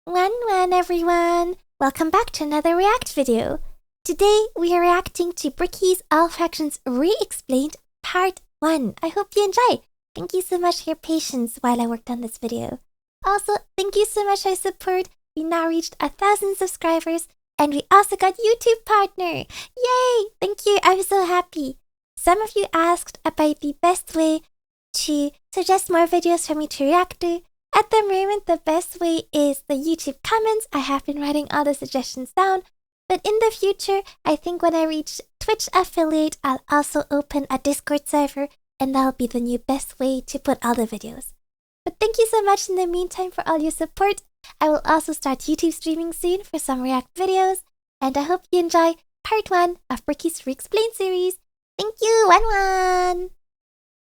One everyone! Welcome back to another React video. Today we are reacting to Bricky's All Fractions Re-Explained Part 1. I hope you enjoy. Thank you so much for your patience while I worked on this video. Also, thank you so much for your support. We now reached 1,000 subscribers and we also got YouTube partner. Yay! Thank you, I'm so happy. Some of you asked about the best way to suggest more videos for me to react to. At the moment, the best way is the YouTube comments. I have been writing all the suggestions down. But in the future, I think when I reach Twitch affiliate, I'll also open a Discord server, and that'll be the new best way to put all the videos. But thank you so much in the meantime for all your support. I will also start YouTube streaming soon for some React videos, and I hope you enjoy part 1 of Bricky's Re-Explained series. Thank you, one!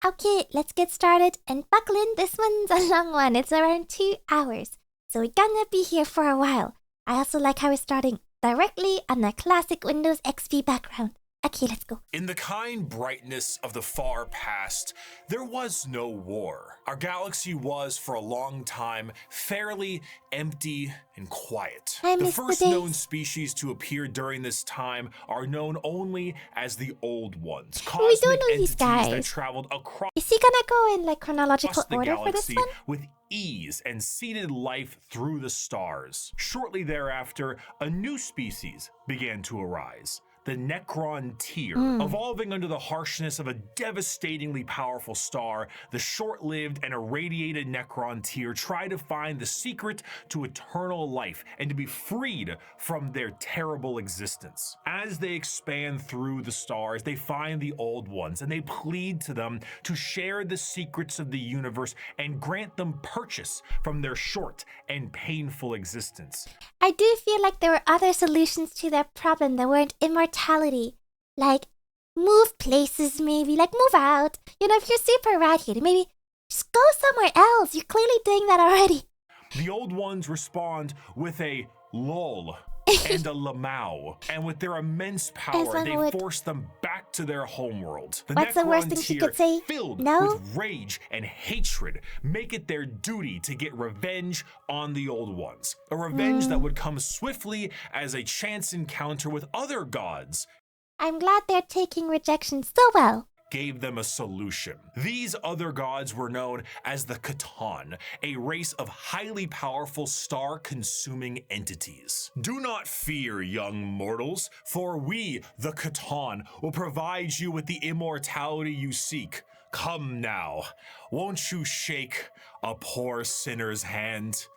Okay, let's get started and buckle in. This one's a long one. It's around 2 hours. So we're gonna be here for a while. I also like how we're starting directly on a classic Windows XP background. Okay, let's go. In the kind brightness of the far past, there was no war. Our galaxy was, for a long time, fairly empty and quiet. The first known species to appear during this time are known only as the Old Ones. We don't know these guys. That traveled across Is he gonna go in like chronological order for this one? With ease and seeded life through the stars. Shortly thereafter, a new species began to arise. The Necron tier. Evolving under the harshness of a devastatingly powerful star, the short-lived and irradiated Necron tier try to find the secret to eternal life and to be freed from their terrible existence. As they expand through the stars, they find the Old Ones and they plead to them to share the secrets of the universe and grant them purchase from their short and painful existence. I do feel like there were other solutions to their problem that weren't immortality. Like, move places maybe, like move out. You know, if you're super rad-headed, maybe just go somewhere else. You're clearly doing that already. The Old Ones respond with a lol and a lamau, and with their immense power, they force them back to their homeworld. What's the worst thing she could say? Filled with rage and hatred, make it their duty to get revenge on the Old Ones. A revenge that would come swiftly as a chance encounter with other gods. I'm glad they're taking rejection so well. Gave them a solution. These other gods were known as the Catan, a race of highly powerful star-consuming entities. Do not fear, young mortals, for we, the Catan, will provide you with the immortality you seek. Come now, won't you shake a poor sinner's hand?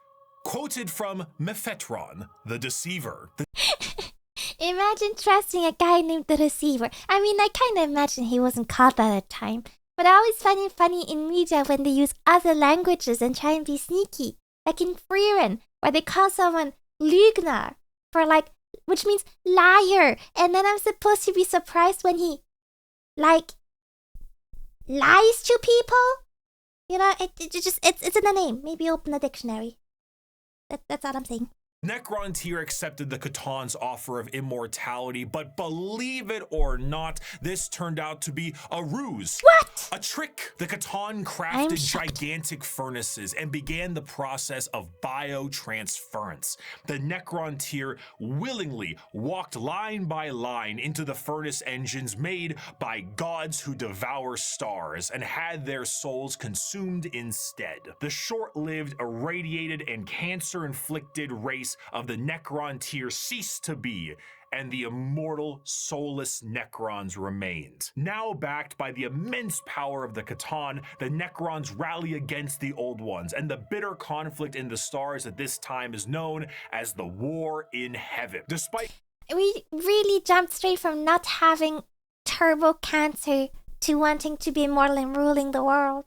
Quoted from Mephetron, the Deceiver. Imagine trusting a guy named the Deceiver. I mean, I kind of imagine he wasn't called that at the time. But I always find it funny in media when they use other languages and try and be sneaky. Like in Freeran, where they call someone Lugnar, for like, which means liar. And then I'm supposed to be surprised when he, like, lies to people? You know, it's in the name. Maybe open the dictionary. That's all I'm saying. Necron tier accepted the Catan's offer of immortality, but believe it or not, this turned out to be a ruse. What? A trick. The Catan crafted gigantic furnaces and began the process of biotransference. The Necron tier willingly walked line by line into the furnace engines made by gods who devour stars and had their souls consumed instead. The short-lived, irradiated, and cancer-inflicted race of the Necron tier ceased to be, and the immortal, soulless Necrons remained. Now backed by the immense power of the Catan, the Necrons rally against the Old Ones, and the bitter conflict in the stars at this time is known as the War in Heaven. Despite we really jumped straight from not having turbo cancer to wanting to be immortal and ruling the world.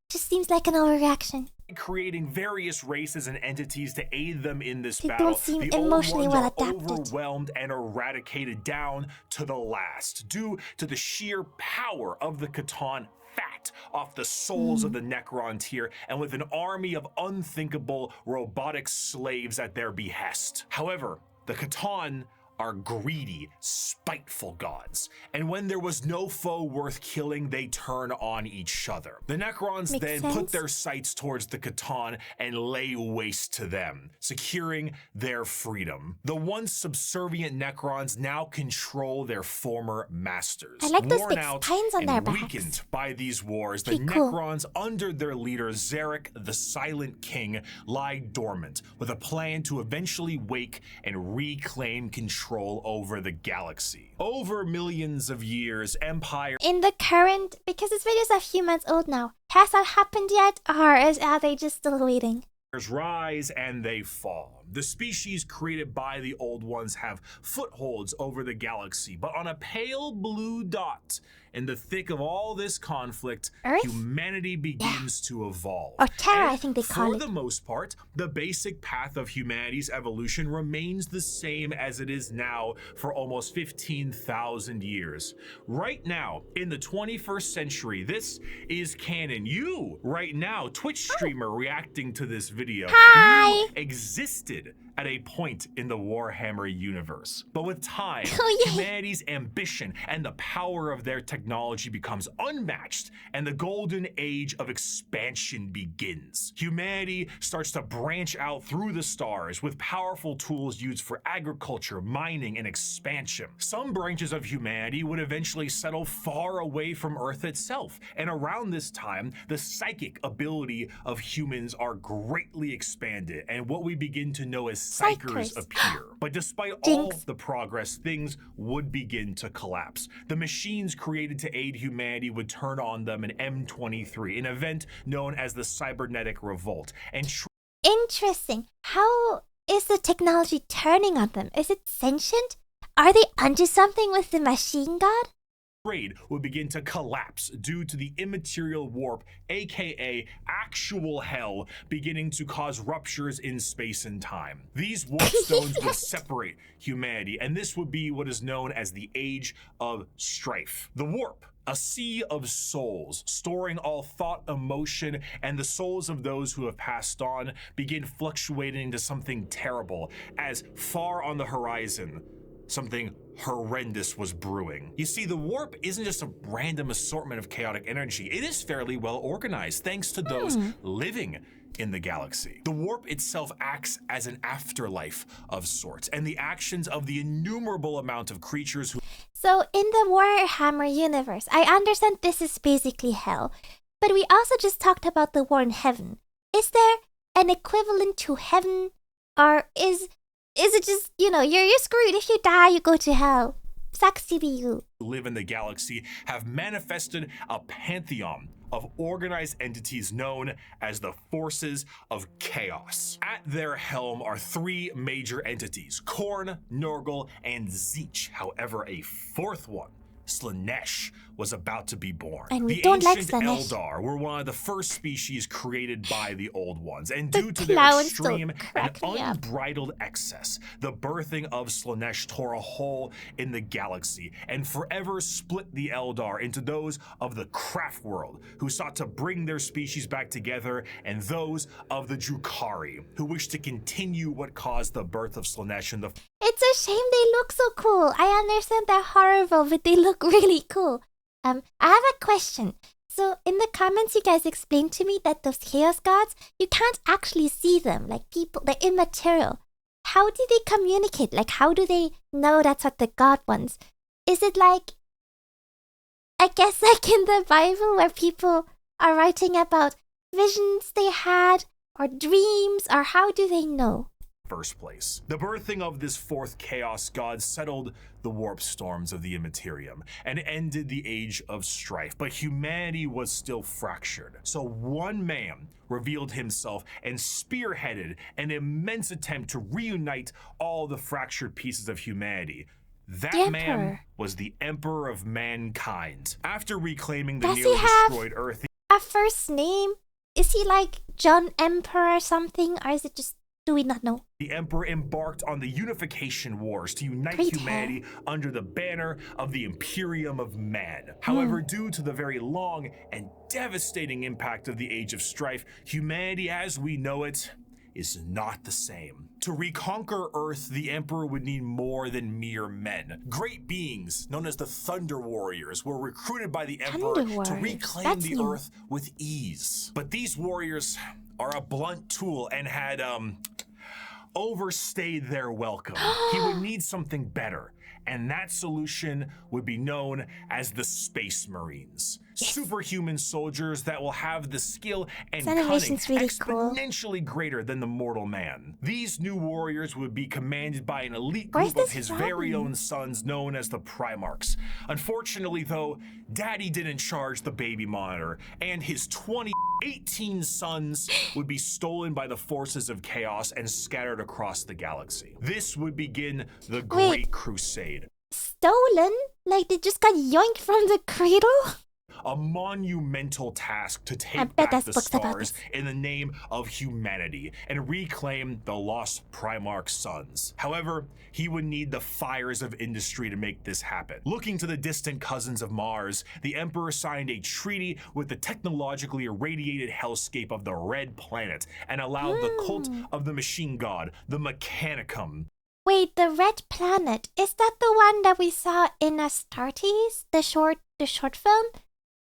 Just seems like an overreaction. Creating various races and entities to aid them in this they battle, don't seem the emotionally Old Ones well are adapted. overwhelmed and eradicated down to the last, due to the sheer power of the Catan fat off the souls of the Necron tier, and with an army of unthinkable robotic slaves at their behest. However, the Catan are greedy, spiteful gods. And when there was no foe worth killing, they turn on each other. The Necrons then put their sights towards the Catan and lay waste to them, securing their freedom. The once subservient Necrons now control their former masters. I like those Worn big out spines on their and backs. weakened by these wars, the Pretty cool. Necrons, under their leader Zarek the Silent King, lie dormant with a plan to eventually wake and reclaim control over the galaxy. Over millions of years, Empire In the current, because this video is a few months old now, has that happened yet, or are they just still waiting? rise and they fall. The species created by the Old Ones have footholds over the galaxy, but on a pale blue dot in the thick of all this conflict, Earth? humanity begins to evolve. Or Terra, And I think they call for it. the most part, the basic path of humanity's evolution remains the same as it is now for almost 15,000 years. Right now, in the 21st century, this is canon. You, right now, Twitch streamer reacting to this video, Hi. you existed at a point in the Warhammer universe. But with time, Oh, yay. humanity's ambition and the power of their technology becomes unmatched, and the golden age of expansion begins. Humanity starts to branch out through the stars with powerful tools used for agriculture, mining, and expansion. Some branches of humanity would eventually settle far away from Earth itself, and around this time, the psychic ability of humans are greatly expanded, and what we begin to know as psychers appear. But despite all the progress, things would begin to collapse. The machines created to aid humanity would turn on them in M23, an event known as the Cybernetic Revolt. And Interesting. How is the technology turning on them? Is it sentient? Are they onto something with the machine god? trade would begin to collapse due to the immaterial warp, aka actual hell, beginning to cause ruptures in space and time. These warp stones would separate humanity, and this would be what is known as the Age of Strife. The warp, a sea of souls, storing all thought, emotion, and the souls of those who have passed on, begin fluctuating into something terrible, as far on the horizon, something horrendous was brewing. You see, the warp isn't just a random assortment of chaotic energy. It is fairly well organized thanks to those living in the galaxy. The warp itself acts as an afterlife of sorts, and the actions of the innumerable amount of creatures who... So in the Warhammer universe, I understand this is basically hell, but we also just talked about the war in heaven. Is there an equivalent to heaven, or is it just, you know, you're screwed. If you die, you go to hell. Sucks to be you. Live in the galaxy have manifested a pantheon of organized entities known as the Forces of Chaos. At their helm are three major entities, Khorne, Nurgle, and Tzeentch. However, a fourth one, Slaanesh, was about to be born. And we the don't like ancient Slaanesh. Eldar were one of the first species created by the Old Ones, and due to their clowns still extreme and crack me up. unbridled excess, the birthing of Slaanesh tore a hole in the galaxy and forever split the Eldar into those of the Craft world, who sought to bring their species back together, and those of the Drukhari, who wished to continue what caused the birth of Slaanesh in the... It's a shame they look so cool. I understand they're horrible, but they look really cool. I have a question. So in the comments, you guys explained to me that those chaos gods, you can't actually see them. Like people, they're immaterial. How do they communicate? Like, how do they know that's what the god wants? Is it like, I guess like in the Bible where people are writing about visions they had or dreams, or how do they know? First place. The birthing of this fourth chaos god settled the warp storms of the Immaterium and ended the Age of Strife, but humanity was still fractured. So one man revealed himself and spearheaded an immense attempt to reunite all the fractured pieces of humanity. That man was the Emperor of Mankind. After reclaiming the nearly destroyed Earth... a first name? Is he like John Emperor or something, or is it just... do we not know? The Emperor embarked on the unification wars to unite humanity under the banner of the Imperium of Man. However, due to the very long and devastating impact of the Age of Strife, humanity as we know it is not the same. To reconquer Earth, the Emperor would need more than mere men. Great beings, known as the Thunder Warriors, were recruited by the Emperor to reclaim the Earth with ease. But these warriors are a blunt tool and had, overstayed their welcome. He would need something better, and that solution would be known as the Space Marines. Superhuman soldiers that will have the skill and cunning exponentially greater than the mortal man. These new warriors would be commanded by an elite group of his very own sons known as the Primarchs. Unfortunately though, Daddy didn't charge the baby monitor, and his 18 sons would be stolen by the forces of chaos and scattered across the galaxy. This would begin the Great Crusade. Stolen? Like they just got yoinked from the cradle? A monumental task to take back the stars in the name of humanity and reclaim the lost Primarch sons. However, he would need the fires of industry to make this happen. Looking to the distant cousins of Mars, the Emperor signed a treaty with the technologically irradiated hellscape of the Red Planet and allowed the cult of the machine god, the Mechanicum. Wait, the Red Planet, is that the one that we saw in Astartes, the short film?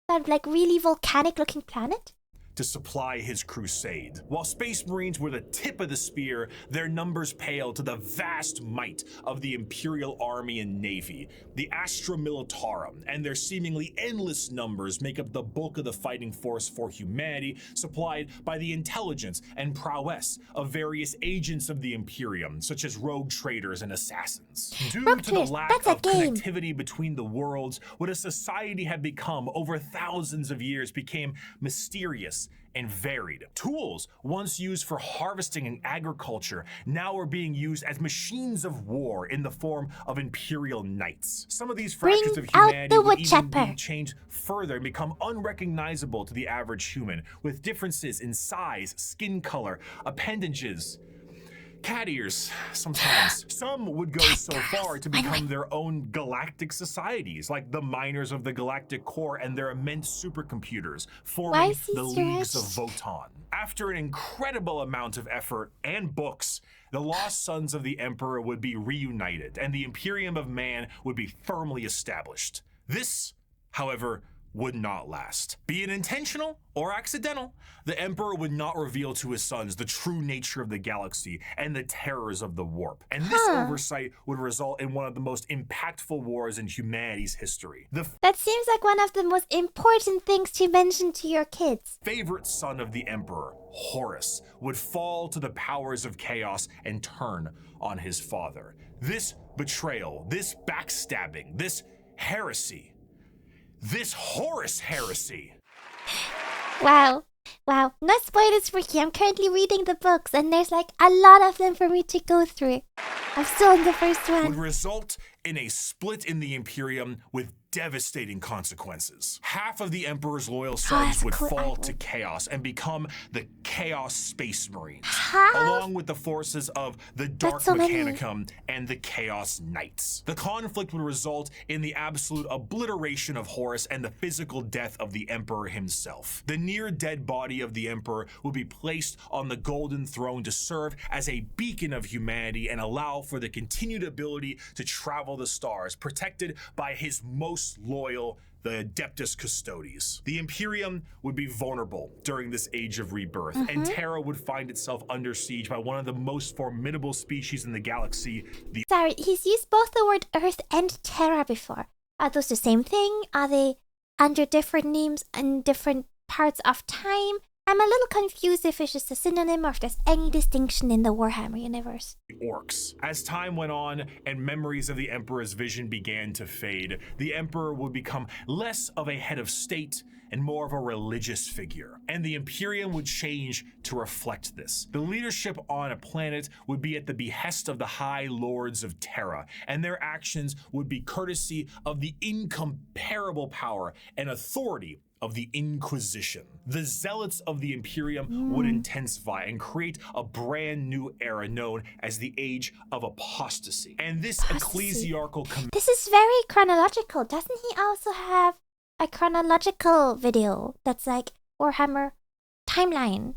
That like really volcanic looking planet? To supply his crusade. While Space Marines were the tip of the spear, their numbers paled to the vast might of the Imperial Army and Navy, the Astra Militarum, and their seemingly endless numbers make up the bulk of the fighting force for humanity, supplied by the intelligence and prowess of various agents of the Imperium, such as rogue traders and assassins. Due to the lack of connectivity between the worlds, what a society had become over thousands of years became mysterious and varied. Tools once used for harvesting and agriculture now are being used as machines of war in the form of Imperial Knights. Some of these fractures of humanity would even be changed further and become unrecognizable to the average human, with differences in size, skin color, appendages, cat ears, sometimes. Some would go so far to become their own galactic societies, like the miners of the Galactic Core and their immense supercomputers, forming the Leagues of Votan. After an incredible amount of effort and books, the lost sons of the Emperor would be reunited, and the Imperium of Man would be firmly established. This, however, would not last. Be it intentional or accidental, the Emperor would not reveal to his sons the true nature of the galaxy and the terrors of the warp. And this oversight would result in one of the most impactful wars in humanity's history. That seems like one of the most important things to mention to your kids. Favorite son of the Emperor, Horus, would fall to the powers of chaos and turn on his father. This betrayal, this backstabbing, this heresy, this Horus heresy. Wow. No spoilers for you. I'm currently reading the books and there's like a lot of them for me to go through. I'm still on the first one. Would result in a split in the Imperium with devastating consequences. Half of the Emperor's loyal sons would fall to chaos and become the Chaos Space Marines, along with the forces of the Dark Mechanicum and the Chaos Knights. The conflict would result in the absolute obliteration of Horus and the physical death of the Emperor himself. The near-dead body of the Emperor would be placed on the Golden Throne to serve as a beacon of humanity and allow for the continued ability to travel the stars, protected by his most loyal, the Adeptus Custodes. The Imperium would be vulnerable during this age of rebirth, and Terra would find itself under siege by one of the most formidable species in the galaxy. Sorry, he's used both the word Earth and Terra before. Are those the same thing? Are they under different names in different parts of time? I'm a little confused if it's just a synonym or if there's any distinction in the Warhammer universe. Orcs. As time went on and memories of the Emperor's vision began to fade, the Emperor would become less of a head of state and more of a religious figure, and the Imperium would change to reflect this. The leadership on a planet would be at the behest of the High Lords of Terra, and their actions would be courtesy of the incomparable power and authority of the Inquisition. The zealots of the Imperium would intensify and create a brand new era known as the Age of Apostasy. And this ecclesiarchal This is very chronological. Doesn't he also have a chronological video that's like Warhammer timeline?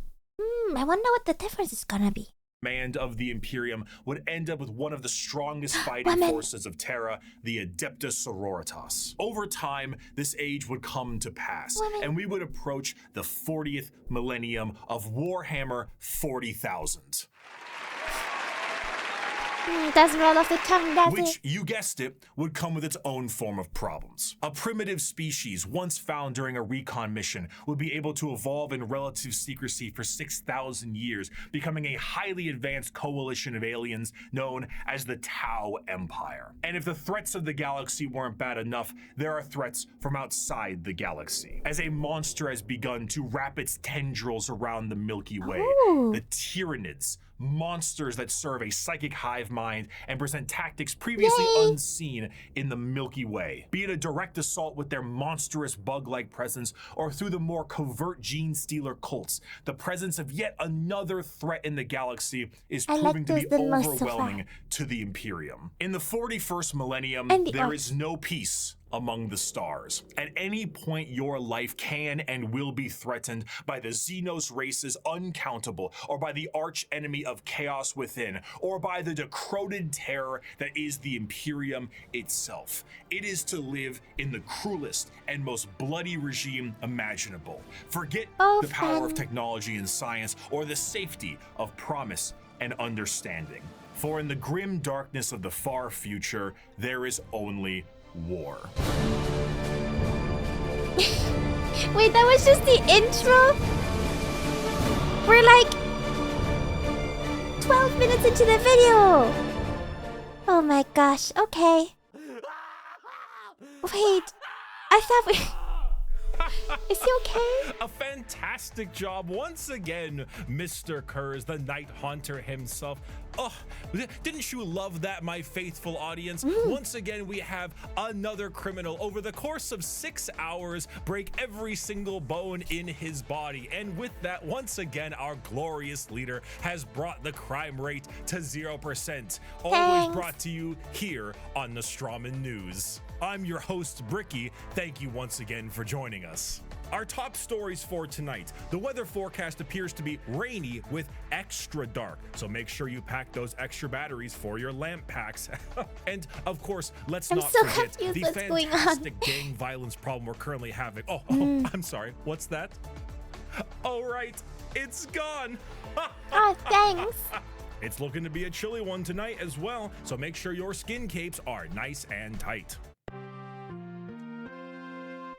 I wonder what the difference is gonna be. Command of the Imperium would end up with one of the strongest fighting Women. forces of Terra, the Adepta Sororitas. Over time, this age would come to pass, Women. and we would approach the 40th millennium of Warhammer 40,000. Doesn't roll off the tongue, does Which, it? you guessed it, would come with its own form of problems. A primitive species once found during a recon mission would be able to evolve in relative secrecy for 6,000 years, becoming a highly advanced coalition of aliens known as the Tau Empire. And if the threats of the galaxy weren't bad enough, there are threats from outside the galaxy. As a monster has begun to wrap its tendrils around the Milky Way, Ooh. the Tyranids, monsters that serve a psychic hive mind and present tactics previously Yay. unseen in the Milky Way. Be it a direct assault with their monstrous bug-like presence or through the more covert gene stealer cults, the presence of yet another threat in the galaxy is I like proving to be those the most so far. overwhelming to the Imperium. In the 41st millennium, And the there Ark. is no peace among the stars. At any point, your life can and will be threatened by the Xenos races uncountable, or by the arch enemy of chaos within, or by the decroded terror that is the Imperium itself. It is to live in the cruelest and most bloody regime imaginable. Forget Oh, the power of fun. technology and science, or the safety of promise and understanding. For in the grim darkness of the far future, there is only war. Wait, that was just the intro? We're like 12 minutes into the video. Oh my gosh, okay. Wait, I thought we... Is he okay? A fantastic job once again, Mr. Kurz, the Night Haunter himself. Oh, didn't you love that, my faithful audience? Once again, we have another criminal over the course of 6 hours break every single bone in his body. And with that, once again, our glorious leader has brought the crime rate to 0%. Always Thanks. brought to you here on Nostroman News. I'm your host, Bricky. Thank you once again for joining us. Our top stories for tonight. The weather forecast appears to be rainy with extra dark, so make sure you pack those extra batteries for your lamp packs. And of course, let's I'm not so forget confused the what's going on. fantastic gang violence problem we're currently having. Oh, I'm sorry. What's that? Oh, right. It's gone. Oh, thanks. It's looking to be a chilly one tonight as well, so make sure your skin capes are nice and tight.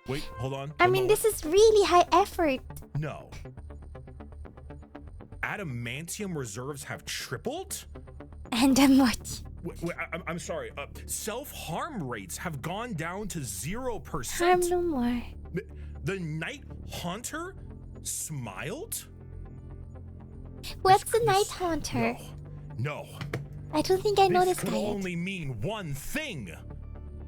Wait, hold on. I mean, this is really high effort. No. Adamantium reserves have tripled? And what? Wait, I'm sorry. Self-harm rates have gone down to 0%. Harm no more. The Night Haunter smiled? What's the Night Haunter? No. I don't think I know This this could guy yet. only mean one thing.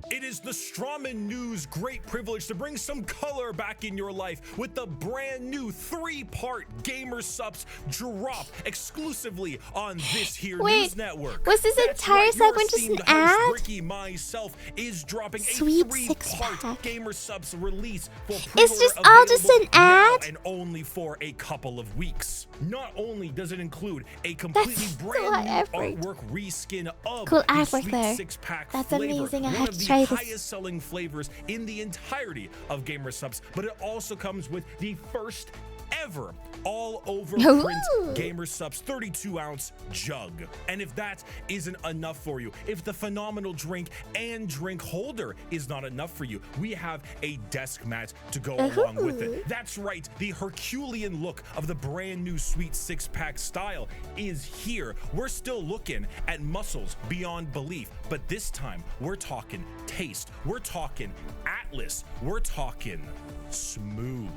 It is the Strawman News' great privilege to bring some color back in your life with the brand new 3-part Gamer Subs drop exclusively on this here Wait, news network. was this That's entire right, your segment just an esteemed host, ad? Bricky myself is dropping Sweet a 3-part six-pack. Gamer Subs release for Is pre-order this all just available an ad? now and only for a couple of weeks. Not only does it include a completely so brand high new effort. artwork reskin of Cool the artwork Sweet there. 6-pack That's flavor, amazing. I one have of to the try this. highest selling flavors in the entirety of Gamer Subs, but it also comes with the first ever all over Ooh. print Gamer Subs 32-ounce jug. And if that isn't enough for you, if the phenomenal drink and drink holder is not enough for you, we have a desk mat to go along with it. That's right, the Herculean look of the brand new Sweet 6-pack style is here. We're still looking at muscles beyond belief, but this time we're talking taste, we're talking Atlas, we're talking smooth.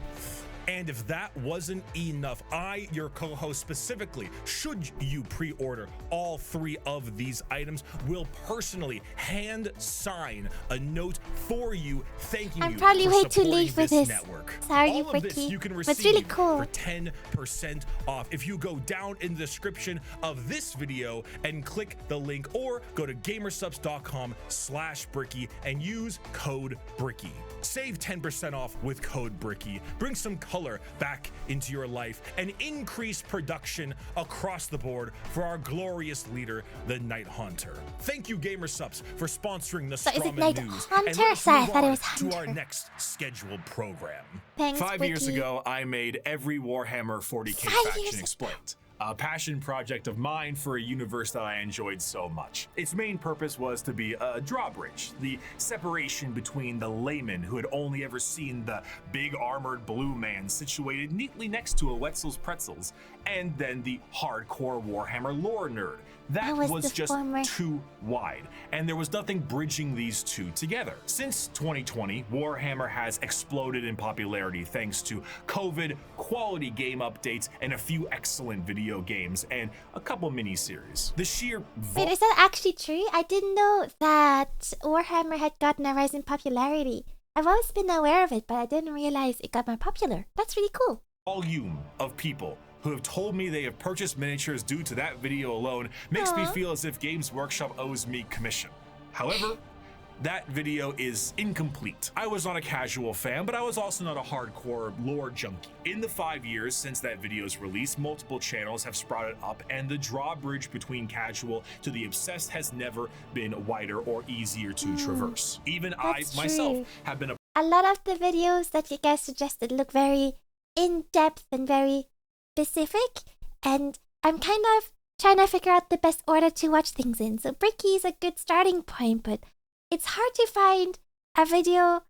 And if that wasn't enough, I, your co-host specifically, should you pre-order all 3 of these items, will personally hand sign a note for you, thanking I'm you probably for way too supporting late for this this. network. Sorry, All of this Bricky, you can but receive it's really cool. for 10% off if you go down in the description of this video and click the link, or go to gamersubs.com/Bricky and use code Bricky. Save 10% off with code Bricky. Bring some color back into your life and increase production across the board for our glorious leader, the Night Haunter. Thank you, GamerSupps, for sponsoring the So is it Strawman Night News. Haunter? And let's Sorry, I move thought it on was to our Hunter. next scheduled program. Thanks, 5 years Bricky. ago, I made every Warhammer 40k 5 years faction ago. explained. A passion project of mine for a universe that I enjoyed so much. Its main purpose was to be a drawbridge, the separation between the layman who had only ever seen the big armored blue man situated neatly next to a Wetzel's Pretzels, and then the hardcore Warhammer lore nerd. That was was the just former. too wide, and there was nothing bridging these two together. Since 2020, Warhammer has exploded in popularity thanks to COVID, quality game updates, and a few excellent video games, and a couple miniseries. The sheer Wait, is that actually true? I didn't know that Warhammer had gotten a rise in popularity. I've always been aware of it, but I didn't realize it got more popular. That's really cool. volume of people who have told me they have purchased miniatures due to that video alone makes me Aw. feel as if Games Workshop owes me commission. However, that video is incomplete. I was not a casual fan, but I was also not a hardcore lore junkie. In the 5 years since that video's release, multiple channels have sprouted up, and the drawbridge between casual to the obsessed has never been wider or easier to traverse. Even I That's myself true. have been a A lot of the videos that you guys suggested look very in-depth and very specific, and I'm kind of trying to figure out the best order to watch things in. So Bricky is a good starting point, but it's hard to find a video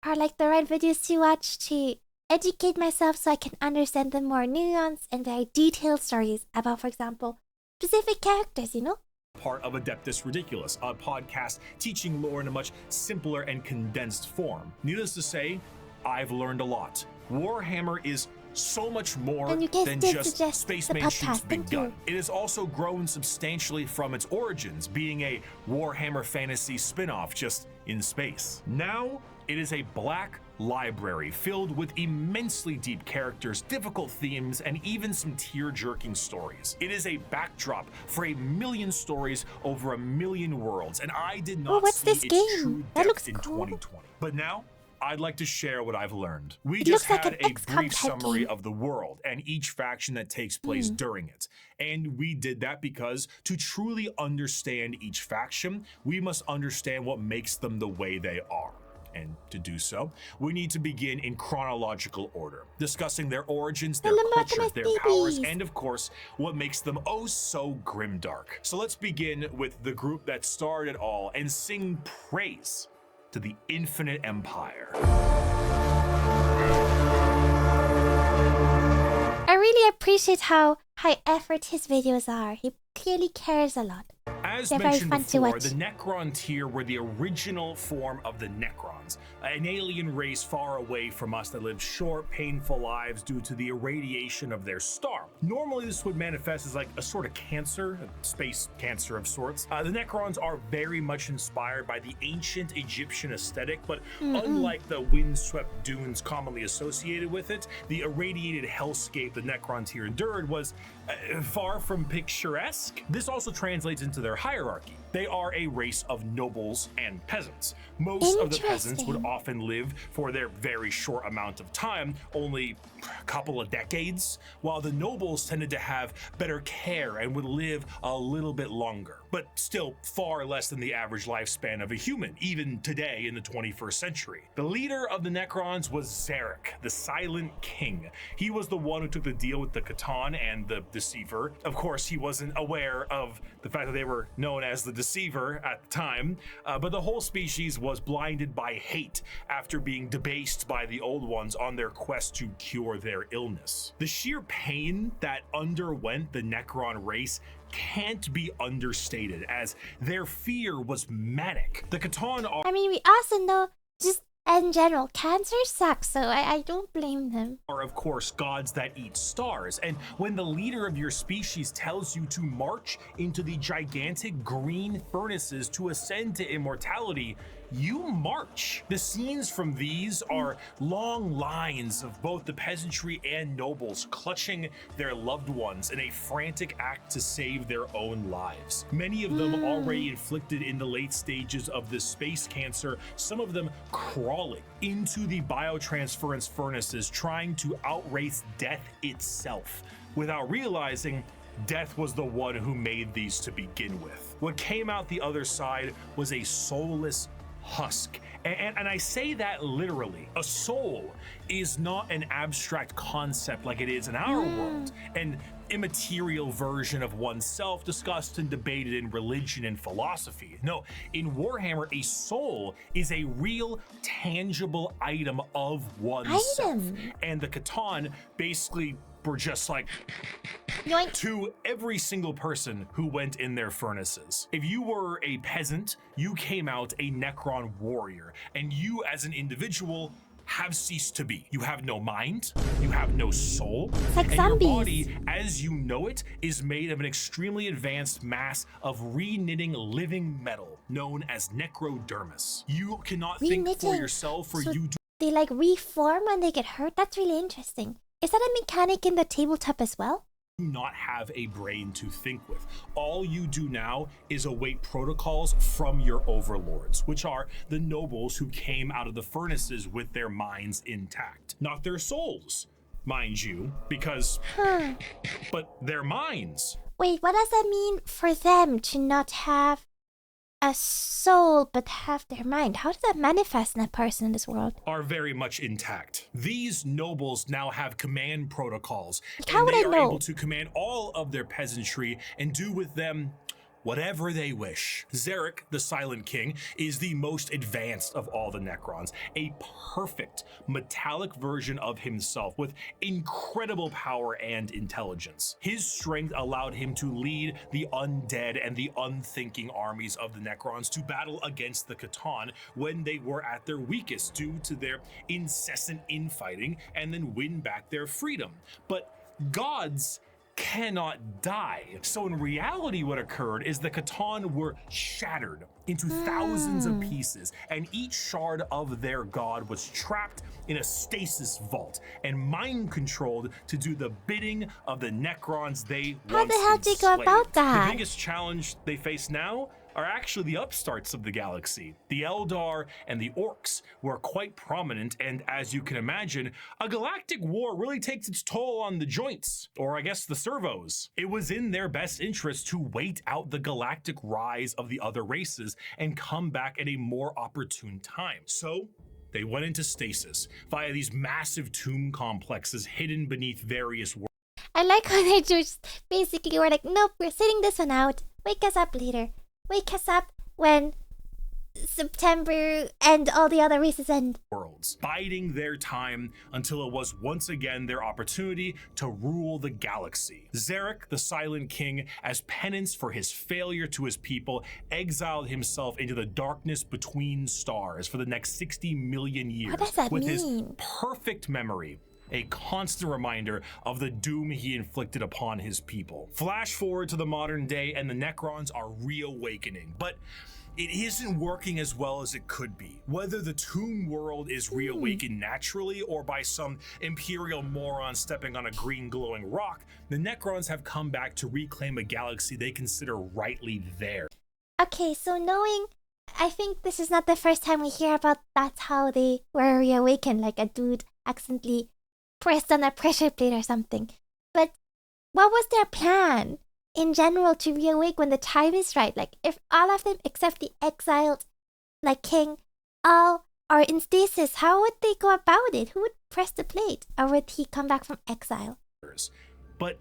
or like the right videos to watch to educate myself so I can understand the more nuanced and very detailed stories about, for example, specific characters, you know? part of Adeptus Ridiculous, a podcast teaching lore in a much simpler and condensed form. Needless to say, I've learned a lot. Warhammer is so much more And you guys than did just suggest Space the Man Shoots podcast. Big Thank Gun. you. It has also grown substantially from its origins, being a Warhammer Fantasy spin-off just in space. Now, it is a black library filled with immensely deep characters, difficult themes, and even some tear-jerking stories. It is a backdrop for a million stories over a million worlds, and I did not what's see this its game? true That depth looks in cool. 2020. But now, I'd like to share what I've learned. We It just looks like had an a XCOM brief type summary game. of the world and each faction that takes place during it. And we did that because to truly understand each faction, we must understand what makes them the way they are. And to do so, we need to begin in chronological order, discussing their origins, their culture, their powers, and of course, what makes them oh so grimdark. So let's begin with the group that started it all and sing praise to the Infinite Empire. I really appreciate how high effort his videos are. He clearly cares a lot. As They're very mentioned fun to before, watch. the Necron tier were the original form of the Necrons, an alien race far away from us that lived short, painful lives due to the irradiation of their star. Normally, this would manifest as like a sort of cancer, a space cancer of sorts. The Necrons are very much inspired by the ancient Egyptian aesthetic, but unlike the windswept dunes commonly associated with it, the irradiated hellscape the Necron tier endured was far from picturesque. This also translates into their hierarchy. They are a race of nobles and peasants. Most of the peasants would Interesting. often live for their very short amount of time, only a couple of decades, while the nobles tended to have better care and would live a little bit longer, but still far less than the average lifespan of a human, even today in the 21st century. The leader of the Necrons was Zarek, the Silent King. He was the one who took the deal with the Catan and the Deceiver. Of course, he wasn't aware of the fact that they were known as the Deceiver at the time, but the whole species was blinded by hate after being debased by the Old Ones on their quest to cure their illness. The sheer pain that underwent the Necron race can't be understated, as their fear was manic. The Catan are I mean, we also know, just in general, cancer sucks, so I don't blame them. of course gods that eat stars, and when the leader of your species tells you to march into the gigantic green furnaces to ascend to immortality, you march. The scenes from these are long lines of both the peasantry and nobles clutching their loved ones in a frantic act to save their own lives. Many of them already inflicted in the late stages of the space cancer, some of them crawling into the biotransference furnaces, trying to outrace death itself, without realizing death was the one who made these to begin with. What came out the other side was a soulless husk. And I say that literally. A soul is not an abstract concept like it is in our world, an immaterial version of oneself discussed and debated in religion and philosophy. No, in Warhammer, a soul is a real, tangible item of oneself. And the Catan basically were just like, yoink, to every single person who went in their furnaces. If you were a peasant, you came out a Necron warrior, and you as an individual have ceased to be. You have no mind, you have no soul, like and zombies. Your body, as you know it, is made of an extremely advanced mass of re-knitting living metal known as necrodermis. You cannot think for yourself, or so you do. They like reform when they get hurt? That's really interesting. Is that a mechanic in the tabletop as well? Not have a brain to think with. All you do now is await protocols from your overlords, which are the nobles who came out of the furnaces with their minds intact. Not their souls, mind you, because, but their minds. Wait, what does that mean for them to not have a soul but have their mind? How does that manifest in a person in this world? Are very much intact. These nobles now have command protocols. How would I know? They are able to command all of their peasantry and do with them whatever they wish. Zarek, the Silent King, is the most advanced of all the Necrons, a perfect metallic version of himself with incredible power and intelligence. His strength allowed him to lead the undead and the unthinking armies of the Necrons to battle against the Catan when they were at their weakest due to their incessant infighting, and then win back their freedom. But gods cannot die. So in reality, what occurred is the Catan were shattered into thousands of pieces, and each shard of their god was trapped in a stasis vault and mind controlled to do the bidding of the Necrons they once enslaved. How the hell did they go about that? The biggest challenge they face now are actually the upstarts of the galaxy. The Eldar and the Orcs were quite prominent, and as you can imagine, a galactic war really takes its toll on the joints, or I guess the servos. It was in their best interest to wait out the galactic rise of the other races and come back at a more opportune time. So they went into stasis via these massive tomb complexes hidden beneath various worlds. I like how they just basically were like, nope, we're sitting this one out. Wake us up later. Wake us up when September and all the other races end. Worlds, biding their time until it was once again their opportunity to rule the galaxy. Zarek, the Silent King, as penance for his failure to his people, exiled himself into the darkness between stars for the next 60 million years. What does that with mean? His perfect memory, a constant reminder of the doom he inflicted upon his people. Flash forward to the modern day, and the Necrons are reawakening, but it isn't working as well as it could be. Whether the tomb world is reawakened naturally or by some imperial moron stepping on a green glowing rock, the Necrons have come back to reclaim a galaxy they consider rightly theirs. Okay, so knowing, I think this is not the first time we hear about that's how they were reawakened, like a dude accidentally pressed on a pressure plate or something. But what was their plan in general to reawake when the time is right? Like, if all of them except the exiled, like king, all are in stasis, how would they go about it? Who would press the plate? Or would he come back from exile? But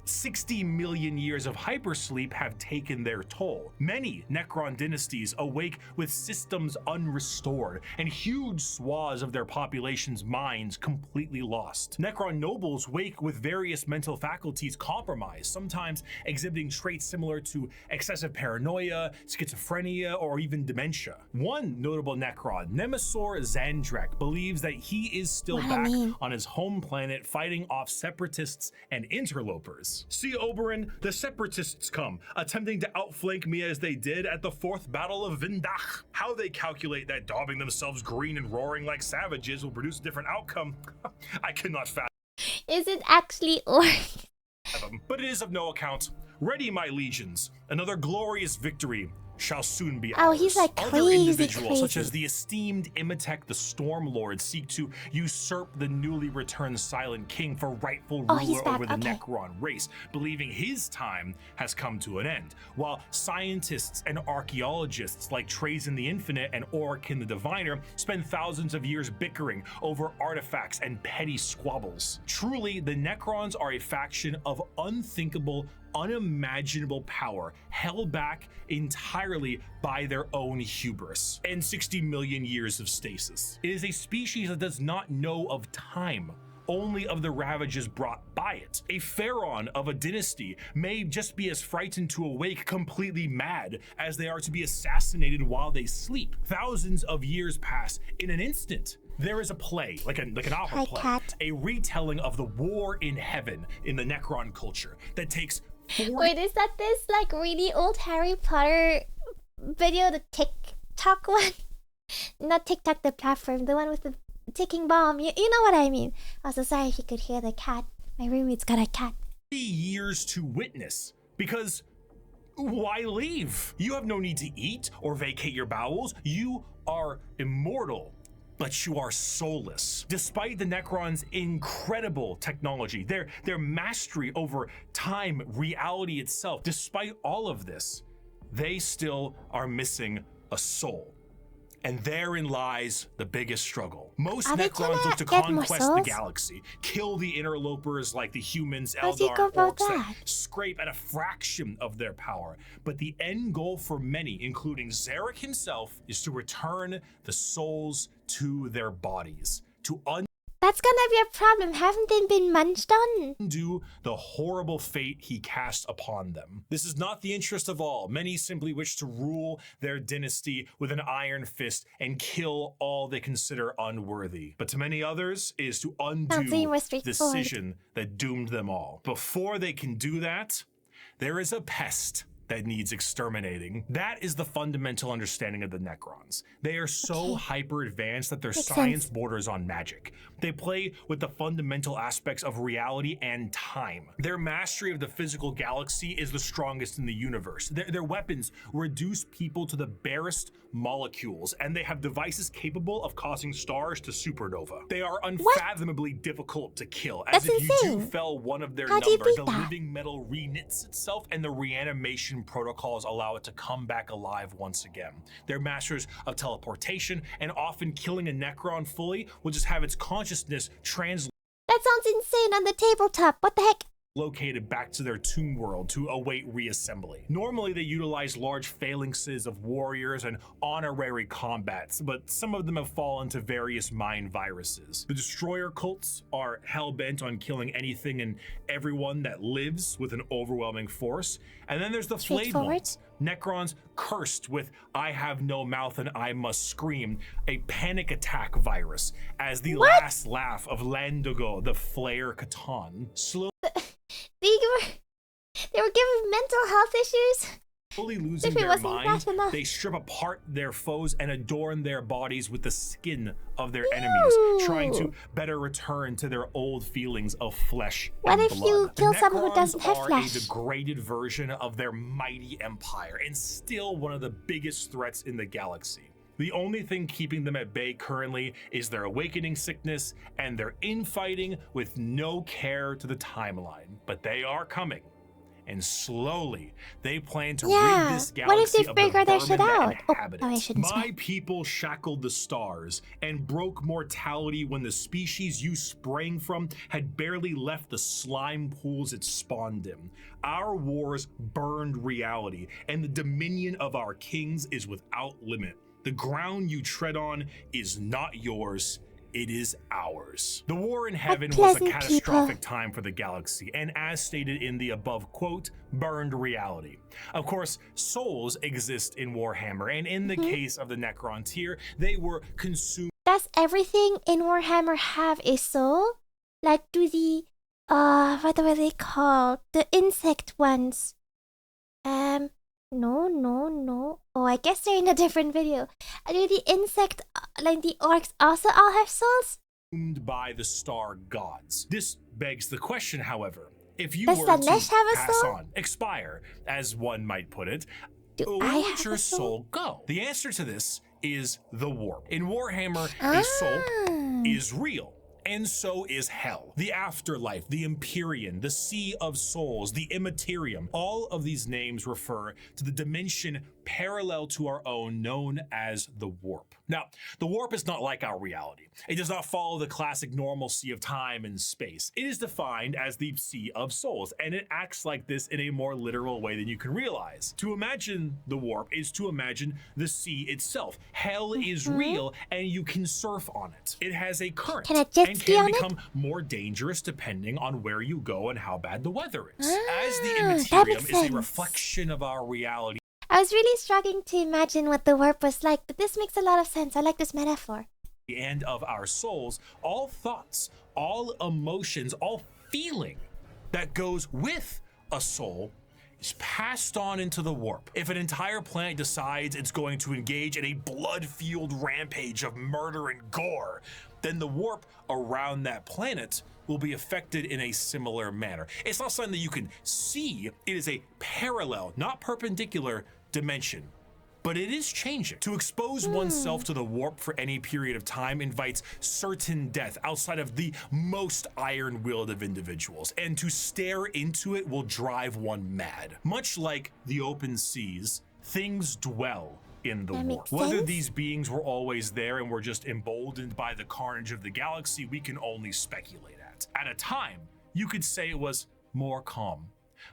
60 million years of hypersleep have taken their toll. Many Necron dynasties awake with systems unrestored and huge swaths of their population's minds completely lost. Necron nobles wake with various mental faculties compromised, sometimes exhibiting traits similar to excessive paranoia, schizophrenia, or even dementia. One notable Necron, Nemesis Zandrek, believes that he is still back on his home planet fighting off separatists and interlopers. defense. See, Oberyn, the Separatists come, attempting to outflank me as they did at the 4th Battle of Vindach. How they calculate that daubing themselves green and roaring like savages will produce a different outcome, I cannot fathom. Is it actually or? But it is of no account. Ready, my legions. Another glorious victory shall soon be Oh, ours. he's like Other crazy, individuals, such crazy. as the esteemed Imhotep the Stormlord, seek to usurp the newly returned Silent King for rightful Oh, he's ruler back, over the okay. Necron race, believing his time has come to an end. While scientists and archaeologists like Trazen the Infinite and Orikin the Diviner spend thousands of years bickering over artifacts and petty squabbles. Truly, the Necrons are a faction of unthinkable, unimaginable power, held back entirely by their own hubris and 60 million years of stasis. It is a species that does not know of time, only of the ravages brought by it. A pharaoh of a dynasty may just be as frightened to awake completely mad as they are to be assassinated while they sleep. Thousands of years pass in an instant. There is a play, like an opera Hi, play, cat. a retelling of the War in Heaven in the Necron culture that takes 40 Wait, is that this like really old Harry Potter video, the TikTok one? Not TikTok, the platform, the one with the ticking bomb. You know what I mean. Also, sorry if you could hear the cat. My roommate's got a cat. years to witness, because why leave? You have no need to eat or vacate your bowels. You are immortal, but you are soulless. Despite the Necrons' incredible technology, their mastery over time, reality itself, despite all of this, they still are missing a soul. And therein lies the biggest struggle. Most Are they Necrons gonna look to get more conquest the souls? galaxy, kill the interlopers like the humans, How'd you Eldar, go about orcs that? scrape at a fraction of their power. But the end goal for many, including Zarek himself, is to return the souls to their bodies, to That's gonna be a problem. Haven't they been munched on? undo the horrible fate he cast upon them. This is not the interest of all. Many simply wish to rule their dynasty with an iron fist and kill all they consider unworthy. But to many others, it is to Sounds undo way more the straightforward. decision that doomed them all. Before they can do that, there is a pest that needs exterminating. That is the fundamental understanding of the Necrons. They are so hyper advanced that their Makes science sense. borders on magic. They play with the fundamental aspects of reality and time. Their mastery of the physical galaxy is the strongest in the universe. Their weapons reduce people to the barest molecules, and they have devices capable of causing stars to supernova. They are unfathomably difficult to kill. As That's if you do insane. fell one of their How do you number, beat the that? living metal reknits itself, and the reanimation protocols allow it to come back alive once again. They're masters of teleportation, and often killing a Necron fully will just have its consciousness translated That sounds insane on the tabletop. What the heck? located back to their tomb world to await reassembly. Normally they utilize large phalanxes of warriors and honorary combats, but some of them have fallen to various mind viruses. The destroyer cults are hell-bent on killing anything and everyone that lives with an overwhelming force. And then there's the flayed Straightforward. ones. Necrons cursed with I have no mouth and I must scream, a panic attack virus, as the last laugh of Landogo, the Flayer Catan. They were given mental health issues. Slowly losing If it their wasn't minds, bad enough. they strip apart their foes and adorn their bodies with the skin of their enemies, trying to better return to their old feelings of flesh What and if blood. you kill The someone who Necrons doesn't have are flesh? a degraded version of their mighty empire, and still one of the biggest threats in the galaxy. The only thing keeping them at bay currently is their awakening sickness and their infighting with no care to the timeline. But they are coming. And slowly, they plan to Yeah, rid this what if galaxy they of the figure their vermin shit that out? Oh, inhabit I it. shouldn't My swear. people shackled the stars and broke mortality when the species you sprang from had barely left the slime pools it spawned in. Our wars burned reality, and the dominion of our kings is without limit. The ground you tread on is not yours, it is ours. The War in Heaven was a pleasant catastrophic people. time for the galaxy, and as stated in the above quote, burned reality. Of course, souls exist in Warhammer, and in the case of the Necron tier, they were consumed Does everything in Warhammer have a soul? Like, do the What were they called? The insect ones. No. Oh, I guess they're in a different video. Do the insect, like the orcs, also all have souls? By the star gods. This begs the question, however, if you Does were Slanesh to have a pass soul? on, expire, as one might put it, Do where I would have your a soul? soul go? The answer to this is the warp. In Warhammer, a soul is real. And so is hell. The afterlife, the Empyrean, the Sea of Souls, the Immaterium. All of these names refer to the dimension parallel to our own known as the warp. Now, the warp is not like our reality. It does not follow the classic normalcy of time and space. It is defined as the Sea of Souls, and it acts like this in a more literal way than you can realize. To imagine the warp is to imagine the sea itself. Hell is real, and you can surf on it. It has a current. Can I jet And ski can on it? become more dangerous depending on where you go and how bad the weather is. As the that Immaterium makes is a sense. reflection of our reality I was really struggling to imagine what the warp was like, but this makes a lot of sense. I like this metaphor. and of our souls, all thoughts, all emotions, all feeling that goes with a soul is passed on into the warp. If an entire planet decides it's going to engage in a blood-fueled rampage of murder and gore, then the warp around that planet will be affected in a similar manner. It's not something that you can see. It is a parallel, not perpendicular dimension. But it is changing. To expose oneself to the warp for any period of time invites certain death outside of the most iron-willed of individuals, and to stare into it will drive one mad. Much like the open seas, things dwell in the That warp. makes Whether sense. these beings were always there and were just emboldened by the carnage of the galaxy, we can only speculate at. At a time, you could say it was more calm,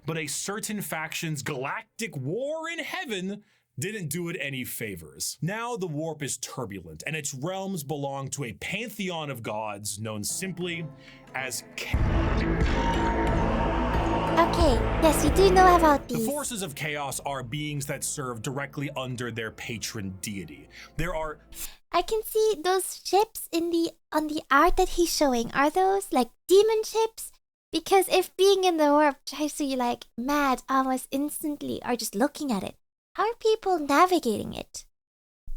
but a certain faction's galactic war in heaven didn't do it any favors. Now the warp is turbulent, and its realms belong to a pantheon of gods known simply as Okay, yes, we do know about The these. forces of chaos are beings that serve directly under their patron deity. There are I can see those ships on the art that he's showing. Are those like demon ships? Because if being in the warp drives you like mad almost instantly, or just looking at it, how are people navigating it?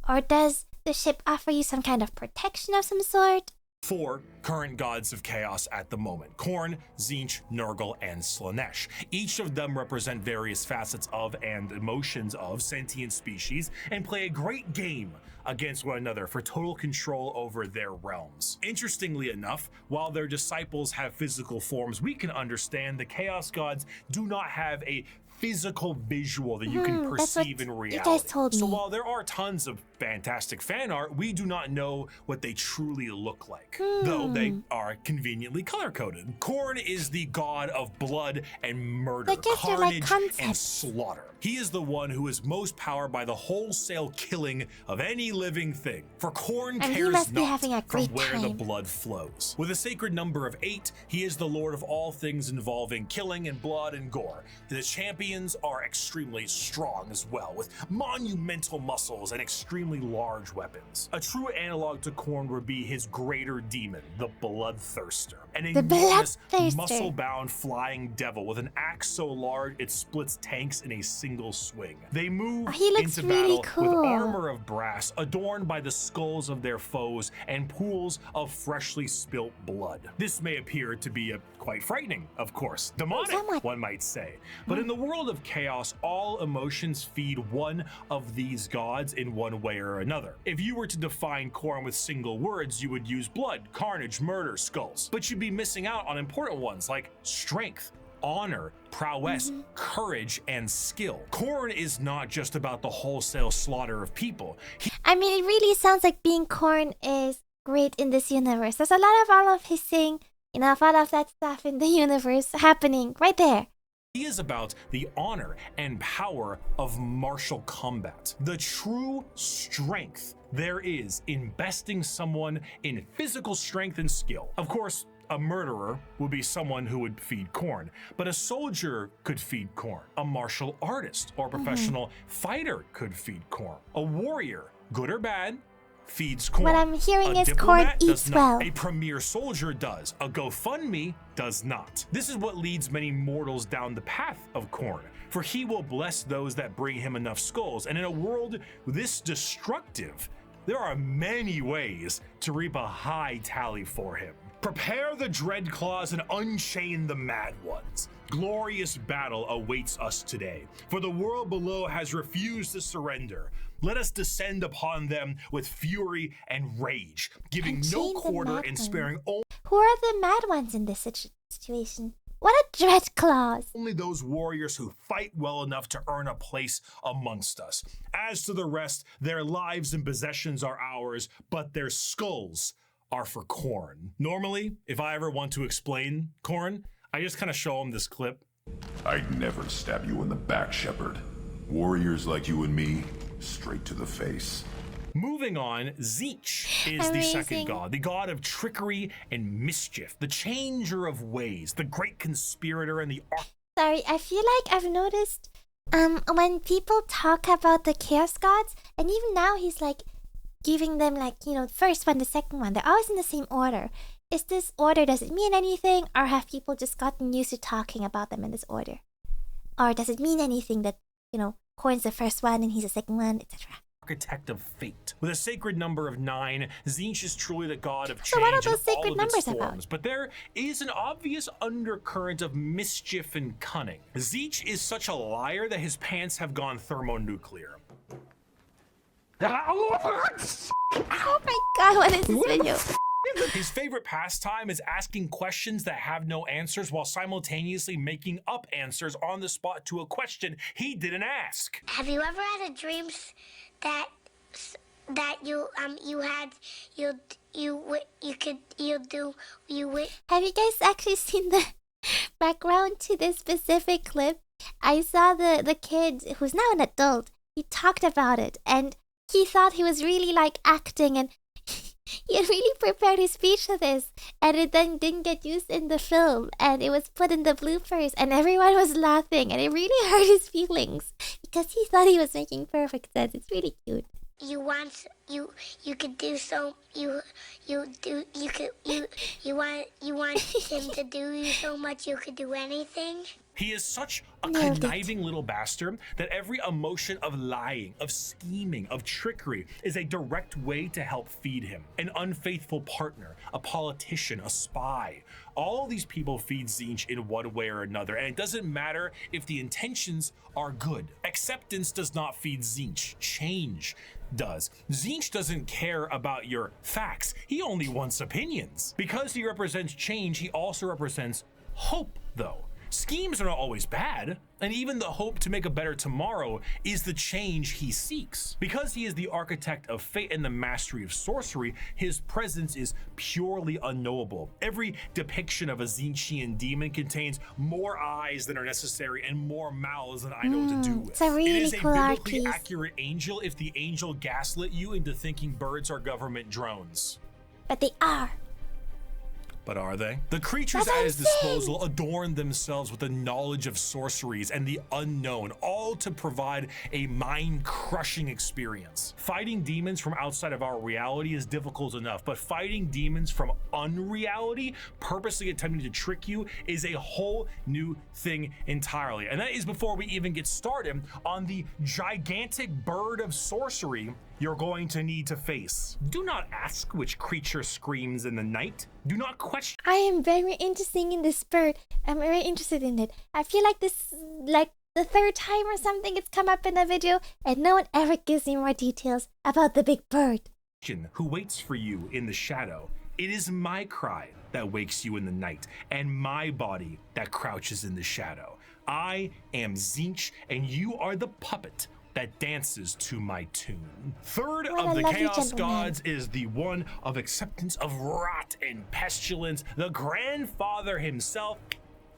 Or does the ship offer you some kind of protection of some sort? 4 current gods of chaos at the moment: Khorne, Tzeentch, Nurgle, and Slanesh. Each of them represent various facets of and emotions of sentient species and play a great game against one another for total control over their realms. Interestingly enough, while their disciples have physical forms we can understand, the chaos gods do not have a physical visual that you can That's what perceive in you reality. guys told So me. while there are tons of fantastic fan art, we do not know what they truly look like, though they are conveniently color-coded. Khorne is the god of blood and murder, I guess they're like carnage, and concepts. slaughter. He is the one who is most powered by the wholesale killing of any living thing. For Khorne And he cares must be not having a from great where the time. blood flows. With a sacred number of 8, he is the lord of all things involving killing and blood and gore. The champions are extremely strong as well, with monumental muscles and extremely large weapons. A true analog to Khorne would be his greater demon, the Bloodthirster, an The enormous, Bloodthirster. muscle-bound flying devil with an axe so large it splits tanks in a single swing. They move He looks into really battle cool. with armor of brass adorned by the skulls of their foes and pools of freshly spilt blood. This may appear to be quite frightening, of course, demonic, Somewhat. one might say. But in the world of chaos, all emotions feed one of these gods in one way or another. If you were to define Khorne with single words, you would use blood, carnage, murder, skulls. But you'd be missing out on important ones like strength, honor, prowess, courage, and skill. Khorne is not just about the wholesale slaughter of people. I mean, it really sounds like being Khorne is great in this universe. There's a lot of all of his saying, you know, of all of that stuff in the universe happening right there. He is about the honor and power of martial combat. The true strength there is in besting someone in physical strength and skill. Of course, a murderer would be someone who would feed Khorne, but a soldier could feed Khorne. A martial artist or professional fighter could feed Khorne. A warrior, good or bad, feeds corn. What I'm hearing A is corn diplomat does eats not. well. A premier soldier does. A GoFundMe does not. This is what leads many mortals down the path of corn, for he will bless those that bring him enough skulls. And in a world this destructive, there are many ways to reap a high tally for him. Prepare the dread claws and unchain the mad ones. Glorious battle awaits us today, for the world below has refused to surrender. Let us descend upon them with fury and rage, giving no quarter and sparing Who are the mad ones in this situation? What a dread clause! only those warriors who fight well enough to earn a place amongst us. As to the rest, their lives and possessions are ours, but their skulls are for corn. Normally, if I ever want to explain corn, I just kind of show them this clip. I'd never stab you in the back, Shepherd. Warriors like you and me, straight to the face. Moving on, Tzeentch is the second god, the god of trickery and mischief, the changer of ways, the great conspirator and the Sorry, I feel like I've noticed when people talk about the chaos gods, and even now he's like giving them like, you know, first one, the second one, they're always in the same order. Is this order, does it mean anything, or have people just gotten used to talking about them in this order? Or does it mean anything that, you know, Corn's the first one and he's the second one, etc.? architect of fate. With a sacred number of 9, Tzeentch is truly the god of change. So what are those in all sacred of numbers its forms, about? but there is an obvious undercurrent of mischief and cunning. Tzeentch is such a liar that his pants have gone thermonuclear. Oh my god, what is this video? His favorite pastime is asking questions that have no answers while simultaneously making up answers on the spot to a question he didn't ask. Have you ever had a dream that you Have you guys actually seen the background to this specific clip? I saw the kid who's now an adult. He talked about it and he thought he was really like acting, and he had really prepared his speech for this, and it then didn't get used in the film, and it was put in the bloopers, and everyone was laughing, and it really hurt his feelings because he thought he was making perfect sense. It's really cute. you want him to do you so much you could do anything? He is such a Nailed it. conniving little bastard that every emotion of lying, of scheming, of trickery is a direct way to help feed him. An unfaithful partner, a politician, a spy. All these people feed Tzeentch in one way or another, and it doesn't matter if the intentions are good. Acceptance does not feed Tzeentch. Change does. Tzeentch doesn't care about your facts. He only wants opinions. Because he represents change, he also represents hope, though. Schemes are not always bad, and even the hope to make a better tomorrow is the change he seeks. Because he is the architect of fate and the mastery of sorcery, his presence is purely unknowable. Every depiction of a Tzeentchian demon contains more eyes than are necessary and more mouths than I know what to do with. It's a really it is a cool art biblically piece. accurate angel if the angel gaslit you into thinking birds are government drones. But they are. But are they? The creatures That's at his what I'm saying. disposal adorn themselves with the knowledge of sorceries and the unknown, all to provide a mind-crushing experience. Fighting demons from outside of our reality is difficult enough, but fighting demons from unreality, purposely attempting to trick you, is a whole new thing entirely. And that is before we even get started on the gigantic bird of sorcery you're going to need to face. Do not ask which creature screams in the night. Do not question. I am very interested in this bird. I'm very interested in it. I feel like this, like the third time or something, it's come up in a video, and no one ever gives me more details about the big bird. Who waits for you in the shadow. It is my cry that wakes you in the night, and my body that crouches in the shadow. I am Tzeentch, and you are the puppet that dances to my tune. Third What of a the lovely Chaos gentleman. Gods is the one of acceptance of rot and pestilence, the grandfather himself,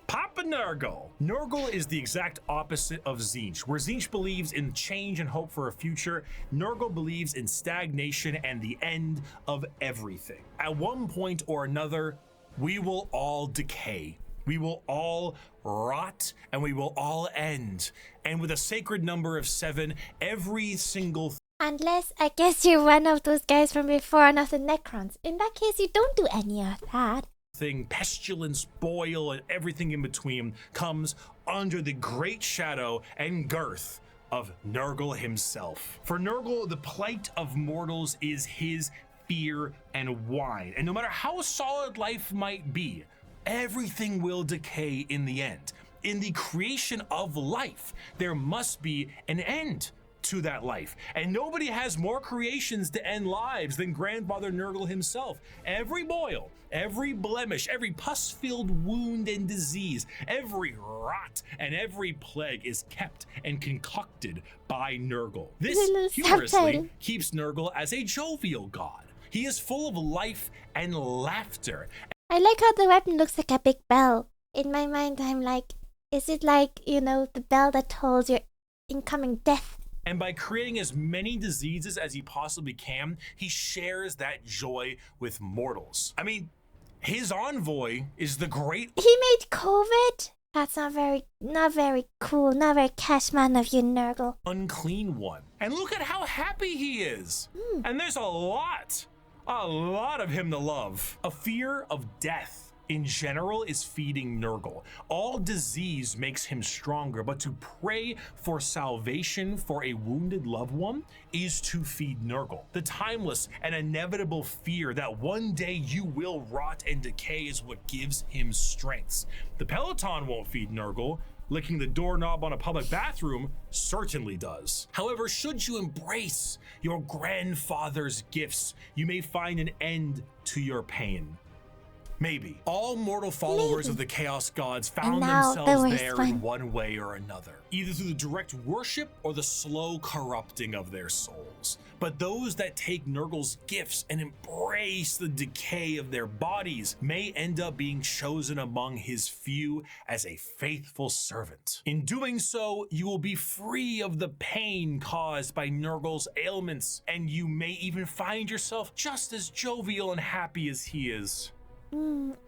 Papa Nurgle. Nurgle is the exact opposite of Tzeentch. Where Tzeentch believes in change and hope for a future, Nurgle believes in stagnation and the end of everything. At one point or another, we will all decay. We will all rot and we will all end. And with a sacred number of 7, every single Unless, I guess you're one of those guys from before, one of the Necrons. In that case, you don't do any of that. Pestilence, boil, and everything in between comes under the great shadow and girth of Nurgle himself. For Nurgle, the plight of mortals is his fear and wine. And no matter how solid life might be, everything will decay in the end. In the creation of life, there must be an end to that life. And nobody has more creations to end lives than Grandfather Nurgle himself. Every boil, every blemish, every pus-filled wound and disease, every rot and every plague is kept and concocted by Nurgle. This humorously keeps Nurgle as a jovial god. He is full of life and laughter. I like how the weapon looks like a big bell. In my mind, I'm like, is it like, you know, the bell that tolls your incoming death? And by creating as many diseases as he possibly can, he shares that joy with mortals. I mean, his envoy is the great... He made COVID? That's not very cool, not very cash man of you, Nurgle. Unclean one. And look at how happy he is. And there's a lot of him to love. A fear of death in general is feeding Nurgle. All disease makes him stronger, but to pray for salvation for a wounded loved one is to feed Nurgle. The timeless and inevitable fear that one day you will rot and decay is what gives him strength. The Peloton won't feed Nurgle. Licking the doorknob on a public bathroom certainly does. However, should you embrace your grandfather's gifts, you may find an end to your pain. Maybe. All mortal followers of the Chaos Gods found themselves there in one way or another, either through the direct worship or the slow corrupting of their souls. But those that take Nurgle's gifts and embrace the decay of their bodies may end up being chosen among his few as a faithful servant. In doing so, you will be free of the pain caused by Nurgle's ailments, and you may even find yourself just as jovial and happy as he is.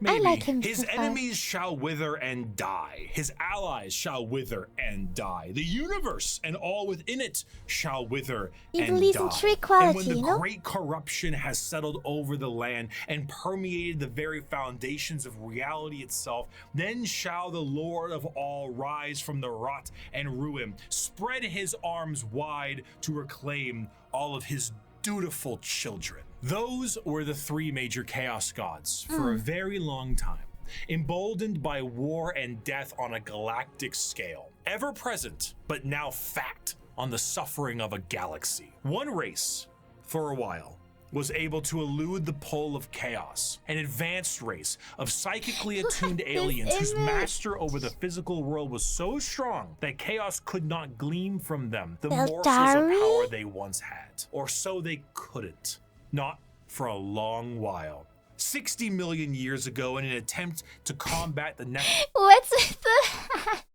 I like him. His enemies shall wither and die. His allies shall wither and die. The universe and all within it shall wither and die. In true equality, and when the great corruption has settled over the land and permeated the very foundations of reality itself, then shall the Lord of all rise from the rot and ruin, spread his arms wide to reclaim all of his dutiful children. Those were the three major chaos gods for a very long time, emboldened by war and death on a galactic scale, ever present, but now fact on the suffering of a galaxy. One race, for a while, was able to elude the pull of chaos, an advanced race of psychically attuned aliens whose master over the physical world was so strong that chaos could not glean from them the morsels of power they once had, or so they couldn't. Not for a long while. 60 million years ago, in an attempt to combat the What's with the hats?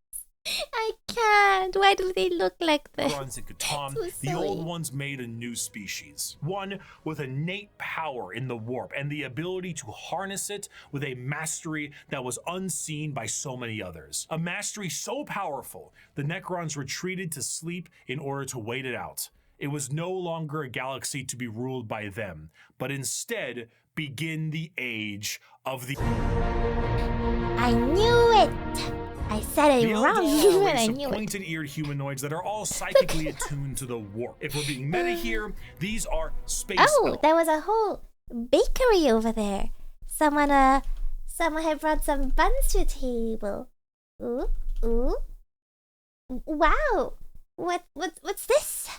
I can't. Why do they look like this? The old ones made a new species, one with innate power in the warp and the ability to harness it with a mastery that was unseen by so many others. A mastery so powerful, the Necrons retreated to sleep in order to wait it out. It was no longer a galaxy to be ruled by them, but instead begin the age of the... I knew it! I said it wrong, but I knew it. Pointed-eared humanoids that are all psychically attuned to the warp. If we're being meta here, these are space elves. There was a whole bakery over there. Someone had brought some buns to the table. Ooh. Wow. What's this?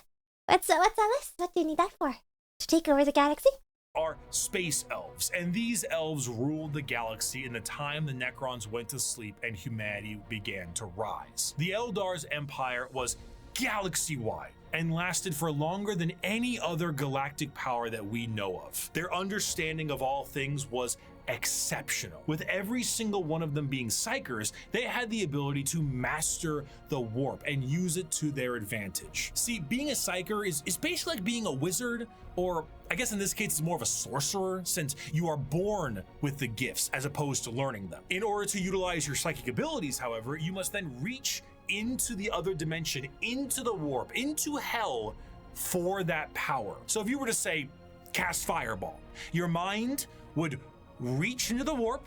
What's all this? What do you need that for? To take over the galaxy? Are space elves, and these elves ruled the galaxy in the time the Necrons went to sleep and humanity began to rise. The Eldar's empire was galaxy-wide and lasted for longer than any other galactic power that we know of. Their understanding of all things was exceptional. With every single one of them being psychers, they had the ability to master the warp and use it to their advantage. See, being a psyker is basically like being a wizard, or I guess in this case it's more of a sorcerer, since you are born with the gifts as opposed to learning them. In order to utilize your psychic abilities, however, you must then reach into the other dimension, into the warp, into hell, for that power. So if you were to say, cast Fireball, your mind would reach into the warp,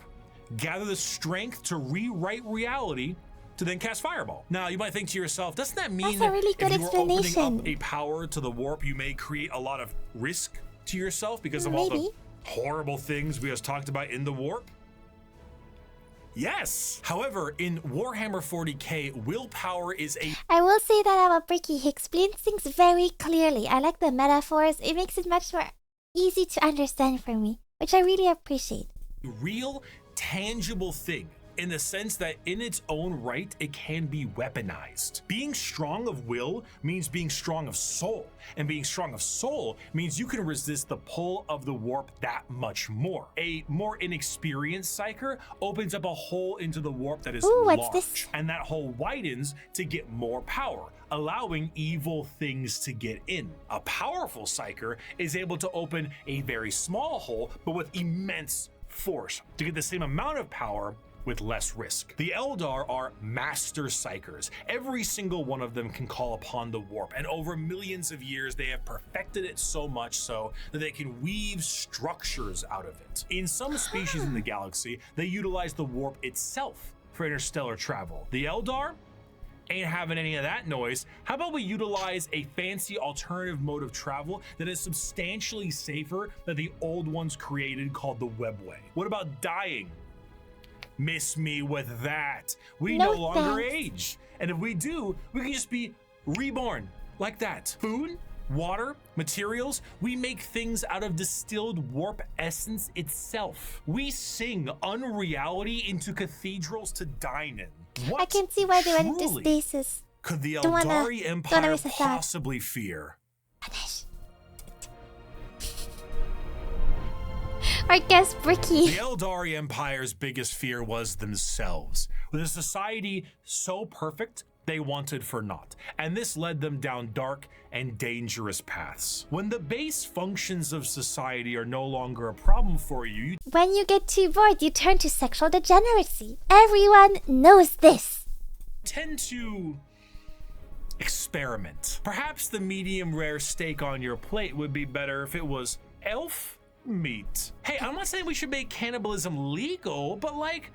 gather the strength to rewrite reality, to then cast Fireball. Now, you might think to yourself, doesn't that mean That's a really good if you were opening explanation. up a power to the warp, you may create a lot of risk to yourself because of Maybe. all the horrible things we just talked about in the warp? Yes. However, in Warhammer 40k, willpower is a I will say that about Bricky. He explains things very clearly. I like the metaphors. It makes it much more easy to understand for me, which I really appreciate. real, tangible thing, in the sense that in its own right, it can be weaponized. Being strong of will means being strong of soul, and being strong of soul means you can resist the pull of the warp that much more. A more inexperienced psyker opens up a hole into the warp that is Ooh, what's large, this? and that hole widens to get more power, allowing evil things to get in. A powerful psyker is able to open a very small hole, but with immense force to get the same amount of power with less risk. The Eldar are master psychers. Every single one of them can call upon the warp, and over millions of years they have perfected it so much so that they can weave structures out of it. In some species in the galaxy, they utilize the warp itself for interstellar travel. The Eldar ain't having any of that noise. How about we utilize a fancy alternative mode of travel that is substantially safer than the old ones created, called the webway? What about dying? Miss me with that. We no No longer thanks. age. And if we do, we can just be reborn like that. Food, water, materials, we make things out of distilled warp essence itself. We sing unreality into cathedrals to dine in. What I can see why they went into truly stasis. could the Don't wanna- Eldari don't Empire miss a thought. possibly fear? Our guest Bricky. The Eldari Empire's biggest fear was themselves, with a society so perfect they wanted for naught, and this led them down dark and dangerous paths. When the base functions of society are no longer a problem for you, you When you get too bored, you turn to sexual degeneracy. Everyone knows this. tend to experiment. Perhaps the medium rare steak on your plate would be better if it was elf meat. Hey, I'm not saying we should make cannibalism legal, but like,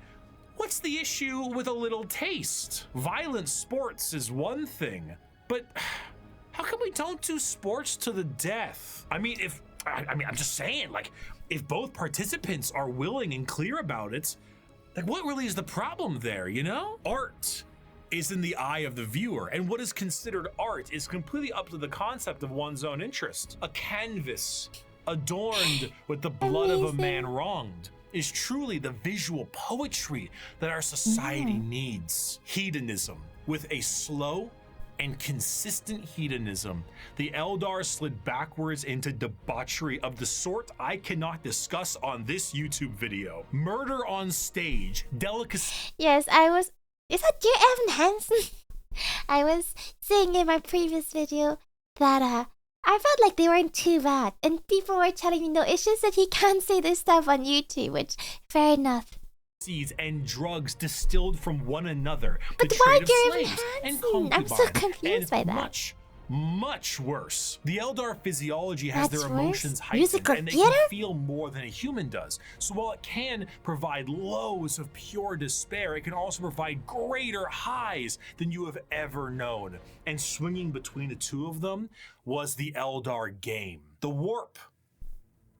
what's the issue with a little taste? Violent sports is one thing, but how come we don't do sports to the death? I mean, I'm just saying, like, if both participants are willing and clear about it, like, what really is the problem there, you know? Art is in the eye of the viewer, and what is considered art is completely up to the concept of one's own interest. A canvas adorned with the blood of a man wronged is truly the visual poetry that our society needs. Hedonism. With a slow and consistent hedonism, the Eldar slid backwards into debauchery of the sort I cannot discuss on this YouTube video. Murder on stage, delicacy. Yes, I was. Is that dear Evan Hansen? I was saying in my previous video that I felt like they weren't too bad, and people were telling me no, it's just that he can't say this stuff on YouTube, which fair enough. And drugs distilled from one another. But the why trade of Gary slaves and Hansen? I'm so concubines, confused and by that. Much worse. The Eldar physiology has That's their worse? emotions heightened, Music or and they theater? can feel more than a human does. So while it can provide lows of pure despair, it can also provide greater highs than you have ever known. And swinging between the two of them was the Eldar game. The warp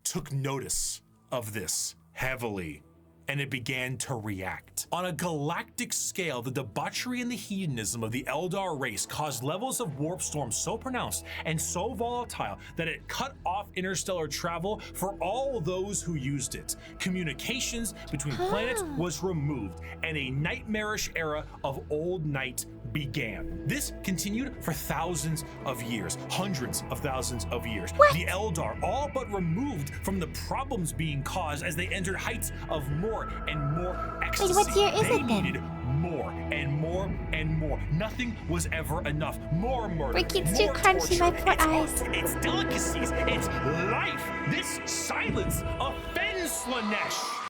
took notice of this heavily, and it began to react. On a galactic scale, the debauchery and the hedonism of the Eldar race caused levels of warp storm so pronounced and so volatile that it cut off interstellar travel for all those who used it. Communications between planets was removed, and a nightmarish era of old night began. This continued for thousands of years, hundreds of thousands of years. The Eldar all but removed from the problems being caused as they entered heights of more and more ecstasy. Wait, what year is They it then? needed more and more and more. Nothing was ever enough. More murder, Ricky, it's too more crunchy, my torture. poor It's eyes. art, it's delicacies, it's life. This silence offends Slanesh.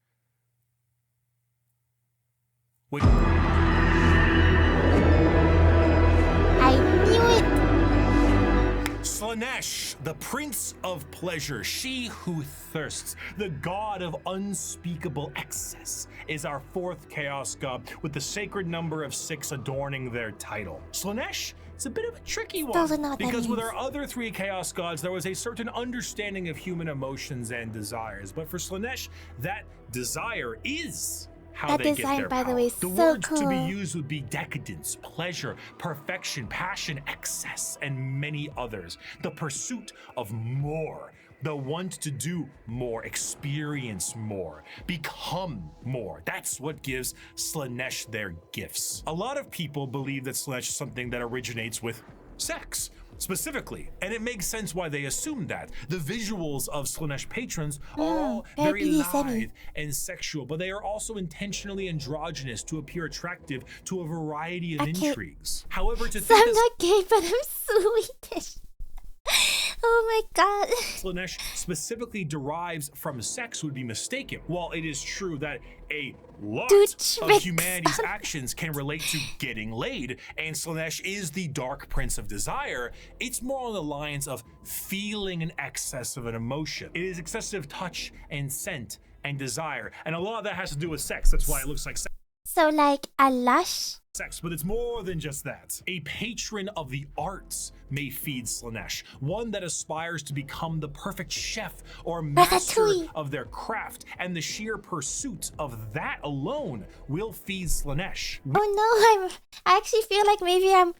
Wait. I knew it. Slaanesh, the Prince of Pleasure, she who thirsts, the god of unspeakable excess, is our 4th Chaos God with the sacred number of 6 adorning their title. Slaanesh is a bit of a tricky one because with our other 3 Chaos Gods, there was a certain understanding of human emotions and desires. But for Slaanesh, that desire is how they get their by power. the way, is The so words cool. to be used would be decadence, pleasure, perfection, passion, excess, and many others. The pursuit of more, the want to do more, experience more, become more. That's what gives Slaanesh their gifts. A lot of people believe that Slaanesh is something that originates with sex. Specifically, and it makes sense why they assume that. The visuals of Slaanesh patrons are all very lithe and sexual, but they are also intentionally androgynous to appear attractive to a variety of intrigues. However, to So think I'm not gay, but I'm Swedish. Oh my god. Slaanesh specifically derives from sex would be mistaken. While it is true that a lot of humanity's actions can relate to getting laid, and Slaanesh is the dark prince of desire, it's more on the lines of feeling an excess of an emotion. It is excessive touch and scent and desire, and a lot of that has to do with sex. That's why it looks like sex. So like a lush? But it's more than just that. A patron of the arts may feed Slaanesh, one that aspires to become the perfect chef or master of their craft, and the sheer pursuit of that alone will feed Slaanesh. Oh no, I actually feel like maybe I'm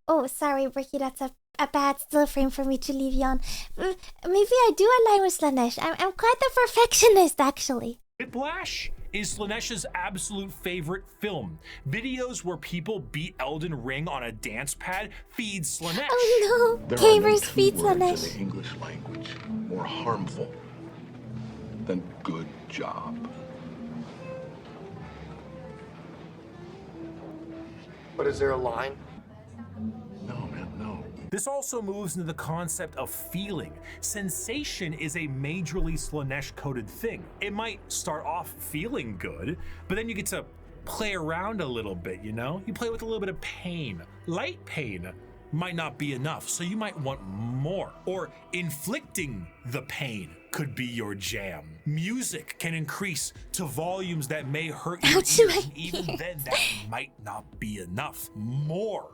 oh sorry Bricky, that's a bad still frame for me to leave you on. Maybe I do align with Slaanesh. I'm quite the perfectionist actually. Whiplash is Slaanesh's absolute favorite film. Videos where people beat Elden Ring on a dance pad feed Slaanesh. Oh no, There gamers are no feed two words Slaanesh. in the English language more harmful than good job. But is there a line? No, man, no. This also moves into the concept of feeling. Sensation is a majorly Slaanesh-coded thing. It might start off feeling good, but then you get to play around a little bit, you know? You play with a little bit of pain. Light pain might not be enough, so you might want more. Or inflicting the pain could be your jam. Music can increase to volumes that may hurt your ears, and even then that might not be enough. More.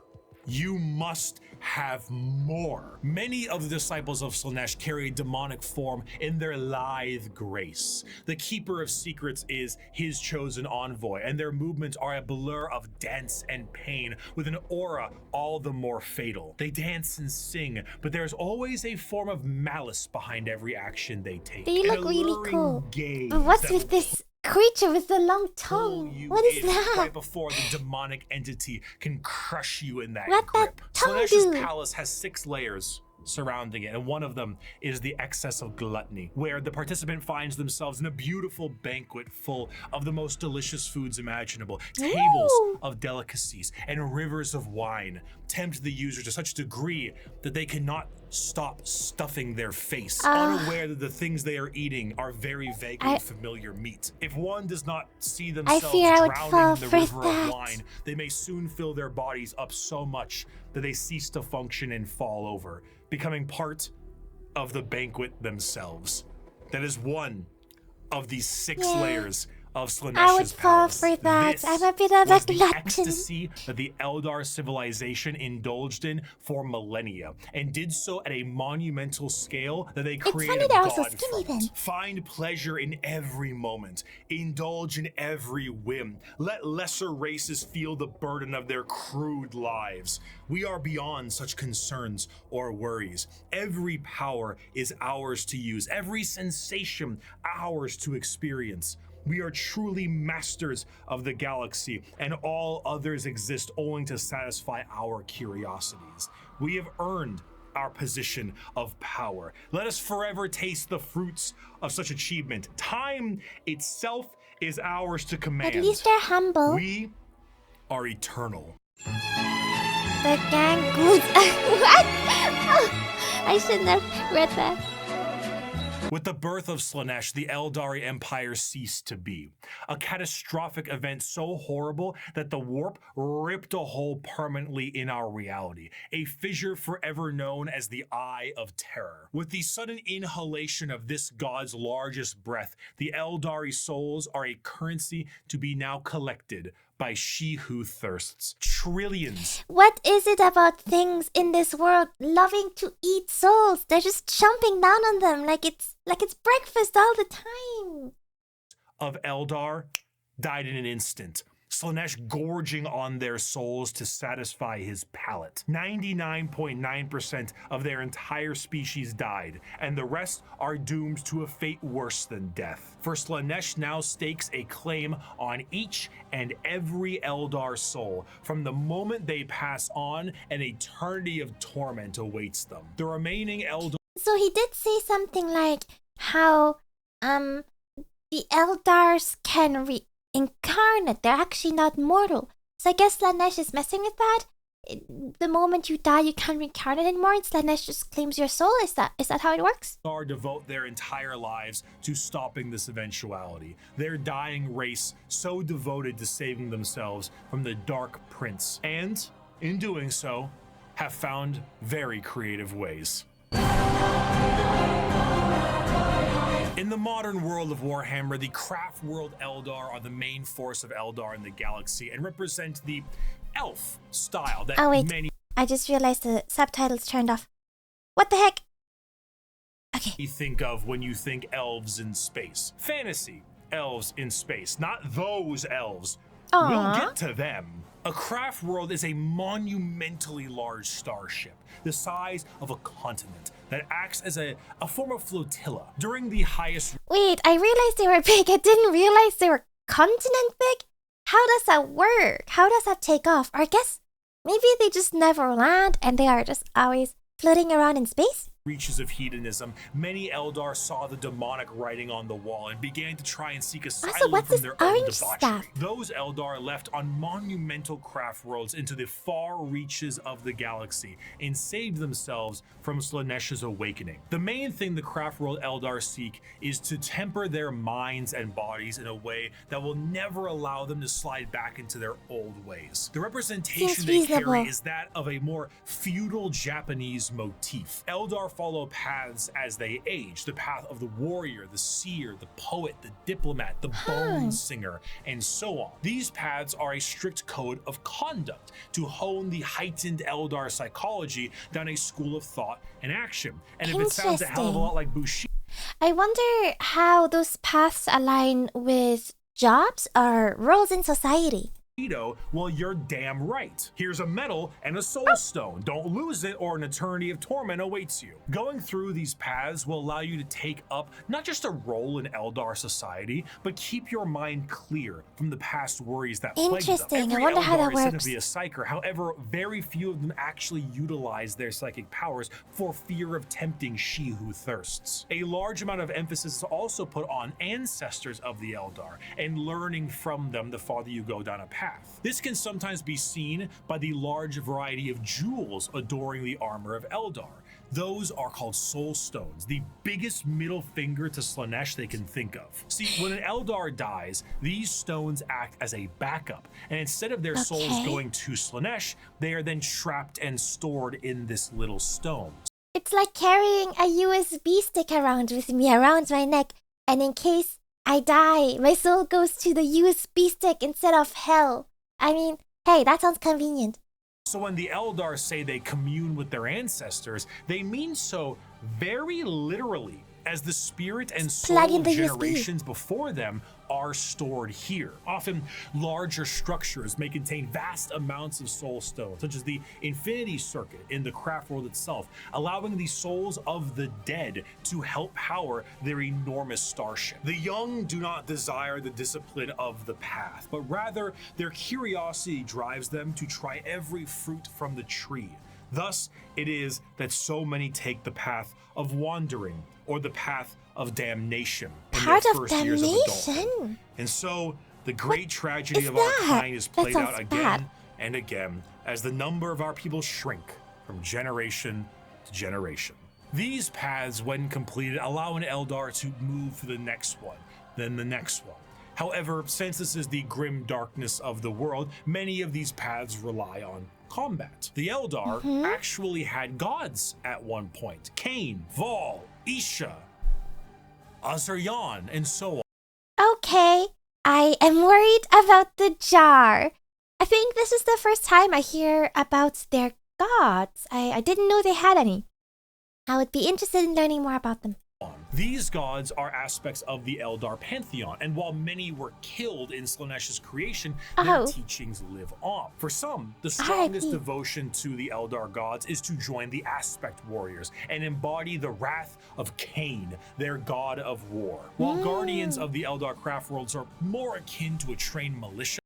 You must have more. Many of the disciples of Slaanesh carry a demonic form in their lithe grace. The Keeper of Secrets is his chosen envoy, and their movements are a blur of dance and pain with an aura all the more fatal. They dance and sing, but there's always a form of malice behind every action they take. They look really cool. But what's with this creature with the long tongue? What is that? Right before the demonic entity can crush you in that What grip. that tongue Slaanesh's do? palace has 6 layers surrounding it, and one of them is the excess of gluttony, where the participant finds themselves in a beautiful banquet full of the most delicious foods imaginable. Tables of delicacies and rivers of wine tempt the user to such a degree that they cannot stop stuffing their face, unaware that the things they are eating are very vaguely familiar meat. If one does not see themselves drowning in the river of wine, they may soon fill their bodies up so much that they cease to function and fall over, becoming part of the banquet themselves. That is one of these 6 layers of Slaanesh's I would fall palace. for that. This I'm a bit of a was the glutton. ecstasy that the Eldar civilization indulged in for millennia, and did so at a monumental scale that they created funny they're also God skinny from. then. Find pleasure in every moment. Indulge in every whim. Let lesser races feel the burden of their crude lives. We are beyond such concerns or worries. Every power is ours to use. Every sensation ours to experience. We are truly masters of the galaxy, and all others exist only to satisfy our curiosities. We have earned our position of power. Let us forever taste the fruits of such achievement. Time itself is ours to command. At least they're humble. We are eternal. The gang goose. What? Oh, I shouldn't have read that. With the birth of Slaanesh, the Eldari Empire ceased to be. A catastrophic event so horrible that the warp ripped a hole permanently in our reality, a fissure forever known as the Eye of Terror. With the sudden inhalation of this god's largest breath, the Eldari souls are a currency to be now collected by she who thirsts. Trillions. What is it about things in this world loving to eat souls? They're just chomping down on them like it's breakfast all the time. Of Eldar died in an instant. Slaanesh gorging on their souls to satisfy his palate. 99.9% of their entire species died, and the rest are doomed to a fate worse than death. For Slaanesh now stakes a claim on each and every Eldar soul. From the moment they pass on, an eternity of torment awaits them. The remaining Eldar... So he did say something like how the Eldars can reincarnate. They're actually not mortal. So I guess Slaanesh is messing with that. The moment you die, you can't reincarnate anymore, and Slaanesh just claims your soul. Is that how it works? Devote their entire lives to stopping this eventuality. Their dying race so devoted to saving themselves from the Dark Prince, and in doing so, have found very creative ways. In the modern world of Warhammer, the craft world Eldar are the main force of Eldar in the galaxy and represent the elf style that many... I just realized the subtitles turned off. What the heck? Okay. You think of when you think elves in space. Fantasy elves in space, not those elves. Aww. We'll get to them. A craft world is a monumentally large starship, the size of a continent, that acts as a form of flotilla. During the highest... Wait, I realized they were big. I didn't realize they were continent big? How does that work? How does that take off? Or I guess maybe they just never land and they are just always floating around in space? Reaches of hedonism, many Eldar saw the demonic writing on the wall and began to try and seek asylum from their own debauchery. Those Eldar left on monumental craft worlds into the far reaches of the galaxy and saved themselves from Slaanesh's awakening. The main thing the craft world Eldar seek is to temper their minds and bodies in a way that will never allow them to slide back into their old ways. The representation they carry is that of a more feudal Japanese motif. Eldar follow paths as they age, the path of the warrior, the seer, the poet, the diplomat, the bone singer, and so on. These paths are a strict code of conduct to hone the heightened Eldar psychology down a school of thought and action. And if it sounds a hell of a lot like Bushido, I wonder how those paths align with jobs or roles in society. Well, you're damn right. Here's a medal and a soul stone. Don't lose it or an eternity of torment awaits you. Going through these paths will allow you to take up not just a role in Eldar society, but keep your mind clear from the past worries that plague them. Every I wonder how that Eldar is said works. to be a psyker. However, very few of them actually utilize their psychic powers for fear of tempting she who thirsts. A large amount of emphasis is also put on ancestors of the Eldar and learning from them the farther you go down a path. This can sometimes be seen by the large variety of jewels adoring the armor of Eldar. Those are called soul stones, the biggest middle finger to Slaanesh they can think of. See, when an Eldar dies, these stones act as a backup, and instead of their souls going to Slaanesh, they are then trapped and stored in this little stone. It's like carrying a USB stick around with me around my neck, and in case I die, my soul goes to the USB stick instead of hell. I mean, hey, that sounds convenient. So when the Eldar say they commune with their ancestors, they mean so very literally, as the spirit and soul of generations before them are stored here. Often larger structures may contain vast amounts of soul stones, such as the Infinity Circuit in the craft world itself, allowing the souls of the dead to help power their enormous starship. The young do not desire the discipline of the path, but rather their curiosity drives them to try every fruit from the tree. Thus, it is that so many take the path of wandering or the path of damnation in their first years of adulthood. And so, the great tragedy of our kind is played out again and again as the number of our people shrink from generation to generation. These paths, when completed, allow an Eldar to move to the next one, then the next one. However, since this is the grim darkness of the world, many of these paths rely on combat. The Eldar actually had gods at one point. Cain, Vol, Isha, Azaryan, and so on. Okay, I am worried about the jar. I think this is the first time I hear about their gods. I didn't know they had any. I would be interested in learning more about them. These gods are aspects of the Eldar pantheon, and while many were killed in Slaaneish's creation, their teachings live on. For some, the strongest devotion to the Eldar gods is to join the Aspect Warriors and embody the wrath of Cain, their god of war. While guardians of the Eldar craft worlds are more akin to a trained militia.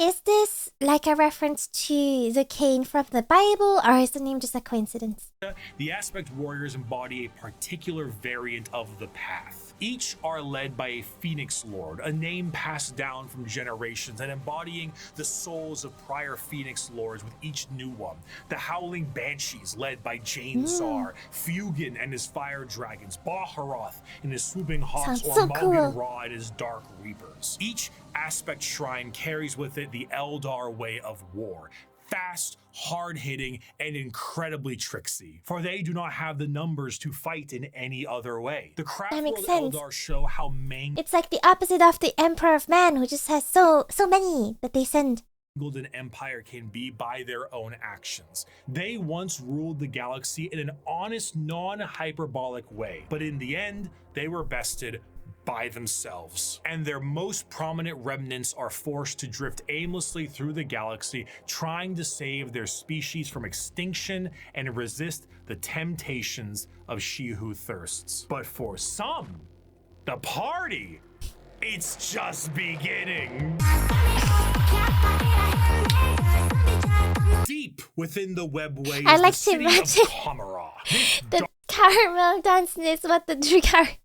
Is this like a reference to the Cain from the Bible, or is the name just a coincidence? The Aspect Warriors embody a particular variant of the path. Each are led by a Phoenix Lord, a name passed down from generations and embodying the souls of prior Phoenix Lords with each new one. The Howling Banshees, led by Jane Sar, Fugin and his Fire Dragons, Baharoth and his Swooping Hawks, or Mogan Ra and his Dark Reapers. Each Aspect Shrine carries with it the Eldar way of war. Fast, hard-hitting, and incredibly tricksy, for they do not have the numbers to fight in any other way. The Craft World Eldar show how mangled it's like the opposite of the Emperor of Man, who just has so many that they send. An empire can be by their own actions. They once ruled the galaxy in an honest, non-hyperbolic way, but in the end, they were bested by themselves, and their most prominent remnants are forced to drift aimlessly through the galaxy, trying to save their species from extinction and resist the temptations of she who thirsts. But for some, the party, it's just beginning. Deep within the webway I like is the city of Kamara. The caramel dancing is what the Drukhari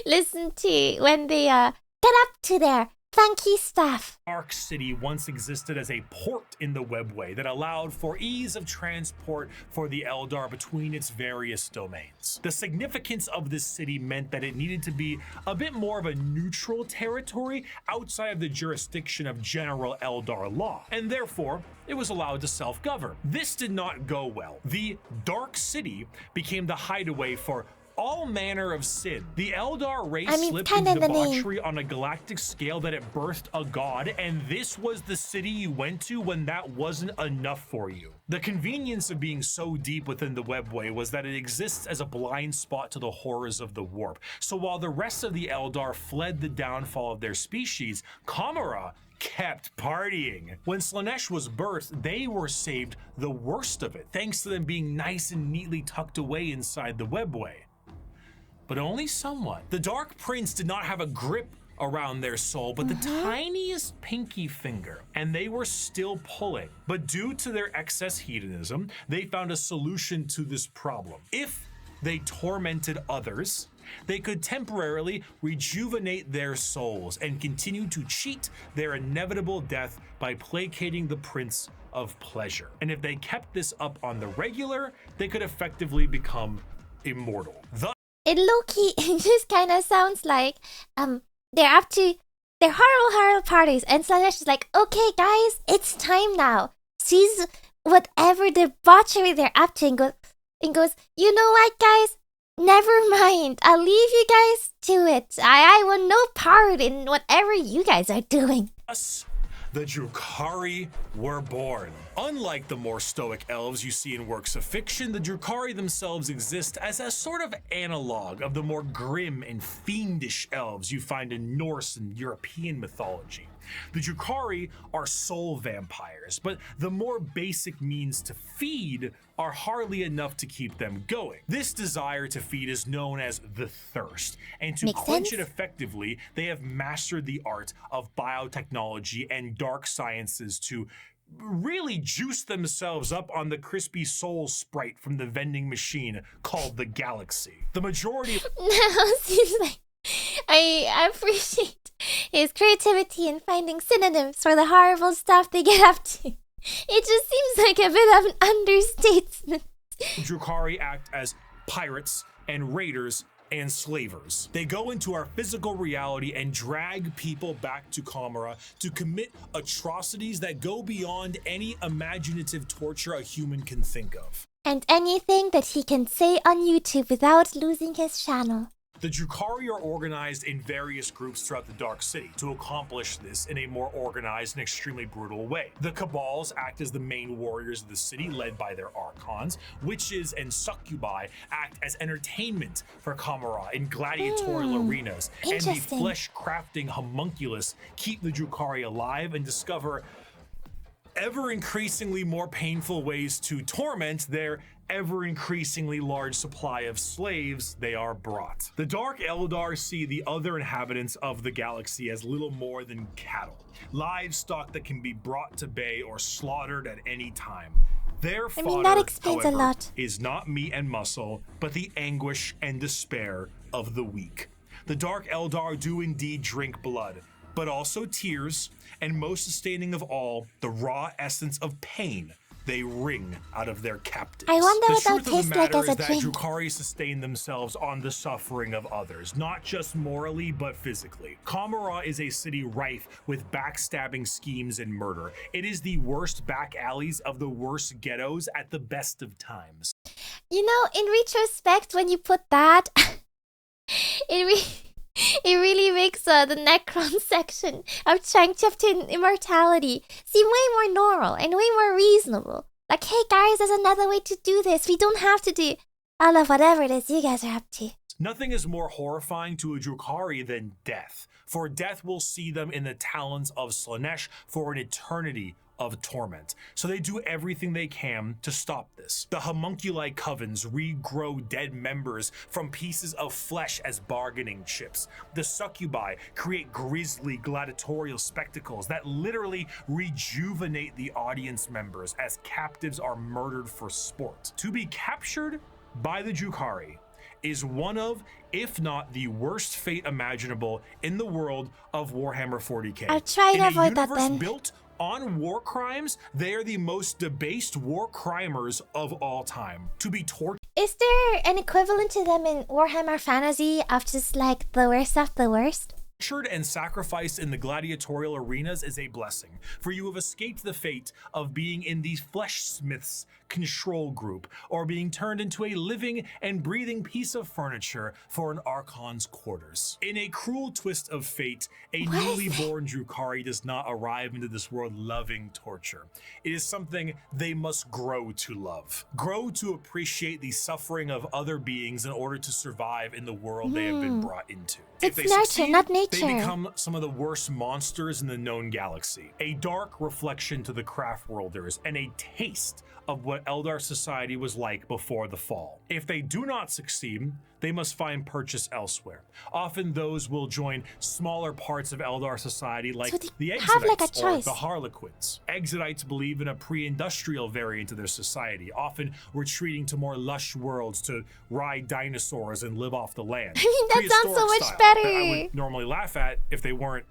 listen to when they get up to their funky stuff. Dark City once existed as a port in the webway that allowed for ease of transport for the Eldar between its various domains. The significance of this city meant that it needed to be a bit more of a neutral territory outside of the jurisdiction of general Eldar law, and therefore it was allowed to self-govern. This did not go well. The Dark City became the hideaway for all manner of sin. The Eldar race slipped into debauchery on a galactic scale that it birthed a god, and this was the city you went to when that wasn't enough for you. The convenience of being so deep within the webway was that it exists as a blind spot to the horrors of the warp. So while the rest of the Eldar fled the downfall of their species, Kamara kept partying. When Slaanesh was birthed, they were saved the worst of it, thanks to them being nice and neatly tucked away inside the webway. But only somewhat. The Dark Prince did not have a grip around their soul, but the tiniest pinky finger, and they were still pulling. But due to their excess hedonism, they found a solution to this problem. If they tormented others, they could temporarily rejuvenate their souls and continue to cheat their inevitable death by placating the Prince of Pleasure. And if they kept this up on the regular, they could effectively become immortal. It low-key, it just kind of sounds like they're up to their horrible parties, and Slaanesh is like, okay guys, it's time now. Sees whatever debauchery they're up to and goes, you know what guys, never mind, I'll leave you guys to it. I want no part in whatever you guys are doing. The Drukhari were born. Unlike the more stoic elves you see in works of fiction, the Drukhari themselves exist as a sort of analog of the more grim and fiendish elves you find in Norse and European mythology. The Drukhari are soul vampires, but the more basic means to feed are hardly enough to keep them going. This desire to feed is known as the thirst, and to quench it effectively, they have mastered the art of biotechnology and dark sciences to really juice themselves up on the crispy soul sprite from the vending machine called the Galaxy. The majority of Now seems like I appreciate his creativity in finding synonyms for the horrible stuff they get up to. It just seems like a bit of an understatement. Drukhari act as pirates and raiders and slavers. They go into our physical reality and drag people back to Kamara to commit atrocities that go beyond any imaginative torture a human can think of. And anything that he can say on YouTube without losing his channel. The Drukhari are organized in various groups throughout the Dark City to accomplish this in a more organized and extremely brutal way. The Cabals act as the main warriors of the city, led by their Archons. Witches and Succubi act as entertainment for Kamara in gladiatorial arenas. And the flesh-crafting homunculus keep the Drukhari alive and discover ever increasingly more painful ways to torment their ever increasingly large supply of slaves they are brought. The Dark Eldar see the other inhabitants of the galaxy as little more than cattle, livestock that can be brought to bay or slaughtered at any time. Their fodder, that explains however, a lot. is not meat and muscle, but the anguish and despair of the weak. The Dark Eldar do indeed drink blood, but also tears, and most sustaining of all, the raw essence of pain they wring out of their captives. I wonder the what that truth would taste of the like matter as a is that drink. Drukhari sustain themselves on the suffering of others, not just morally, but physically. Kamara is a city rife with backstabbing schemes and murder. It is the worst back alleys of the worst ghettos at the best of times. You know, in retrospect, when you put that, it really makes the Necron section of trying to obtain immortality seem way more normal and way more reasonable. Like, hey guys, there's another way to do this. We don't have to do all of whatever it is you guys are up to. Nothing is more horrifying to a Drukhari than death, for death will see them in the talons of Slaanesh for an eternity of torment. So they do everything they can to stop this. The homunculi covens regrow dead members from pieces of flesh as bargaining chips. The succubi create grisly gladiatorial spectacles that literally rejuvenate the audience members as captives are murdered for sport. To be captured by the Drukhari is one of, if not the worst fate imaginable in the world of Warhammer 40k. I'll try to avoid that then. Built on war crimes, they are the most debased war crimers of all time. To be tortured. Is there an equivalent to them in Warhammer Fantasy of just like the worst of the worst? Tortured and sacrificed in the gladiatorial arenas is a blessing, for you have escaped the fate of being in the flesh smith's control group, or being turned into a living and breathing piece of furniture for an Archon's quarters. In a cruel twist of fate, a newly born Drukhari does not arrive into this world loving torture. It is something they must grow to love. Grow to appreciate the suffering of other beings in order to survive in the world they have been brought into. It's If they nurture, succeed, not nature. they become some of the worst monsters in the known galaxy. A dark reflection to the craft-worlders and a taste of what Eldar society was like before the fall. If they do not succeed, they must find purchase elsewhere. Often those will join smaller parts of Eldar society like So they the have, like, a Exodites or choice. the Harlequins. Exodites believe in a pre-industrial variant of their society, often retreating to more lush worlds to ride dinosaurs and live off the land. I mean, that sounds so Prehistoric much style better. that I would normally laugh at if they weren't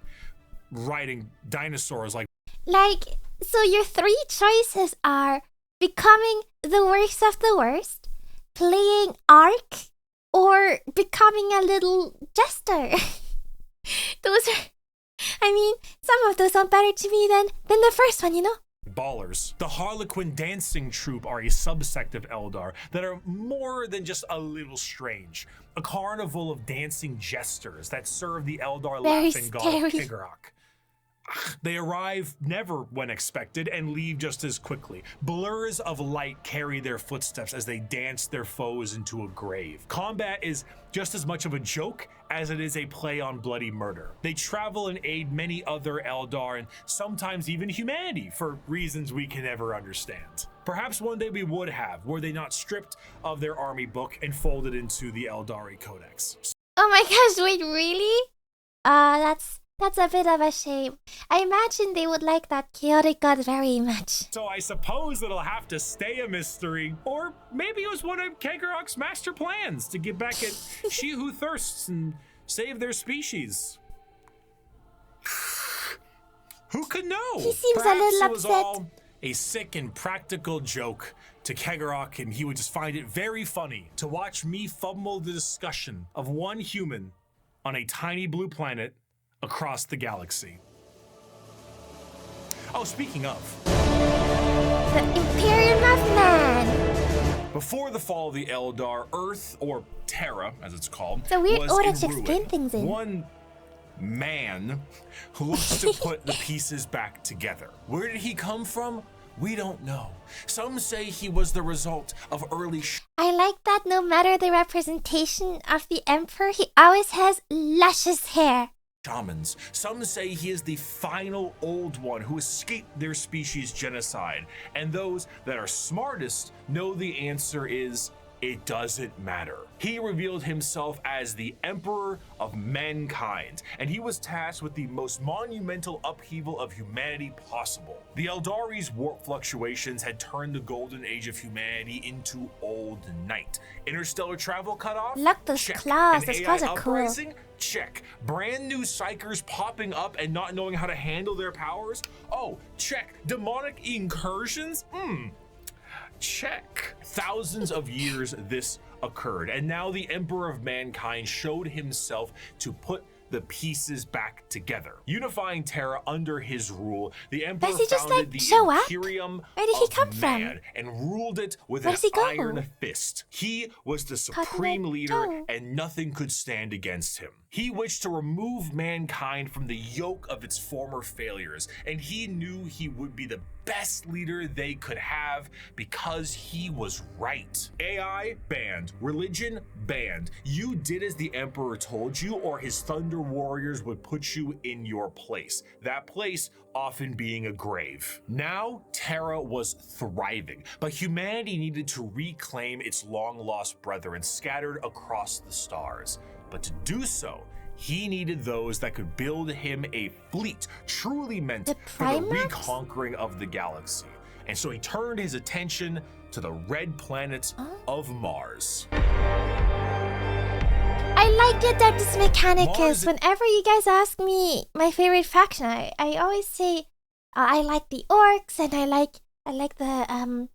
riding dinosaurs like. Like, so your three choices are becoming the worst of the worst, playing Ark, or becoming a little jester. Those are, I mean, some of those sound better to me than the first one, you know? Ballers. The Harlequin dancing troupe are a subsect of Eldar that are more than just a little strange. A carnival of dancing jesters that serve the Eldar Very laughing god of scary. Kiggerock. They arrive never when expected and leave just as quickly. Blurs of light carry their footsteps as they dance their foes into a grave. Combat is just as much of a joke as it is a play on bloody murder. They travel and aid many other Eldar and sometimes even humanity for reasons we can never understand. Perhaps one day we would have, were they not stripped of their army book and folded into the Eldari Codex. Oh my gosh, wait, really? That's a bit of a shame. I imagine they would like that chaotic god very much. So I suppose it'll have to stay a mystery. Or maybe it was one of Keggerock's master plans to get back at She Who Thirsts and save their species. Who could know? He seems Perhaps a little it was upset. all a sick and practical joke to Kegorok, and he would just find it very funny to watch me fumble the discussion of one human on a tiny blue planet across the galaxy. Oh, speaking of, The Imperium of Man. before the fall of the Eldar, Earth, or Terra, as it's called, It's a weird was order in to ruin. explain things in. One man who looks to put the pieces back together. Where did he come from? We don't know. Some say he was the result of early I like that no matter the representation of the Emperor, he always has luscious hair. shamans. Some say he is the final old one who escaped their species' genocide. And those that are smartest know the answer is, it doesn't matter. He revealed himself as the Emperor of Mankind, and he was tasked with the most monumental upheaval of humanity possible. The Eldari's warp fluctuations had turned the golden age of humanity into old night. Interstellar travel cut off? Look, those Check. claws. An Those AI claws are cool. uprising? Check. Brand new psychers popping up and not knowing how to handle their powers? Oh, check. Demonic incursions? Check. Thousands of years this occurred, and now the Emperor of Mankind showed himself to put the pieces back together. Unifying Terra under his rule, the Emperor Does he just, founded like, the show up? Imperium Where did he of come from? Man and ruled it with Where an does he go? iron fist. He was the supreme leader, go? and nothing could stand against him. He wished to remove mankind from the yoke of its former failures, and he knew he would be the best leader they could have because he was right. AI banned, religion banned. You did as the Emperor told you, or his Thunder Warriors would put you in your place. That place often being a grave. Now, Terra was thriving, but humanity needed to reclaim its long-lost brethren scattered across the stars. But to do so, he needed those that could build him a fleet truly meant The for the Primax? reconquering of the galaxy. And so he turned his attention to the red planet of Mars. I like the Adeptus Mechanicus. Mars- Whenever you guys ask me my favorite faction, I always say I like the orcs and I like the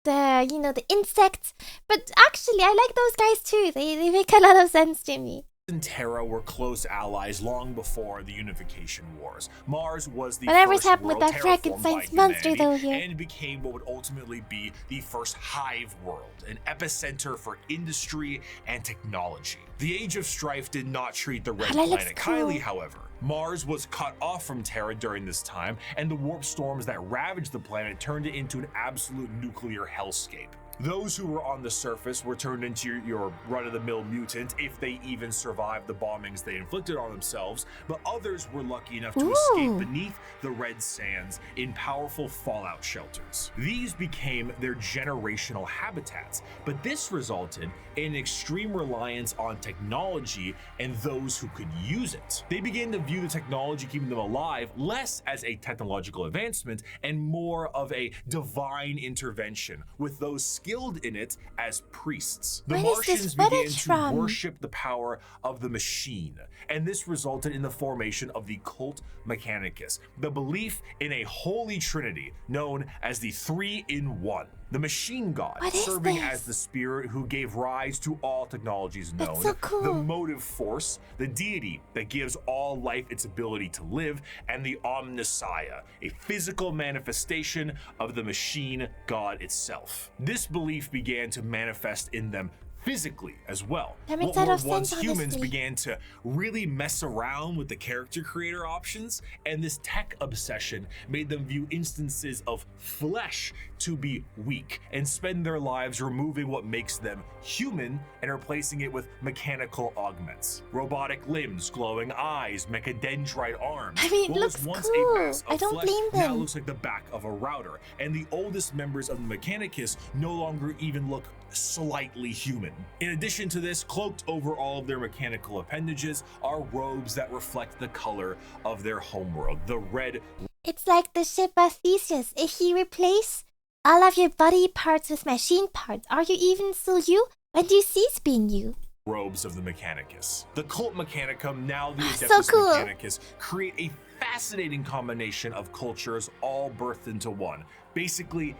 the insects. But actually, I like those guys too. They make a lot of sense to me. And Terra were close allies long before the Unification Wars. Mars was the Whatever's first happened with world that terraformed by Frankenstein's monster humanity, though here. and became what would ultimately be the first hive world, an epicenter for industry and technology. The Age of Strife did not treat the red that looks planet cool. kindly, however. Mars was cut off from Terra during this time, and the warp storms that ravaged the planet turned it into an absolute nuclear hellscape. Those who were on the surface were turned into your run-of-the-mill mutant if they even survived the bombings they inflicted on themselves, but others were lucky enough to escape Ooh. beneath the red sands in powerful fallout shelters. These became their generational habitats, but this resulted in extreme reliance on technology and those who could use it. They began to view the technology keeping them alive less as a technological advancement and more of a divine intervention, with those skilled in it as priests. The Where is this Martians began footage to from? worship the power of the machine, and this resulted in the formation of the cult Mechanicus, the belief in a holy trinity known as the Three-in-One. The machine god, What is serving this? as the spirit who gave rise to all technologies known, That's so cool. the motive force, the deity that gives all life its ability to live, and the Omnissiah, a physical manifestation of the machine god itself. This belief began to manifest in them physically as well. That makes What a lot were of once sense, humans honestly. began to really mess around with the character creator options, and this tech obsession made them view instances of flesh to be weak and spend their lives removing what makes them human and replacing it with mechanical augments. Robotic limbs, glowing eyes, mechadendrite arms. I mean, it What looks was once cool. a mass of I don't flesh blame now them. looks like the back of a router, and the oldest members of the Mechanicus no longer even look slightly human. In addition to this, cloaked over all of their mechanical appendages are robes that reflect the color of their homeworld, the red It's like the ship of Theseus. If you replace all of your body parts with machine parts, are you even still you? When do you cease being you? robes of the Mechanicus. The cult Mechanicum, now the So Adeptus cool. Mechanicus, create a fascinating combination of cultures all birthed into one. Basically,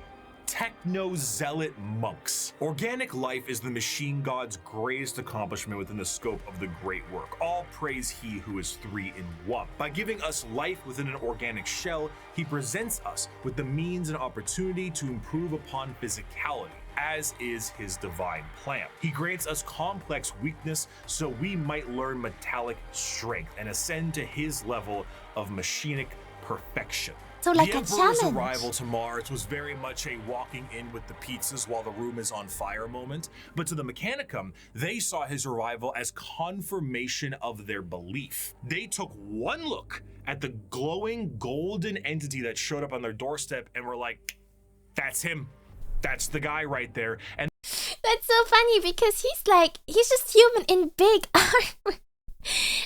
techno-zealot monks. Organic life is the machine god's greatest accomplishment within the scope of the great work. All praise he who is 3 in 1. By giving us life within an organic shell, he presents us with the means and opportunity to improve upon physicality, as is his divine plan. He grants us complex weakness so we might learn metallic strength and ascend to his level of machinic perfection. So like the a Emperor's challenge. arrival to Mars was very much a walking in with the pizzas while the room is on fire moment, but to the Mechanicum, they saw his arrival as confirmation of their belief. They took one look at the glowing golden entity that showed up on their doorstep and were like, that's him. That's the guy right there. And That's so funny because he's just human in big armor.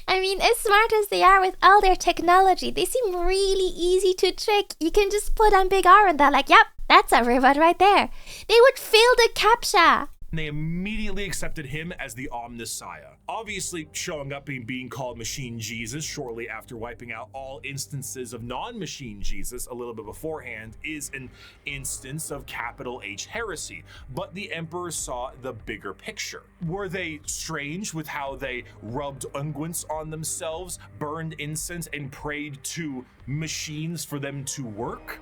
I mean, as smart as they are with all their technology, they seem really easy to trick. You can just put on big armor and they're like, yep, that's a robot right there. They would fail the CAPTCHA. they immediately accepted him as the Omnissiah, obviously showing up and being called Machine Jesus shortly after wiping out all instances of non-Machine Jesus a little bit beforehand is an instance of capital H heresy, but the Emperor saw the bigger picture. Were they strange with how they rubbed unguents on themselves, burned incense, and prayed to machines for them to work?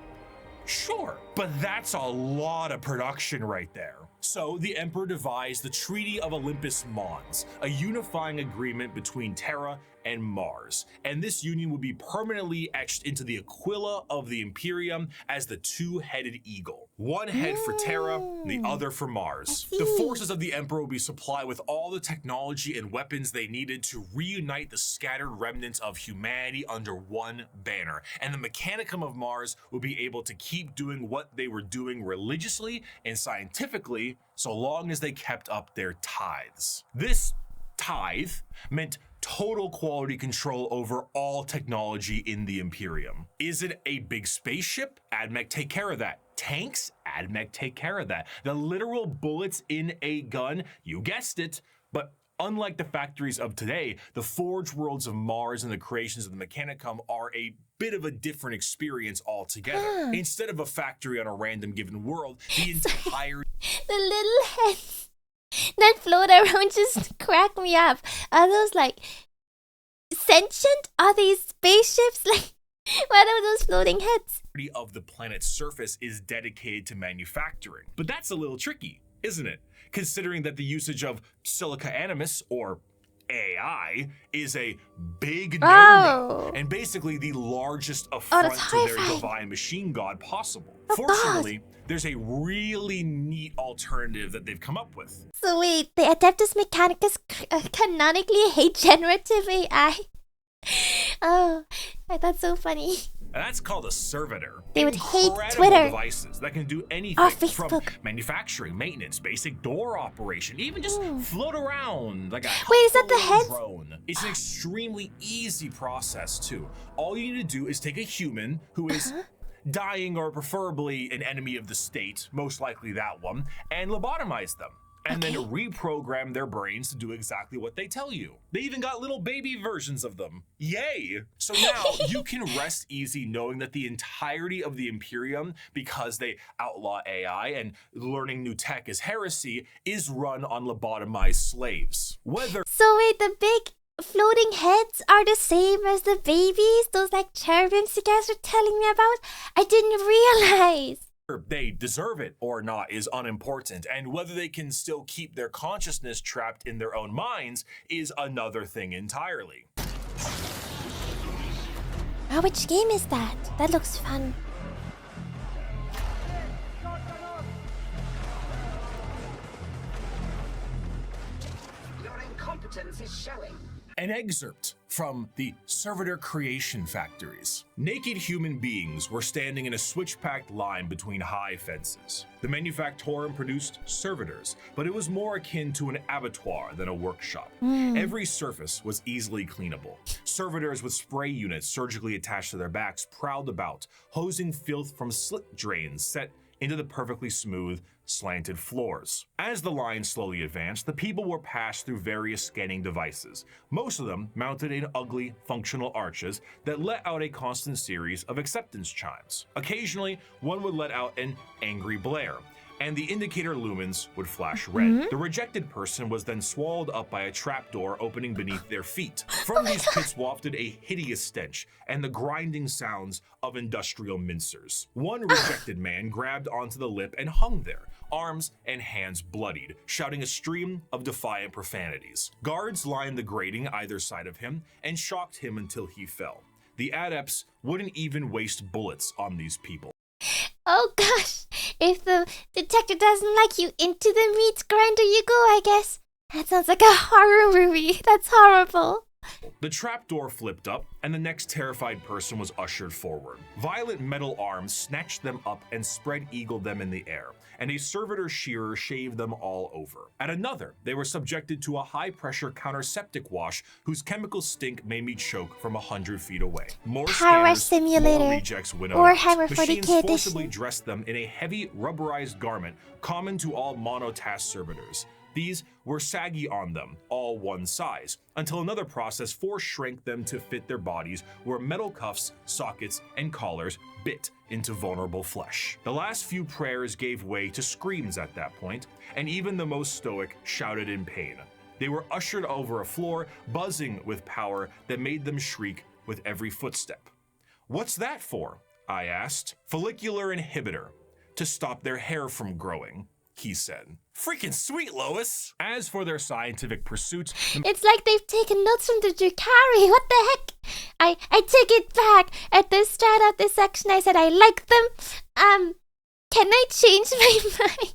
Sure, but that's a lot of production right there. So the Emperor devised the Treaty of Olympus Mons, a unifying agreement between Terra and Mars, and this union would be permanently etched into the Aquila of the Imperium as the two-headed eagle. One head for Terra, the other for Mars. The forces of the Emperor would be supplied with all the technology and weapons they needed to reunite the scattered remnants of humanity under one banner, and the Mechanicum of Mars would be able to keep doing what they were doing religiously and scientifically so long as they kept up their tithes. This tithe meant total quality control over all technology in the Imperium. Is it a big spaceship? AdMech take care of that. Tanks? AdMech take care of that. The literal bullets in a gun? You guessed it. But unlike the factories of today, the forge worlds of Mars and the creations of the Mechanicum are a bit of a different experience altogether. Instead of a factory on a random given world, the entire... The little heads that float around just crack me up. Are those like sentient? Are these spaceships? Like, what are those floating heads? of the planet's surface is dedicated to manufacturing. But that's a little tricky, isn't it? Considering that the usage of silica animus, or AI, is a big no-no, and basically the largest affront to their divine machine god possible. Fortunately, there's a really neat alternative that they've come up with. So wait, the Adeptus Mechanicus canonically hate generative AI? Oh, that's so funny. And that's called a servitor. They would hate Incredible Twitter. Devices that can do anything from manufacturing, maintenance, basic door operation, even just float around like a Wait, is that the head? drone. It's an extremely easy process too. All you need to do is take a human who is dying or preferably an enemy of the state, most likely that one, and lobotomize them. And then reprogram their brains to do exactly what they tell you. They even got little baby versions of them. Yay! So now you can rest easy knowing that the entirety of the Imperium, because they outlaw AI and learning new tech is heresy, is run on lobotomized slaves. Whether So wait, the big floating heads are the same as the babies? Those like cherubims you guys were telling me about? I didn't realize. they deserve it or not is unimportant, and whether they can still keep their consciousness trapped in their own minds is another thing entirely. Oh, which game is that? That looks fun. Your incompetence is showing. An excerpt from the Servitor Creation Factories. Naked human beings were standing in a switch-packed line between high fences. The Manufactorum produced servitors, but it was more akin to an abattoir than a workshop. Every surface was easily cleanable. Servitors with spray units surgically attached to their backs prowled about, hosing filth from slit drains set into the perfectly smooth, slanted floors. As the line slowly advanced, the people were passed through various scanning devices, most of them mounted in ugly, functional arches that let out a constant series of acceptance chimes. Occasionally, one would let out an angry blare, and the indicator lumens would flash red. The rejected person was then swallowed up by a trapdoor opening beneath their feet. From these pits wafted a hideous stench and the grinding sounds of industrial mincers. One rejected man grabbed onto the lip and hung there, arms and hands bloodied, shouting a stream of defiant profanities. Guards lined the grating either side of him and shocked him until he fell. The adepts wouldn't even waste bullets on these people. Oh gosh, if the detector doesn't like you, into the meat grinder you go, I guess. That sounds like a horror movie. That's horrible. The trapdoor flipped up, and the next terrified person was ushered forward. Violent metal arms snatched them up and spread-eagled them in the air, and a servitor shearer shaved them all over. At another, they were subjected to a high-pressure counter-septic wash whose chemical stink made me choke from 100 feet away. More Power scanners, Simulator. more rejects winnowed Warhammer out. 40k Machines forcibly edition. dressed them in a heavy rubberized garment common to all monotask servitors. These were saggy on them, all one size, until another process force-shrank them to fit their bodies where metal cuffs, sockets, and collars bit into vulnerable flesh. The last few prayers gave way to screams at that point, and even the most stoic shouted in pain. They were ushered over a floor buzzing with power that made them shriek with every footstep. "What's that for?" I asked. "Follicular inhibitor, to stop their hair from growing," he said. Freaking sweet, Lois! As for their scientific pursuits, It's like they've taken notes from the Drukari. What the heck? I take it back. At the start of this section, I said I like them. Can I change my mind?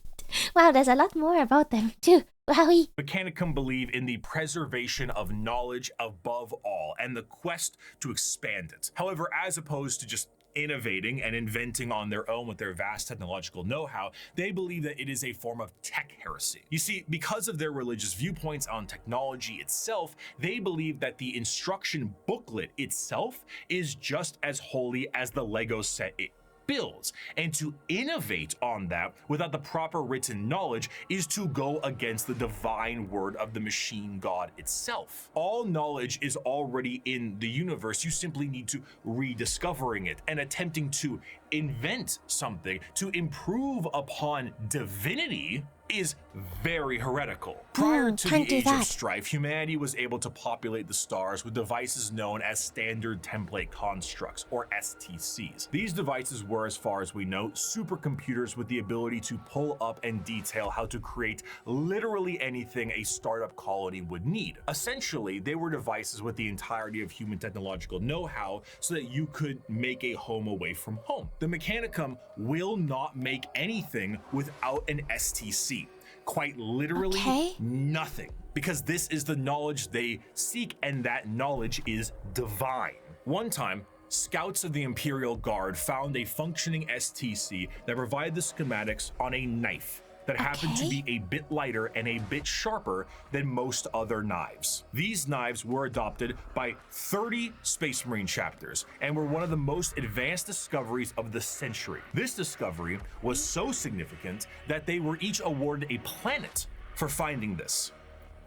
Wow, there's a lot more about them too. Wowie. Mechanicum believe in the preservation of knowledge above all and the quest to expand it. However, as opposed to just innovating and inventing on their own with their vast technological know-how, they believe that it is a form of tech heresy. You see, because of their religious viewpoints on technology itself, they believe that the instruction booklet itself is just as holy as the Lego set it builds, and to innovate on that without the proper written knowledge is to go against the divine word of the machine god itself. All knowledge is already in the universe. You simply need to rediscovering it and attempting to invent something to improve upon divinity is very heretical. Prior to the can't do Age that. of Strife, humanity was able to populate the stars with devices known as Standard Template Constructs, or STCs. These devices were, as far as we know, supercomputers with the ability to pull up and detail how to create literally anything a startup colony would need. Essentially, they were devices with the entirety of human technological know-how so that you could make a home away from home. The Mechanicum will not make anything without an STC. Quite literally nothing, because this is the knowledge they seek, and that knowledge is divine. One time, scouts of the Imperial Guard found a functioning STC that provided the schematics on a knife that happened to be a bit lighter and a bit sharper than most other knives. These knives were adopted by 30 Space Marine chapters and were one of the most advanced discoveries of the century. This discovery was so significant that they were each awarded a planet for finding this.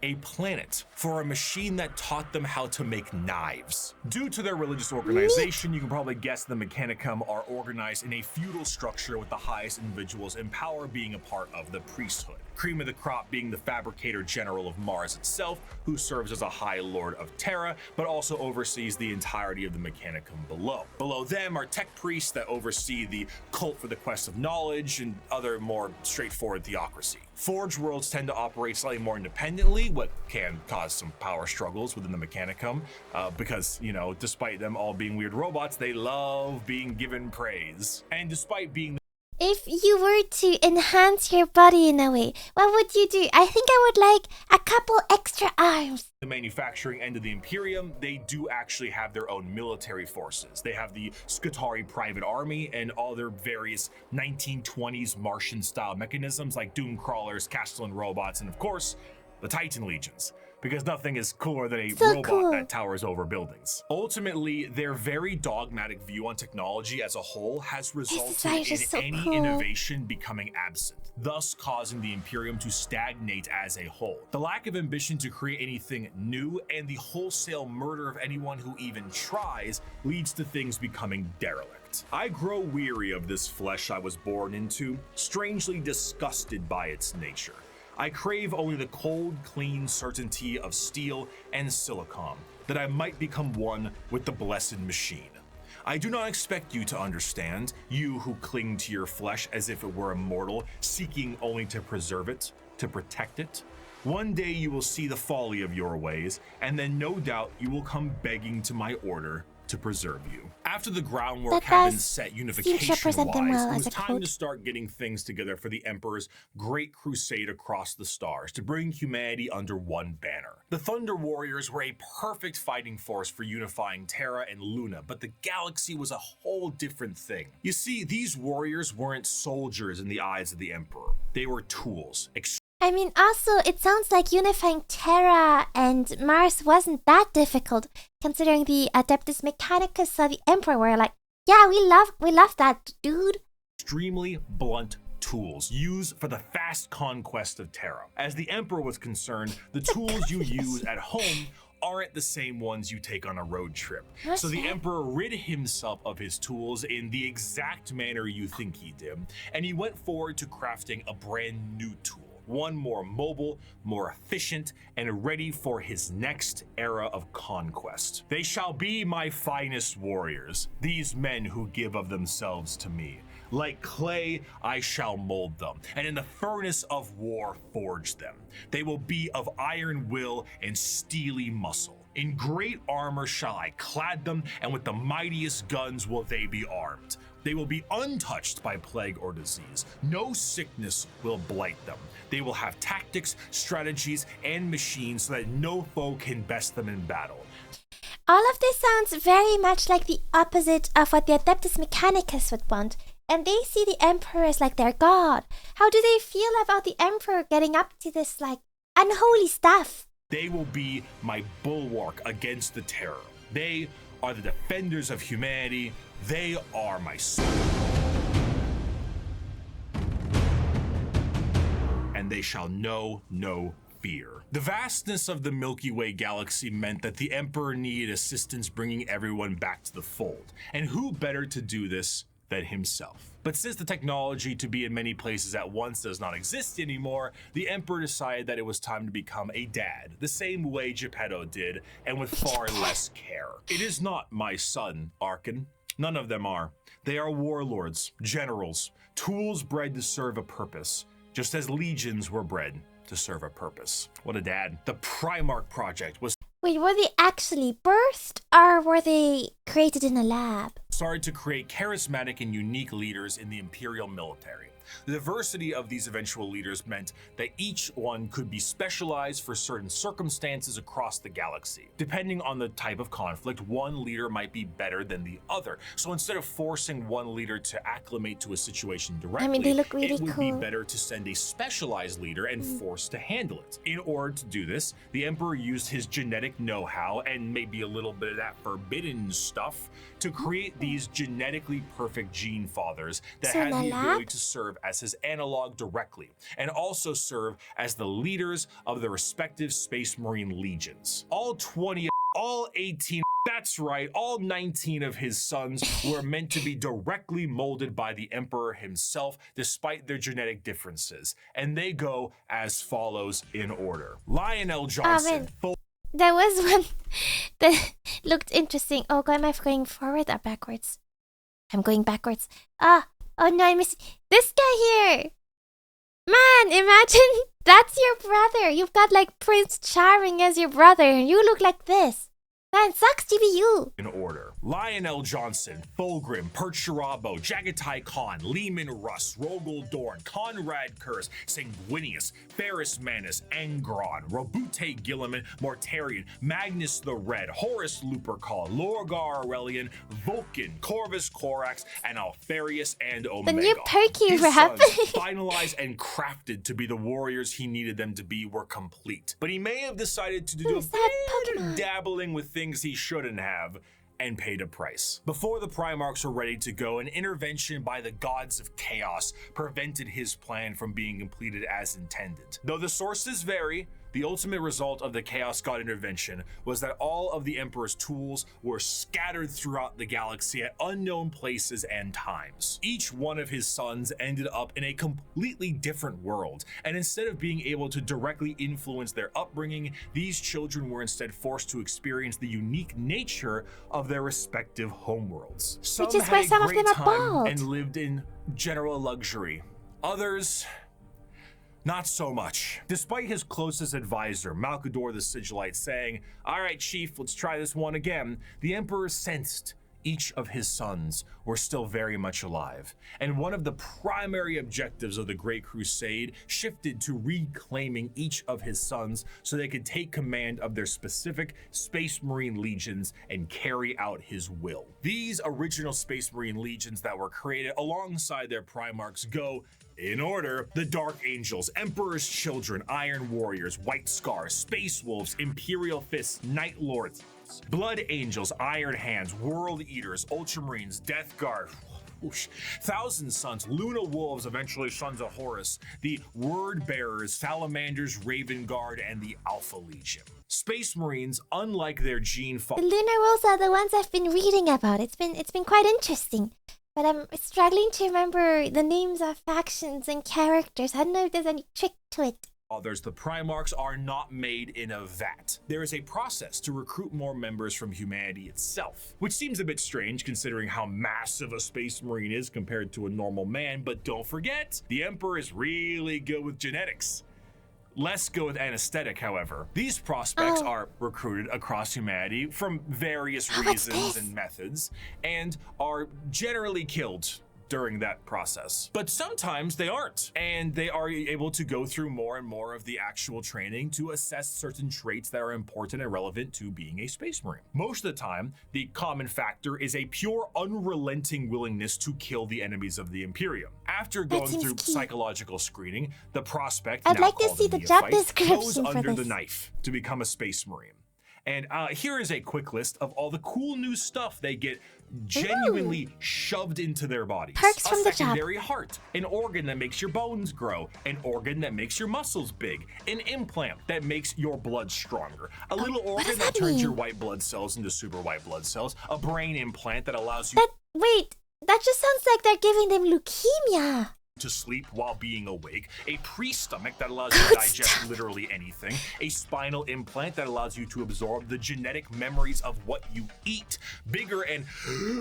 A planet for a machine that taught them how to make knives. Due to their religious organization, you can probably guess the Mechanicum are organized in a feudal structure with the highest individuals in power being a part of the priesthood. Cream of the crop being the fabricator general of Mars itself, who serves as a high lord of Terra, but also oversees the entirety of the Mechanicum below. Below them are tech priests that oversee the cult for the quest of knowledge and other more straightforward theocracy. Forge worlds tend to operate slightly more independently, what can cause some power struggles within the Mechanicum, because, you know, despite them all being weird robots, they love being given praise. And despite being If you were to enhance your body in a way, what would you do? I think I would like a couple extra arms. the manufacturing end of the Imperium, they do actually have their own military forces. They have the Skitarii Private Army and all their various 1920s Martian-style mechanisms like Doom Crawlers, Castellan robots, and of course, the Titan Legions. because nothing is cooler than a So robot cool. that towers over buildings. Ultimately, their very dogmatic view on technology as a whole has resulted design is in just so any cool. innovation becoming absent, thus causing the Imperium to stagnate as a whole. The lack of ambition to create anything new and the wholesale murder of anyone who even tries leads to things becoming derelict. I grow weary of this flesh I was born into, strangely disgusted by its nature. I crave only the cold, clean certainty of steel and silicon, that I might become one with the blessed machine. I do not expect you to understand, you who cling to your flesh as if it were immortal, seeking only to preserve it, to protect it. One day you will see the folly of your ways, and then no doubt you will come begging to my order to preserve you. After the groundwork That had been does set seem to unification-wise, represent them well it as was a time code. to start getting things together for the Emperor's great crusade across the stars to bring humanity under one banner. The Thunder Warriors were a perfect fighting force for unifying Terra and Luna, but the galaxy was a whole different thing. You see, these warriors weren't soldiers in the eyes of the Emperor. They were tools. I mean, also, it sounds like unifying Terra and Mars wasn't that difficult, considering the Adeptus Mechanicus of the Emperor were like, yeah, we love that, dude. Extremely blunt tools used for the fast conquest of Terra. As the Emperor was concerned, the tools you use at home aren't the same ones you take on a road trip. So the Emperor rid himself of his tools in the exact manner you think he did, and he went forward to crafting a brand new tool. One more mobile, more efficient, and ready for his next era of conquest. They shall be my finest warriors, these men who give of themselves to me. Like clay, I shall mold them, and in the furnace of war forge them. They will be of iron will and steely muscle. In great armor shall I clad them, and with the mightiest guns will they be armed. They will be untouched by plague or disease. No sickness will blight them. They will have tactics, strategies, and machines so that no foe can best them in battle. All of this sounds very much like the opposite of what the Adeptus Mechanicus would want, and they see the Emperor as like their god. How do they feel about the Emperor getting up to this, like, unholy stuff? They will be my bulwark against the terror. They are the defenders of humanity. They are my soul. And they shall know no fear. The vastness of the Milky Way galaxy meant that the Emperor needed assistance bringing everyone back to the fold. And who better to do this than himself? But since the technology to be in many places at once does not exist anymore, the Emperor decided that it was time to become a dad, the same way Geppetto did, and with far less care. It is not my son, Archon. None of them are. They are warlords, generals, tools bred to serve a purpose, just as legions were bred to serve a purpose. What a dad. The Primarch project was Wait, were they actually birthed, or were they created in a lab? started to create charismatic and unique leaders in the Imperial military. The diversity of these eventual leaders meant that each one could be specialized for certain circumstances across the galaxy. Depending on the type of conflict, one leader might be better than the other. So instead of forcing one leader to acclimate to a situation directly, they look really it would cool. be better to send a specialized leader and force to handle it. In order to do this, the Emperor used his genetic know-how and maybe a little bit of that forbidden stuff to create these genetically perfect gene fathers that So had in the the ability lab? to serve as his analog directly, and also serve as the leaders of the respective Space Marine legions. All 18, that's right, all 19 of his sons were meant to be directly molded by the Emperor himself, despite their genetic differences. And they go as follows in order. Lionel Johnson, There was one that looked interesting. Oh god, am I going forward or backwards? I'm going backwards. Oh no, I missed this guy here. Man, imagine that's your brother. You've got like Prince Charming as your brother, and you look like this. Man, sucks to be you. in order. Lionel Johnson, Fulgrim, Perturabo, Jagatai Khan, Lehman Russ, Rogol Dorn, Conrad Kurz, Sanguinius, Ferris Manus, Angron, Robute Gilliman, Mortarion, Magnus the Red, Horus Lupercal, Lorgar Aurelian, Vulcan, Corvus Corax, and Alfarius and Omega. The new perky His rap. sons, finalized and crafted to be the warriors he needed them to be, were complete. But he may have decided to do a bit of dabbling with things he shouldn't have, and paid a price. Before the Primarchs were ready to go, an intervention by the gods of chaos prevented his plan from being completed as intended. Though the sources vary, the ultimate result of the Chaos God intervention was that all of the Emperor's tools were scattered throughout the galaxy at unknown places and times. Each one of his sons ended up in a completely different world, and instead of being able to directly influence their upbringing, these children were instead forced to experience the unique nature of their respective homeworlds. Some Which is had why a some of great them are time bald. and lived in general luxury. Others, not so much. Despite his closest advisor, Malkador the Sigillite, saying, "All right, Chief, let's try this one again," the Emperor sensed each of his sons were still very much alive, and one of the primary objectives of the Great Crusade shifted to reclaiming each of his sons so they could take command of their specific Space Marine legions and carry out his will. These original Space Marine legions that were created alongside their Primarchs go in order: the Dark Angels, Emperor's Children, Iron Warriors, White Scars, Space Wolves, Imperial Fists, Night Lords, Blood Angels, Iron Hands, World Eaters, Ultramarines, Death Guard, whoosh, Thousand Sons, Luna Wolves, eventually Sons of Horus, the Word Bearers, Salamanders, Raven Guard, and the Alpha Legion. Space Marines, unlike their gene The Lunar Wolves are the ones I've been reading about. It's been quite interesting. But I'm struggling to remember the names of factions and characters. I don't know if there's any trick to it. others, the Primarchs are not made in a vat. There is a process to recruit more members from humanity itself, which seems a bit strange considering how massive a Space Marine is compared to a normal man, but don't forget, the Emperor is really good with genetics. Less good with anesthetic, however. These prospects are recruited across humanity from various reasons and methods, and are generally killed during that process. But sometimes they aren't, and they are able to go through more and more of the actual training to assess certain traits that are important and relevant to being a Space Marine. Most of the time, the common factor is a pure, unrelenting willingness to kill the enemies of the Imperium. After going through psychological screening, the prospect, I'd now like to called see a the job neophyte, description goes for under the this. knife to become a Space Marine. And here is a quick list of all the cool new stuff they get genuinely shoved into their bodies. Perks from the job. A secondary heart, an organ that makes your bones grow, an organ that makes your muscles big, an implant that makes your blood stronger, a little organ that turns your white blood cells into super white blood cells, a brain implant that allows you Wait, that just sounds like they're giving them leukemia. to sleep while being awake, a pre-stomach that allows you to digest literally anything, a spinal implant that allows you to absorb the genetic memories of what you eat, bigger and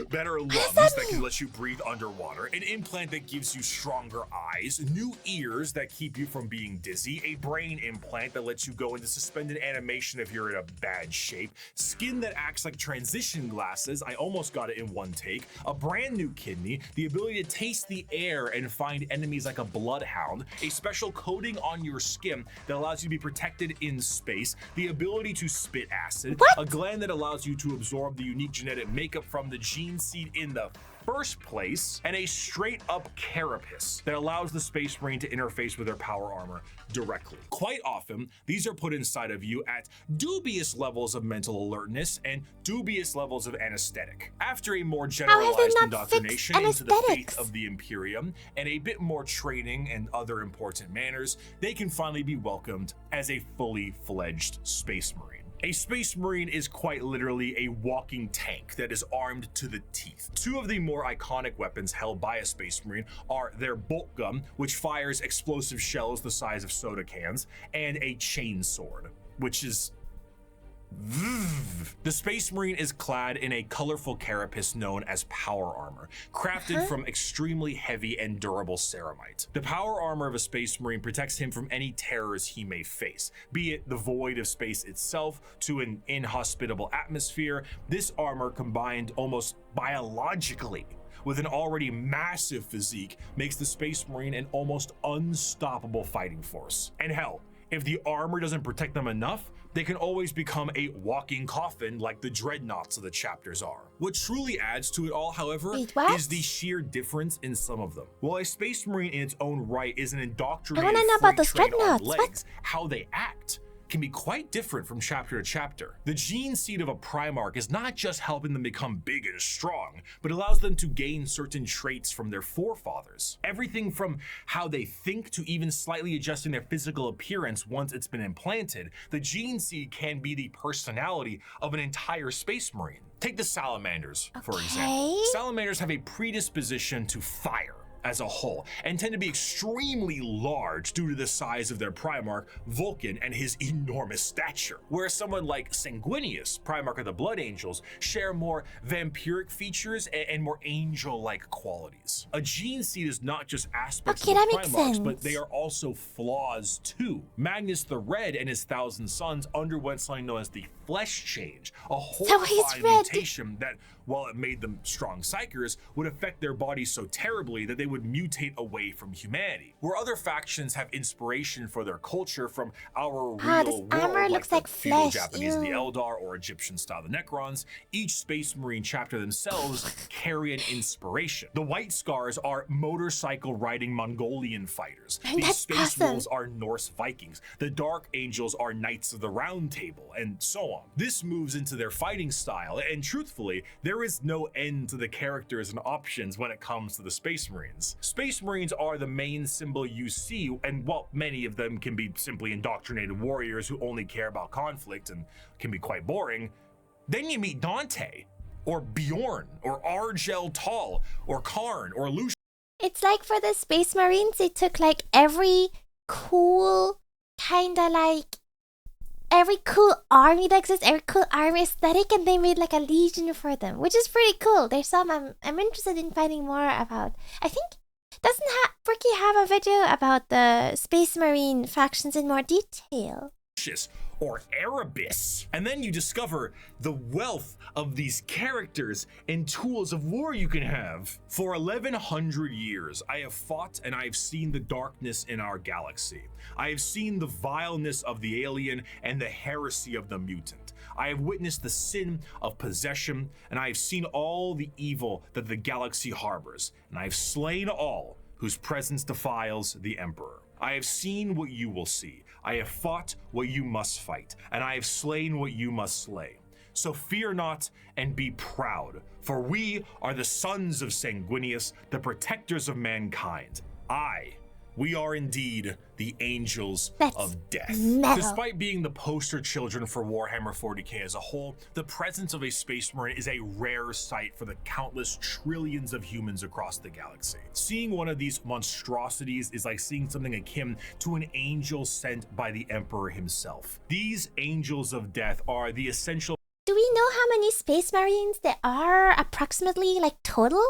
better lungs that can let you breathe underwater, an implant that gives you stronger eyes, new ears that keep you from being dizzy, a brain implant that lets you go into suspended animation if you're in a bad shape, skin that acts like transition glasses, I almost got it in one take, a brand new kidney, the ability to taste the air and find enemies like a bloodhound, a special coating on your skin that allows you to be protected in space, the ability to spit acid, a gland that allows you to absorb the unique genetic makeup from the gene seed in the first place, and a straight up carapace that allows the Space Marine to interface with their power armor directly. Quite often, these are put inside of you at dubious levels of mental alertness and dubious levels of anesthetic. After a more generalized indoctrination into the faith of the Imperium and a bit more training and other important manners, they can finally be welcomed as a fully fledged Space Marine. A Space Marine is quite literally a walking tank that is armed to the teeth. Two of the more iconic weapons held by a Space Marine are their bolt gun, which fires explosive shells the size of soda cans, and a chain sword, which is The Space Marine is clad in a colorful carapace known as power armor, crafted from extremely heavy and durable ceramite. The power armor of a Space Marine protects him from any terrors he may face, be it the void of space itself to an inhospitable atmosphere. This armor, combined almost biologically with an already massive physique, makes the Space Marine an almost unstoppable fighting force. And hell, if the armor doesn't protect them enough, they can always become a walking coffin like the dreadnoughts of the chapters are. What truly adds to it all, however, is the sheer difference in some of them. While a Space Marine in its own right is an indoctrinated freight train on legs, how they act can be quite different from chapter to chapter. The gene seed of a Primarch is not just helping them become big and strong, but allows them to gain certain traits from their forefathers. Everything from how they think to even slightly adjusting their physical appearance once it's been implanted, the gene seed can be the personality of an entire Space Marine. Take the Salamanders, for example. Salamanders have a predisposition to fire as a whole, and tend to be extremely large due to the size of their Primarch, Vulcan, and his enormous stature. Whereas someone like Sanguinius, Primarch of the Blood Angels, share more vampiric features and more angel-like qualities. A gene seed is not just aspects of the Primarchs, but they are also flaws too. Magnus the Red and his 1,000 Sons underwent something known as the Flesh Change, a horrifying mutation that, while it made them strong psychers, would affect their bodies so terribly that they would mutate away from humanity. Where other factions have inspiration for their culture from our real world, armor looks like feudal flesh. Japanese the Eldar or Egyptian style the Necrons, each Space Marine chapter themselves carry an inspiration. The White Scars are motorcycle riding Mongolian fighters. These Space Wolves are Norse Vikings. The Dark Angels are Knights of the Round Table, and so on. This moves into their fighting style, and truthfully, there is no end to the characters and options when it comes to the Space Marines. Space Marines are the main symbol you see, and while many of them can be simply indoctrinated warriors who only care about conflict and can be quite boring, then you meet Dante, or Bjorn, or Argel Tal, or Karn, or Lucian. It's like for the Space Marines, they took like every cool army that exists, every cool army aesthetic, and they made like a legion for them, which is pretty cool. There's some I'm interested in finding more about. I think, doesn't Bricky have a video about the Space Marine factions in more detail? Or Erebus. And then you discover the wealth of these characters and tools of war you can have. For 1100 years, I have fought and I have seen the darkness in our galaxy. I have seen the vileness of the alien and the heresy of the mutant. I have witnessed the sin of possession, and I have seen all the evil that the galaxy harbors, and I have slain all whose presence defiles the Emperor. I have seen what you will see. I have fought what you must fight, and I have slain what you must slay. So fear not and be proud, for we are the sons of Sanguinius, the protectors of mankind. We are indeed the angels of death. Despite being the poster children for Warhammer 40k as a whole, the presence of a Space Marine is a rare sight for the countless trillions of humans across the galaxy. Seeing one of these monstrosities is like seeing something akin to an angel sent by the Emperor himself. These angels of death are the essential. Do we know how many Space Marines there are approximately, like total?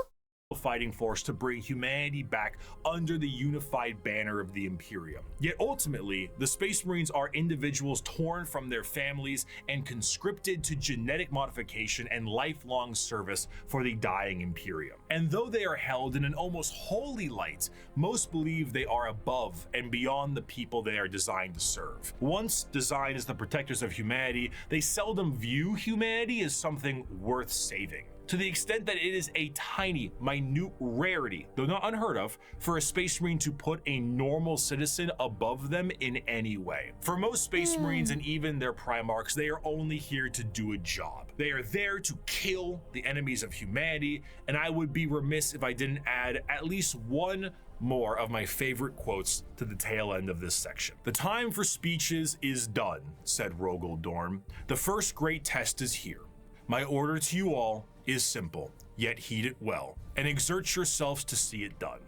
Fighting force to bring humanity back under the unified banner of the Imperium. Yet ultimately, the Space Marines are individuals torn from their families and conscripted to genetic modification and lifelong service for the dying Imperium. And though they are held in an almost holy light, most believe they are above and beyond the people they are designed to serve. Once designed as the protectors of humanity, they seldom view humanity as something worth saving, to the extent that it is a tiny, minute rarity, though not unheard of, for a Space Marine to put a normal citizen above them in any way. For most Space Marines and even their Primarchs, they are only here to do a job. They are there to kill the enemies of humanity, and I would be remiss if I didn't add at least one more of my favorite quotes to the tail end of this section. "The time for speeches is done," said Rogel Dorn. "The first great test is here. My order to you all is simple, yet heed it well, and exert yourselves to see it done.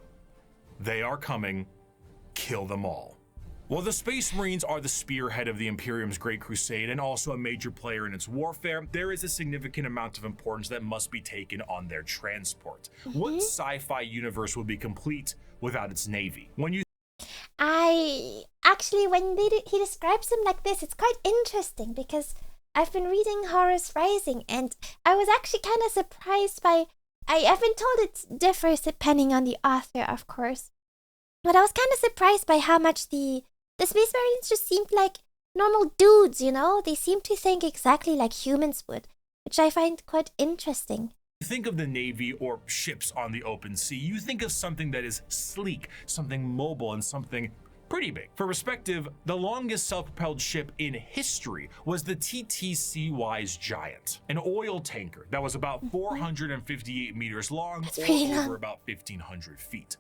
They are coming. Kill them all." While the Space Marines are the spearhead of the Imperium's Great Crusade and also a major player in its warfare, there is a significant amount of importance that must be taken on their transport. What sci-fi universe would be complete without its navy? When you when he describes them like this, it's quite interesting because I've been reading Horus Rising and I was actually kind of surprised by, I've been told it differs depending on the author, of course, but I was kind of surprised by how much the Space Marines just seemed like normal dudes, you know? They seem to think exactly like humans would, which I find quite interesting. think of the Navy or ships on the open sea, you think of something that is sleek, something mobile, and something pretty big. For perspective, the longest self-propelled ship in history was the TTC-Wise Giant, an oil tanker that was about 458 meters long or over about 1,500 feet.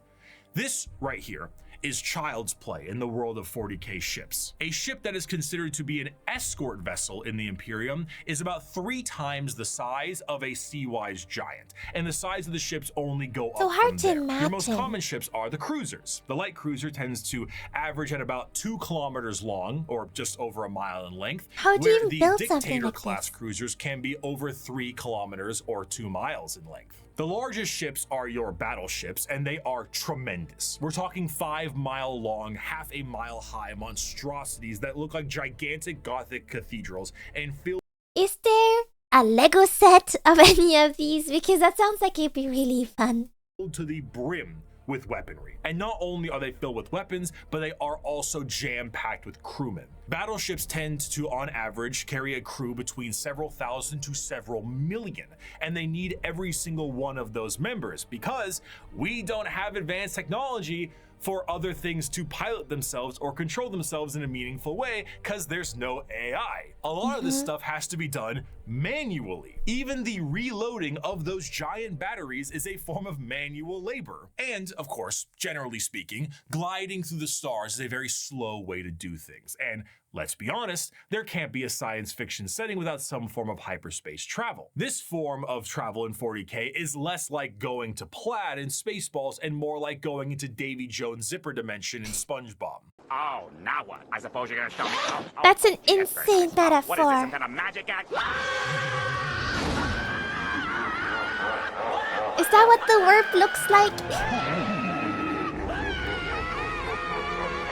This right here is child's play in the world of 40k ships. A ship that is considered to be an escort vessel in the Imperium is about 3 times the size of a Sea-Wise Giant, and the size of the ships only go up from there. Your most common ships are the cruisers. The light cruiser tends to average at about 2 kilometers long, or just over a mile in length, How do you the build something Dictator like class this? cruisers can be over 3 kilometers or 2 miles in length. The largest ships are your battleships, and they are tremendous. We're talking 5-mile long, half a mile high monstrosities that look like gigantic Gothic cathedrals and filled. Is there a Lego set of any of these? Because that sounds like it'd be really fun. To the brim with weaponry. And not only are they filled with weapons, but they are also jam-packed with crewmen. Battleships tend to, on average, carry a crew between several thousand to several million, and they need every single one of those members because we don't have advanced technology for other things to pilot themselves or control themselves in a meaningful way because there's no AI. A lot of this stuff has to be done manually. Even the reloading of those giant batteries is a form of manual labor. And of course, generally speaking, gliding through the stars is a very slow way to do things. And let's be honest, there can't be a science fiction setting without some form of hyperspace travel. This form of travel in 40k is less like going to Plaid in Spaceballs and more like going into Davy Jones' zipper dimension in SpongeBob. Oh, now what? I suppose you're gonna show me. That's an insane metaphor. What is this, some kind of magic act? Is that what the warp looks like?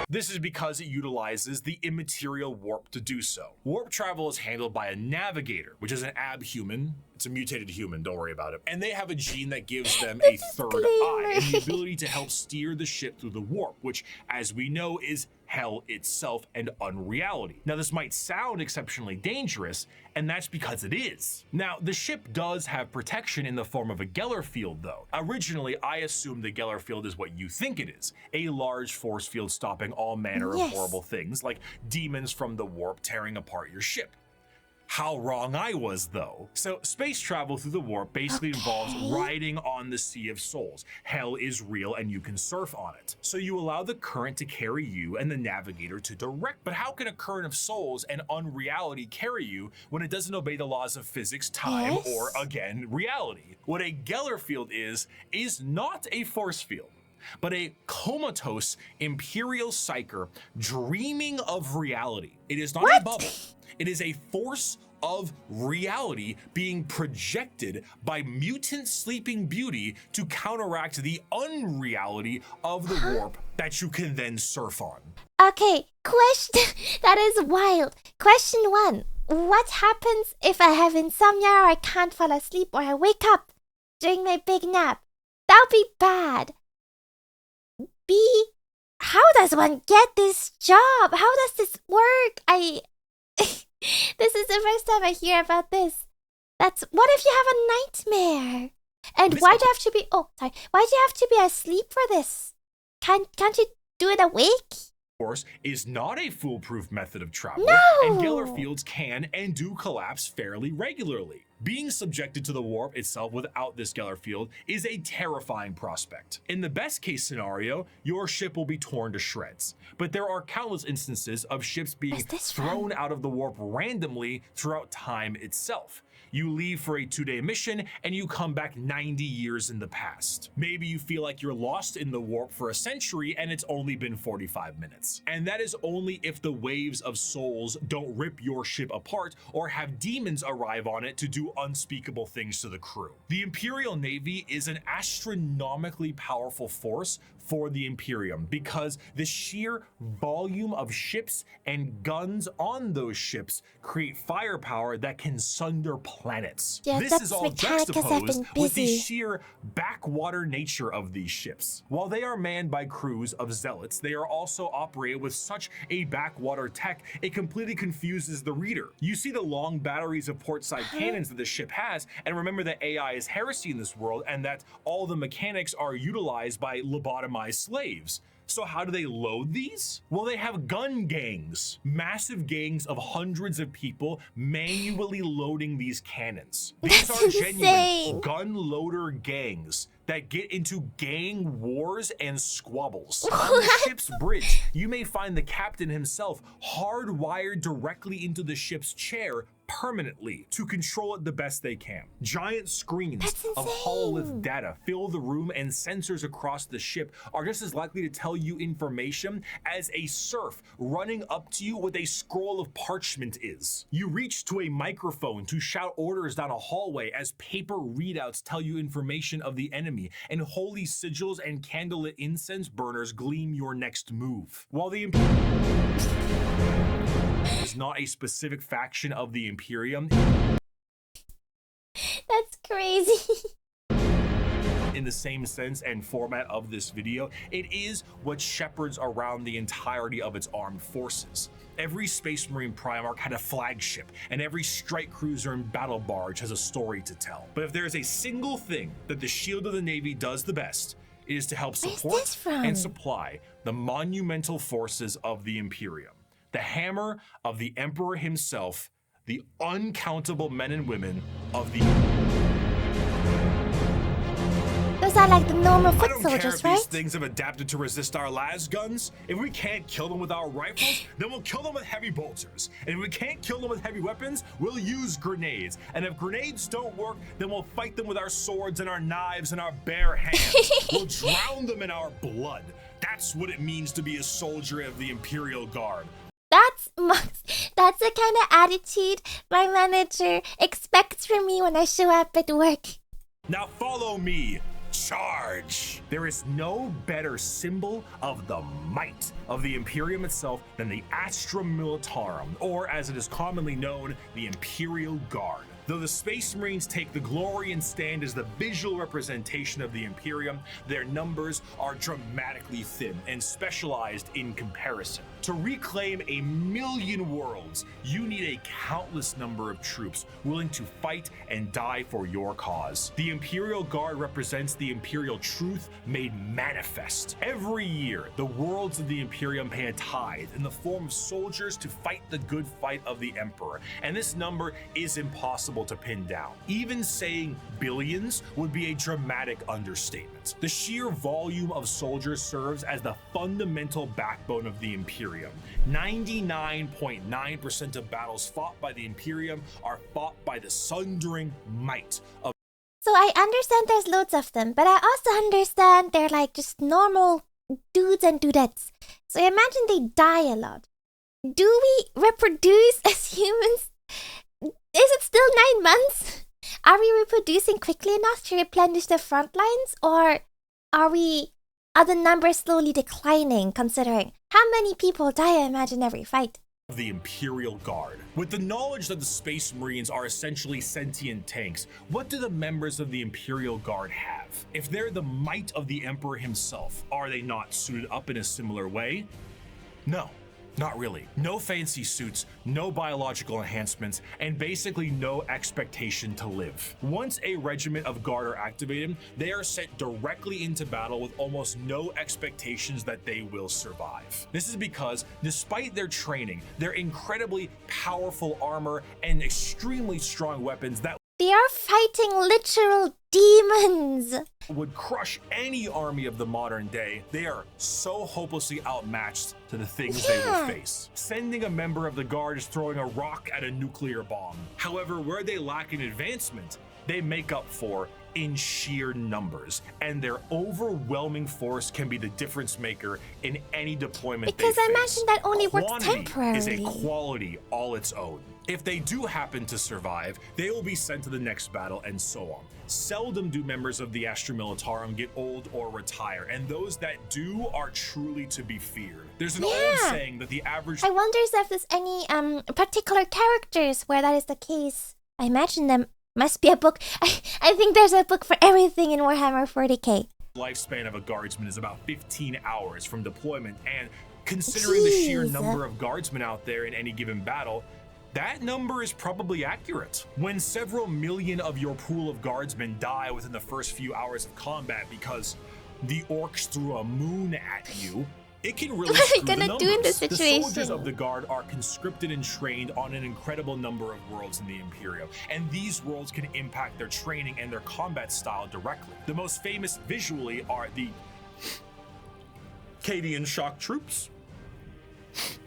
This is because it utilizes the immaterial warp to do so. Warp travel is handled by a navigator, which is an abhuman. It's a mutated human, don't worry about it. And they have a gene that gives them a third eye and the ability to help steer the ship through the warp, which, as we know, is hell itself and unreality. Now, this might sound exceptionally dangerous, and that's because it is. Now, the ship does have protection in the form of a Geller field, though. Originally, I assumed the Geller field is what you think it is, a large force field stopping all manner of horrible things, like demons from the warp tearing apart your ship. How wrong I was, though. So space travel through the warp basically involves riding on the Sea of Souls. Hell is real and you can surf on it. So you allow the current to carry you and the navigator to direct. But how can a current of souls and unreality carry you when it doesn't obey the laws of physics, time, or, again, reality? What a Geller field is not a force field, but a comatose imperial psyker dreaming of reality. It is not a bubble. It is a force of reality being projected by mutant sleeping beauty to counteract the unreality of the warp that you can then surf on. Okay, question. That is wild. Question 1. What happens if I have insomnia or I can't fall asleep or I wake up during my big nap? That'll be bad. B. How does one get this job? How does this work? This is the first time I hear about this. What if you have a nightmare? And why do you have to be why do you have to be asleep for this? Can't you do it awake? Force is not a foolproof method of travel, No! and Geller fields can and do collapse fairly regularly. Being subjected to the warp itself without this Geller field is a terrifying prospect. In the best case scenario, your ship will be torn to shreds, but there are countless instances of ships being thrown out of the warp randomly throughout time itself. You leave for a 2-day mission and you come back 90 years in the past. Maybe you feel like you're lost in the warp for a century and it's only been 45 minutes. And that is only if the waves of souls don't rip your ship apart or have demons arrive on it to do unspeakable things to the crew. The Imperial Navy is an astronomically powerful force for the Imperium because the sheer volume of ships and guns on those ships create firepower that can sunder planets. Yeah, this is all juxtaposed with the sheer backwater nature of these ships. While they are manned by crews of zealots, they are also operated with such a backwater tech, it completely confuses the reader. You see the long batteries of portside cannons that the ship has, and remember that AI is heresy in this world and that all the mechanics are utilized by lobotomized slaves. So how do they load these? Well, they have gun gangs, massive gangs of hundreds of people manually loading these cannons. These are genuine gun loader gangs that get into gang wars and squabbles. On the ship's bridge, you may find the captain himself hardwired directly into the ship's chair permanently to control it the best they can. Giant screens of hololith data fill the room, and sensors across the ship are just as likely to tell you information as a serf running up to you with a scroll of parchment is. You reach to a microphone to shout orders down a hallway as paper readouts tell you information of the enemy, and holy sigils and candlelit incense burners gleam your next move. While the is not a specific faction of the Imperium. That's crazy. In the same sense and format of this video, it is what shepherds around the entirety of its armed forces. Every Space Marine Primarch had a flagship, and every strike cruiser and battle barge has a story to tell. But if there is a single thing that the Shield of the Navy does the best, it is to help support and supply the monumental forces of the Imperium. The hammer of the Emperor himself, the uncountable men and women of the... Those are like the normal foot I don't soldiers, care if right? these things have adapted to resist our las guns. If we can't kill them with our rifles, then we'll kill them with heavy bolters. And if we can't kill them with heavy weapons, we'll use grenades. And if grenades don't work, then we'll fight them with our swords and our knives and our bare hands. We'll drown them in our blood. That's what it means to be a soldier of the Imperial Guard. That's the kind of attitude my manager expects from me when I show up at work. Now follow me. Charge! There is no better symbol of the might of the Imperium itself than the Astra Militarum, or as it is commonly known, the Imperial Guard. Though the Space Marines take the glory and stand as the visual representation of the Imperium, their numbers are dramatically thin and specialized in comparison. To reclaim 1,000,000 worlds, you need a countless number of troops willing to fight and die for your cause. The Imperial Guard represents the Imperial truth made manifest. Every year, the worlds of the Imperium pay a tithe in the form of soldiers to fight the good fight of the Emperor, and this number is impossible to pin down. Even saying billions would be a dramatic understatement. The sheer volume of soldiers serves as the fundamental backbone of the Imperium. 99.9% of battles fought by the Imperium are fought by the sundering might of... So I understand there's loads of them, but I also understand they're like just normal dudes and dudettes. So I imagine they die a lot. Do we reproduce as humans? Is it still 9 months? Are we reproducing quickly enough to replenish the front lines, or are the numbers slowly declining considering how many people die, I imagine, every fight? The Imperial Guard. With the knowledge that the Space Marines are essentially sentient tanks, what do the members of the Imperial Guard have? If they're the might of the Emperor himself, are they not suited up in a similar way? No. Not really. No fancy suits, no biological enhancements, and basically no expectation to live. Once a regiment of guard are activated, they are sent directly into battle with almost no expectations that they will survive. This is because, despite their training, their incredibly powerful armor, and extremely strong weapons that They are fighting literal demons. Would crush any army of the modern day. They are so hopelessly outmatched to the things they will face. Sending a member of the guard is throwing a rock at a nuclear bomb. However, where they lack in advancement, they make up for in sheer numbers, and their overwhelming force can be the difference maker in any deployment because they I face. imagine that only works Quantity temporarily. is a quality all its own. If they do happen to survive, they will be sent to the next battle, and so on. Seldom do members of the Astra Militarum get old or retire, and those that do are truly to be feared. There's an old saying that the average— I wonder if there's any particular characters where that is the case. I imagine them must be a book. I think there's a book for everything in Warhammer 40k. lifespan of a guardsman is about 15 hours from deployment, and considering the sheer number of guardsmen out there in any given battle, that number is probably accurate. When several million of your pool of guardsmen die within the first few hours of combat because the orcs threw a moon at you, it can really screw the numbers. Do in this situation? The soldiers of the guard are conscripted and trained on an incredible number of worlds in the Imperium, and these worlds can impact their training and their combat style directly. The most famous visually are the Cadian shock troops.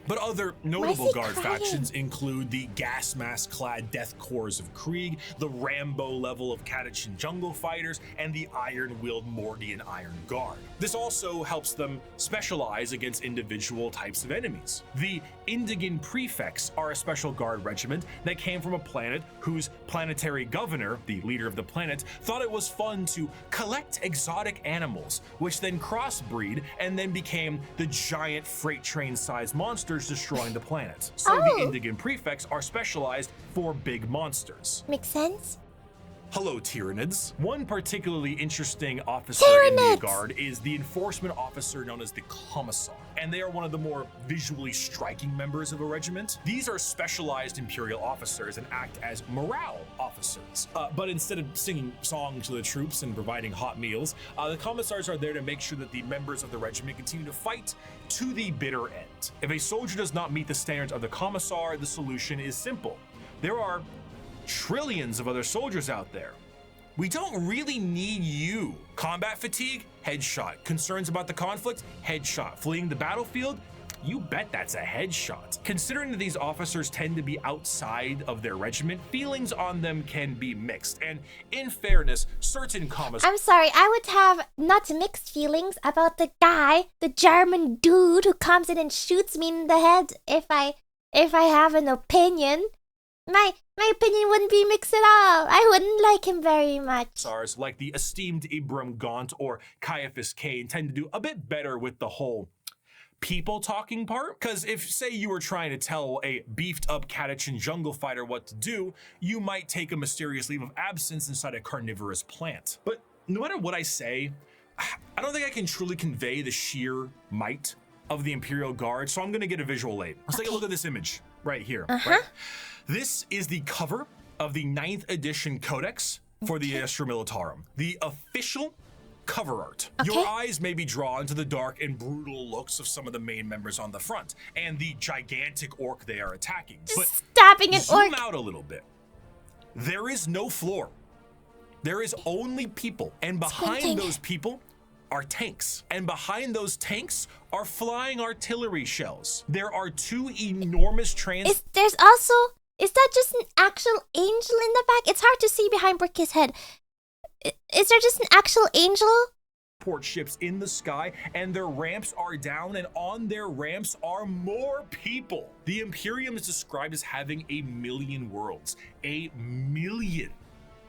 But other notable guard factions include the gas mask-clad Death Corps of Krieg, the Rambo level of Catachan Jungle Fighters, and the Iron-Willed Mordian Iron Guard. This also helps them specialize against individual types of enemies. The Indigan Prefects are a special guard regiment that came from a planet whose planetary governor, the leader of the planet, thought it was fun to collect exotic animals, which then crossbreed and then became the giant freight train-sized monsters destroying the planet. So the Indigan Prefects are specialized for big monsters. Makes sense. Hello, Tyranids. One particularly interesting officer in the Guard is the enforcement officer known as the Commissar, and they are one of the more visually striking members of a regiment. These are specialized Imperial officers and act as morale officers. But instead of singing songs to the troops and providing hot meals, the Commissars are there to make sure that the members of the regiment continue to fight to the bitter end. If a soldier does not meet the standards of the Commissar, the solution is simple. There are trillions of other soldiers out there. We don't really need you. Combat fatigue? Headshot. Concerns about the conflict? Headshot. Fleeing the battlefield? You bet that's a headshot. Considering that these officers tend to be outside of their regiment, feelings on them can be mixed. And in fairness, certain commissars— I'm sorry, I would have not mixed feelings about the guy, the German dude who comes in and shoots me in the head if I have an opinion. My opinion wouldn't be mixed at all. I wouldn't like him very much. SARS, like the esteemed Ibram Gaunt or Caiaphas Kane, tend to do a bit better with the whole people talking part. Because if, say, you were trying to tell a beefed up Catachan jungle fighter what to do, you might take a mysterious leave of absence inside a carnivorous plant. But no matter what I say, I don't think I can truly convey the sheer might of the Imperial Guard, so I'm gonna get a visual aid. Let's take a look at this image right here. Right? This is the cover of the 9th edition Codex for the Astra Militarum, the official cover art. Your eyes may be drawn to the dark and brutal looks of some of the main members on the front and the gigantic orc they are attacking. But stabbing an zoom out a little bit. There is no floor. There is only people, and behind those people are tanks, and behind those tanks are flying artillery shells. There are 2 enormous Is that just an actual angel in the back? It's hard to see behind Bricky's head. Is there just an actual angel? Port ships in the sky, and their ramps are down, and on their ramps are more people. The Imperium is described as having 1,000,000 worlds. 1,000,000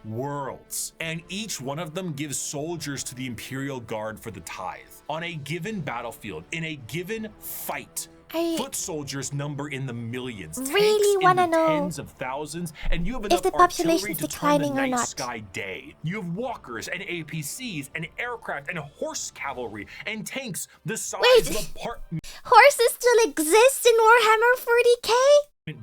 worlds. And each one of them gives soldiers to the Imperial Guard for the tithe. On a given battlefield, in a given fight, foot soldiers number in the millions. Really want to know tens of thousands, and you have enough if the population is declining or not. Sky day. You have walkers and APCs and aircraft and horse cavalry and tanks the size of apartment. Horses still exist in Warhammer 40k?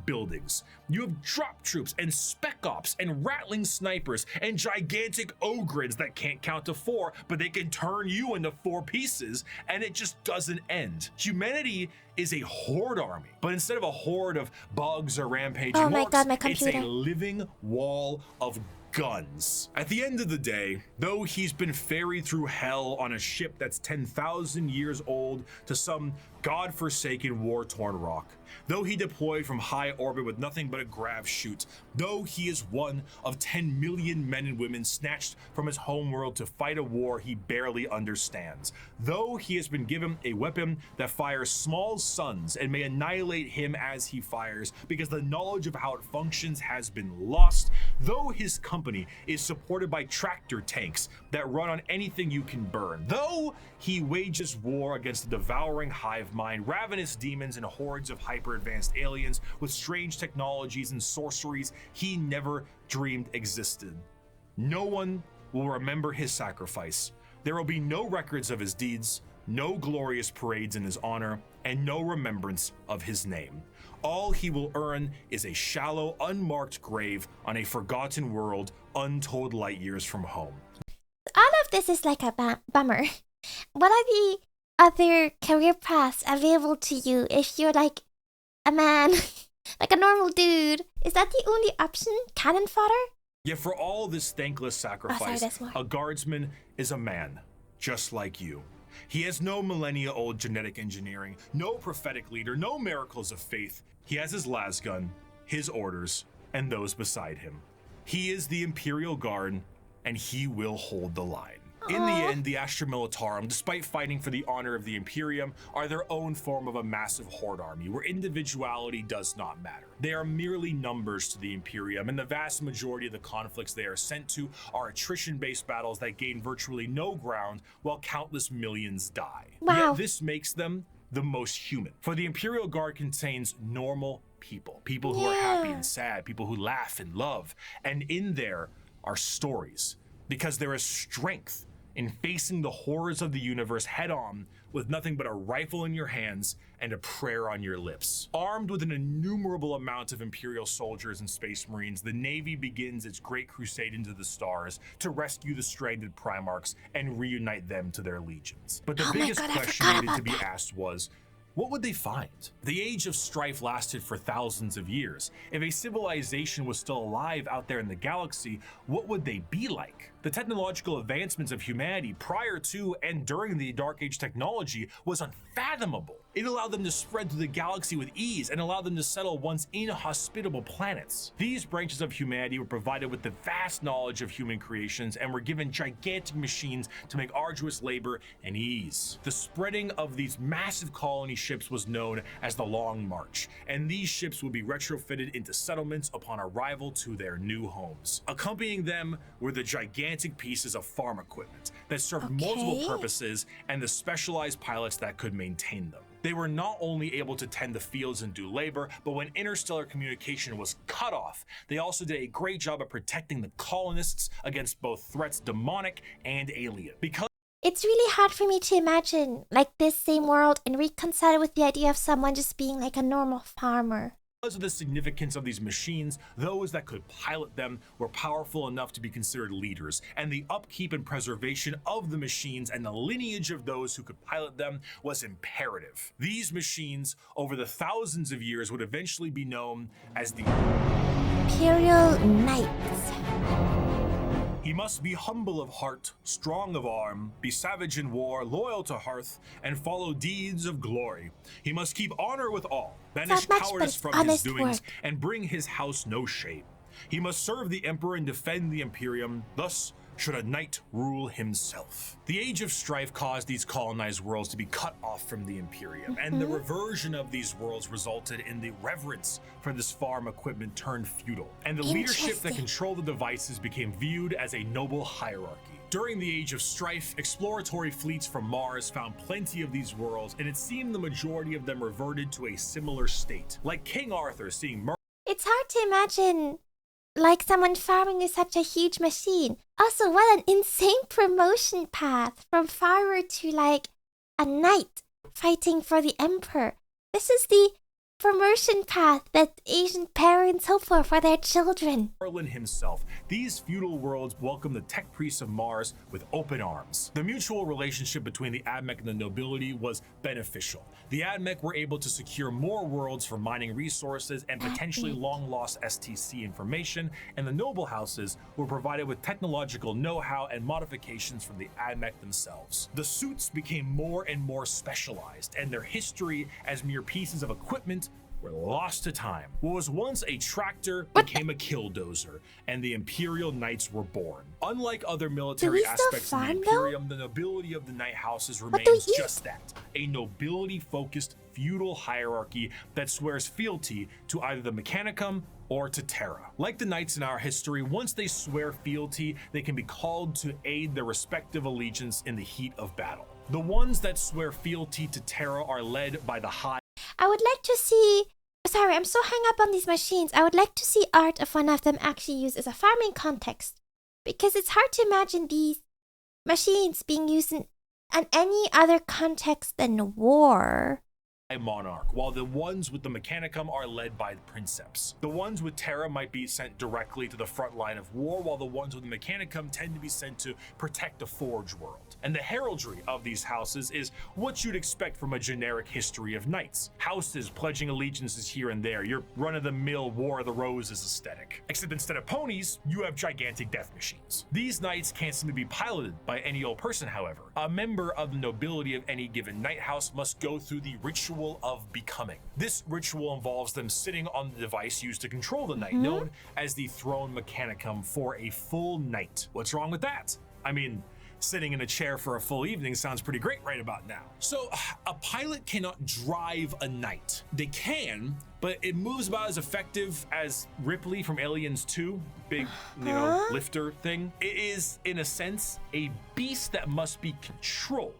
Buildings. You have drop troops and spec ops and rattling snipers and gigantic ogrids that can't count to 4, but they can turn you into 4 pieces, and it just doesn't end. Humanity is a horde army, but instead of a horde of bugs or rampaging orcs, my it's computer. a living wall of guns. At the end of the day, though he's been ferried through hell on a ship that's 10,000 years old to some godforsaken war-torn rock, though he deployed from high orbit with nothing but a grav chute, though he is one of 10 million men and women snatched from his homeworld to fight a war he barely understands, though he has been given a weapon that fires small suns and may annihilate him as he fires because the knowledge of how it functions has been lost, though his company is supported by tractor tanks that run on anything you can burn, though he wages war against the devouring hive mind, ravenous demons and hordes of hyper-advanced aliens with strange technologies and sorceries he never dreamed existed. No one will remember his sacrifice. There will be no records of his deeds, no glorious parades in his honor, and no remembrance of his name. All he will earn is a shallow, unmarked grave on a forgotten world untold light years from home. All of this is like a bummer. What are the other career paths available to you if you're like a man, like a normal dude? Is that the only option? Cannon fodder? Yet for all this thankless sacrifice, a guardsman is a man, just like you. He has no millennia-old genetic engineering, no prophetic leader, no miracles of faith. He has his lasgun, his orders, and those beside him. He is the Imperial Guard, and he will hold the line. In the end, the Astra Militarum, despite fighting for the honor of the Imperium, are their own form of a massive horde army where individuality does not matter. They are merely numbers to the Imperium, and the vast majority of the conflicts they are sent to are attrition-based battles that gain virtually no ground while countless millions die. Wow. Yet this makes them the most human. For the Imperial Guard contains normal people, people who are happy and sad, people who laugh and love, and in there are stories, because there is strength in facing the horrors of the universe head on with nothing but a rifle in your hands and a prayer on your lips. Armed with an innumerable amount of Imperial soldiers and Space Marines, the Navy begins its great crusade into the stars to rescue the stranded Primarchs and reunite them to their legions. But the biggest question needed to be asked was, what would they find? The age of strife lasted for thousands of years. If a civilization was still alive out there in the galaxy, what would they be like? The technological advancements of humanity prior to and during the Dark Age technology was unfathomable. It allowed them to spread through the galaxy with ease and allowed them to settle once inhospitable planets. These branches of humanity were provided with the vast knowledge of human creations and were given gigantic machines to make arduous labor and ease. The spreading of these massive colony ships was known as the Long March, and these ships would be retrofitted into settlements upon arrival to their new homes. Accompanying them were the gigantic pieces of farm equipment that served multiple purposes and the specialized pilots that could maintain them. They were not only able to tend the fields and do labor, but when interstellar communication was cut off, they also did a great job of protecting the colonists against both threats demonic and alien. Because it's really hard for me to imagine like this same world and reconcile it with the idea of someone just being like a normal farmer. Because of the significance of these machines, those that could pilot them were powerful enough to be considered leaders, and the upkeep and preservation of the machines and the lineage of those who could pilot them was imperative. These machines, over the thousands of years, would eventually be known as the Imperial Knights. He must be humble of heart, strong of arm, be savage in war, loyal to hearth, and follow deeds of glory. He must keep honor with all, banish cowardice from his doings, and bring his house no shame. He must serve the emperor and defend the Imperium, thus should a knight rule himself. The Age of Strife caused these colonized worlds to be cut off from the Imperium, and the reversion of these worlds resulted in the reverence for this farm equipment turned feudal, and the leadership that controlled the devices became viewed as a noble hierarchy. During the Age of Strife, exploratory fleets from Mars found plenty of these worlds, and it seemed the majority of them reverted to a similar state, like King Arthur seeing It's hard to imagine like someone farming is such a huge machine. Also, what an insane promotion path from farmer to like a knight fighting for the emperor. This is the promotion path that Asian parents hope for their children. Merlin himself, these feudal worlds welcome the tech priests of Mars with open arms. The mutual relationship between the Admech and the nobility was beneficial. The Admech were able to secure more worlds for mining resources and potentially long-lost STC information, and the noble houses were provided with technological know-how and modifications from the Admech themselves. The suits became more and more specialized, and their history as mere pieces of equipment were lost to time. What was once a tractor became a killdozer, and the Imperial Knights were born. Unlike other military aspects of the Imperium, the nobility of the Knight houses remains just that, a nobility-focused feudal hierarchy that swears fealty to either the Mechanicum or to Terra. Like the Knights in our history, once they swear fealty, they can be called to aid their respective allegiance in the heat of battle. The ones that swear fealty to Terra are led by the High. I would like to see... Sorry, I'm so hung up on these machines. I would like to see art of one of them actually used as a farming context. Because it's hard to imagine these machines being used in any other context than war. Monarch, while the ones with the Mechanicum are led by the Princeps. The ones with Terra might be sent directly to the front line of war, while the ones with the Mechanicum tend to be sent to protect the Forge world. And the heraldry of these houses is what you'd expect from a generic history of knights. Houses pledging allegiances here and there, your run-of-the-mill War of the Roses aesthetic. Except instead of ponies, you have gigantic death machines. These knights can't simply be piloted by any old person, however. A member of the nobility of any given knight house must go through the ritual of becoming. This ritual involves them sitting on the device used to control the knight, known as the Throne Mechanicum, for a full night. What's wrong with that? I mean, sitting in a chair for a full evening sounds pretty great right about now. So a pilot cannot drive a knight. They can, but it moves about as effective as Ripley from Aliens 2, big, lifter thing. It is, in a sense, a beast that must be controlled,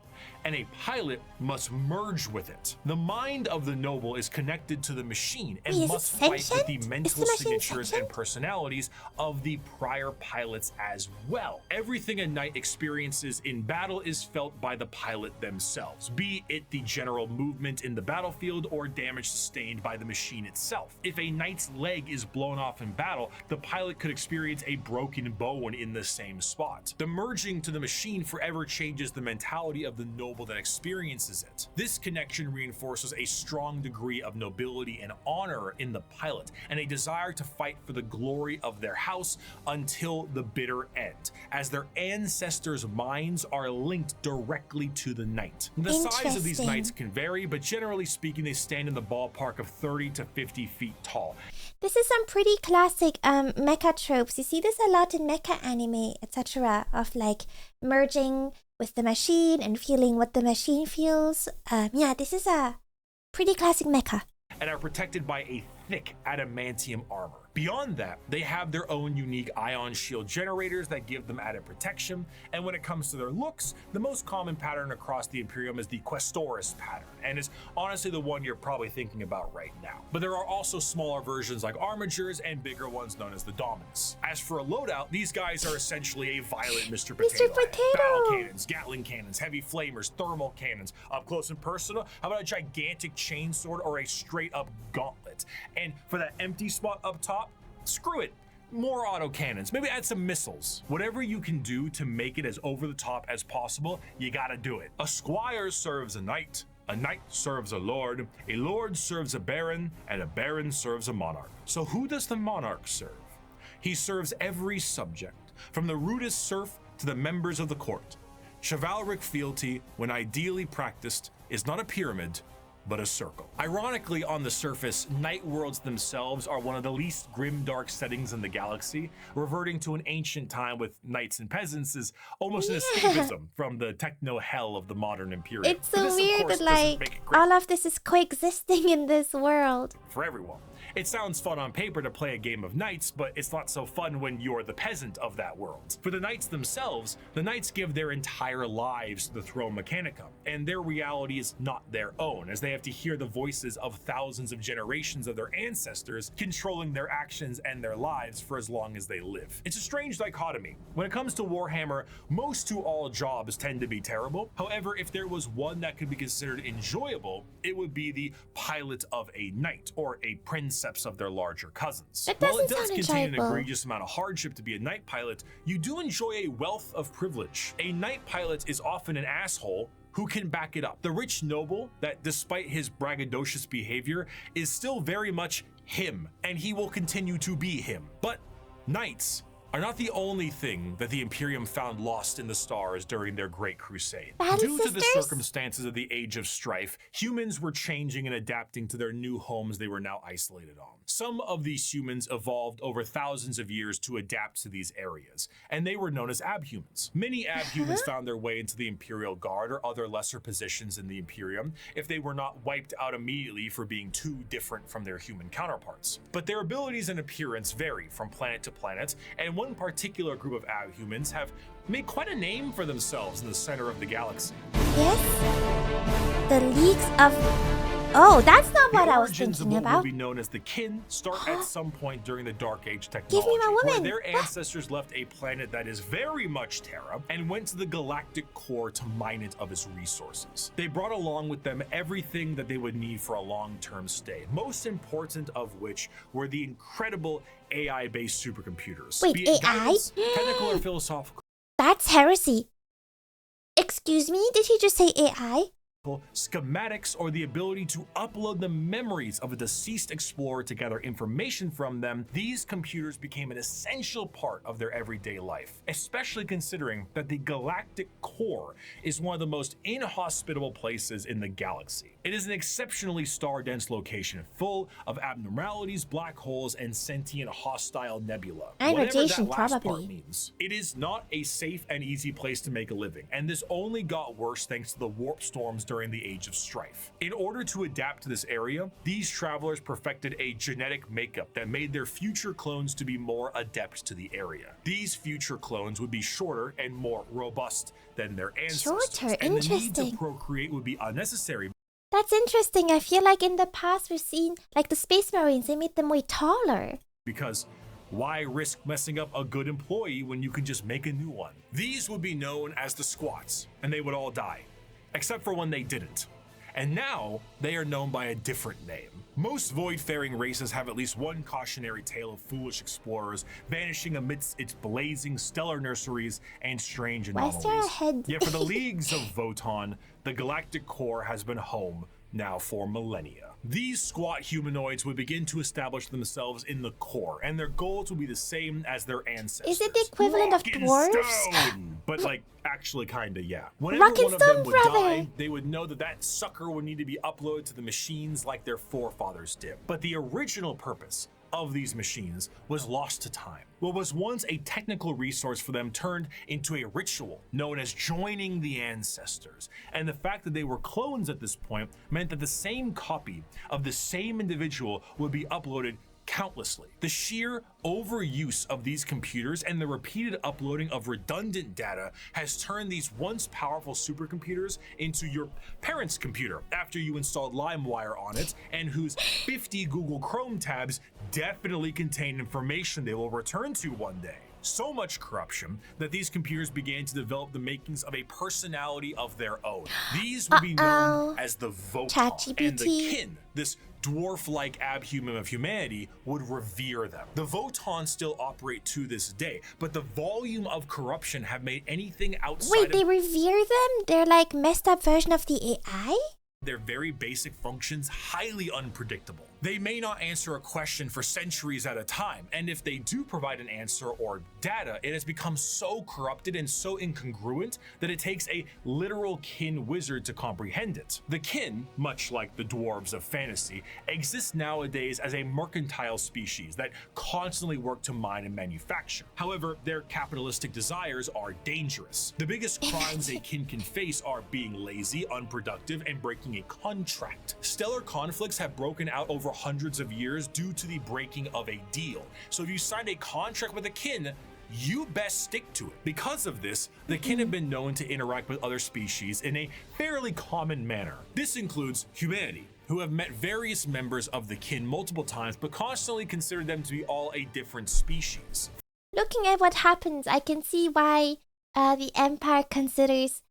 and a pilot must merge with it. The mind of the noble is connected to the machine and must fight with the mental signatures and personalities of the prior pilots as well. Everything a knight experiences in battle is felt by the pilot themselves, be it the general movement in the battlefield or damage sustained by the machine itself. If a knight's leg is blown off in battle, the pilot could experience a broken bone in the same spot. The merging to the machine forever changes the mentality of the noble that experiences it. This connection reinforces a strong degree of nobility and honor in the pilot, and a desire to fight for the glory of their house until the bitter end, as their ancestors' minds are linked directly to the knight. The size of these knights can vary, but generally speaking, they stand in the ballpark of 30 to 50 feet tall. This is some pretty classic mecha tropes. You see this a lot in mecha anime, etc., of like merging with the machine and feeling what the machine feels. Yeah, this is a pretty classic mecha. And are protected by a thick adamantium armor. Beyond that, they have their own unique ion shield generators that give them added protection, and when it comes to their looks, the most common pattern across the Imperium is the Questoris pattern, and is honestly the one you're probably thinking about right now. But there are also smaller versions like Armigers and bigger ones known as the Dominus. As for a loadout, these guys are essentially a violent Mr. Potato. Battle cannons, Gatling cannons, heavy flamers, thermal cannons, up close and personal. How about a gigantic chainsword or a straight up gauntlet? And for that empty spot up top, screw it. More autocannons, maybe add some missiles. Whatever you can do to make it as over the top as possible, you gotta do it. A squire serves a knight serves a lord serves a baron, and a baron serves a monarch. So who does the monarch serve? He serves every subject, from the rudest serf to the members of the court. Chivalric fealty, when ideally practiced, is not a pyramid, but a circle. Ironically, on the surface, night worlds themselves are one of the least grimdark settings in the galaxy. Reverting to an ancient time with knights and peasants is almost an escapism from the techno hell of the modern Imperium. It's so weird that like all of this is coexisting in this world. For everyone. It sounds fun on paper to play a game of knights, but it's not so fun when you're the peasant of that world. For the knights themselves, the knights give their entire lives to the throne mechanicum, and their reality is not their own, as they have to hear the voices of thousands of generations of their ancestors controlling their actions and their lives for as long as they live. It's a strange dichotomy. When it comes to Warhammer, most to all jobs tend to be terrible. However, if there was one that could be considered enjoyable, it would be the pilot of a knight, or a princeps of their larger cousins. While it does contain an egregious amount of hardship to be a knight pilot, you do enjoy a wealth of privilege. A knight pilot is often an asshole who can back it up. The rich noble that, despite his braggadocious behavior, is still very much him, and he will continue to be him. But knights are not the only thing that the Imperium found lost in the stars during their Great Crusade. Due to the circumstances of the Age of Strife, humans were changing and adapting to their new homes they were now isolated on. Some of these humans evolved over thousands of years to adapt to these areas, and they were known as abhumans. Many abhumans found their way into the Imperial Guard or other lesser positions in the Imperium if they were not wiped out immediately for being too different from their human counterparts. But their abilities and appearance vary from planet to planet, and one particular group of abhumans have made quite a name for themselves in the center of the galaxy. Yes? The Leagues of... Oh, that's not what I was thinking what about. Would be known as the kin start at some point during the Dark Age technology, Give me my where woman. their ancestors left a planet that is very much Terra and went to the galactic core to mine it of its resources. They brought along with them everything that they would need for a long-term stay, most important of which were the incredible AI-based supercomputers. Wait, Be it AI? guidance, technical or philosophical. That's heresy. Excuse me, did he just say AI? Schematics, or the ability to upload the memories of a deceased explorer to gather information from them, these computers became an essential part of their everyday life, especially considering that the galactic core is one of the most inhospitable places in the galaxy. It is an exceptionally star-dense location, full of abnormalities, black holes, and sentient hostile nebula. And Whatever radiation, that last part probably. means. It is not a safe and easy place to make a living, and this only got worse thanks to the warp storms during the Age of Strife. In order to adapt to this area, these travelers perfected a genetic makeup that made their future clones to be more adept to the area. These future clones would be shorter and more robust than their ancestors, Shorter, and the need interesting. to procreate would be unnecessary. That's interesting. I feel like in the past we've seen, like the Space Marines, they made them way taller. Because why risk messing up a good employee when you can just make a new one? These would be known as the squats, and they would all die, except for when they didn't. And now they are known by a different name. Most void-faring races have at least one cautionary tale of foolish explorers vanishing amidst its blazing stellar nurseries and strange Why anomalies. is there a head? Yet for the leagues of Voton, the galactic core has been home now for millennia. These squat humanoids would begin to establish themselves in the core, and their goals would be the same as their ancestors. Is it the equivalent of Rock and dwarves? stone! But like, actually kinda, yeah. Whenever Rock and one of them stone, would brother! die, they would know that that sucker would need to be uploaded to the machines like their forefathers did. But the original purpose of these machines was lost to time. What was once a technical resource for them turned into a ritual known as joining the ancestors. And the fact that they were clones at this point meant that the same copy of the same individual would be uploaded countlessly. The sheer overuse of these computers and the repeated uploading of redundant data has turned these once powerful supercomputers into your parents' computer after you installed LimeWire on it, and whose 50 Google Chrome tabs definitely contain information they will return to one day. So much corruption that these computers began to develop the makings of a personality of their own. These would be known as the Voton, and the kin, this dwarf-like abhuman of humanity, would revere them. The Voton still operate to this day, but the volume of corruption have made anything outside Wait, they revere them? They're like messed up version of the AI? their very basic functions highly unpredictable. They may not answer a question for centuries at a time, and if they do provide an answer or data, it has become so corrupted and so incongruent that it takes a literal kin wizard to comprehend it. The kin, much like the dwarves of fantasy, exist nowadays as a mercantile species that constantly work to mine and manufacture. However, their capitalistic desires are dangerous. The biggest crimes a kin can face are being lazy, unproductive, and breaking a contract. Stellar conflicts have broken out over hundreds of years due to the breaking of a deal. So if you signed a contract with a kin, you best stick to it. Because of this, the kin have been known to interact with other species in a fairly common manner. This includes humanity, who have met various members of the kin multiple times, but constantly consider them to be all a different species. Looking at what happens, I can see why the Empire considers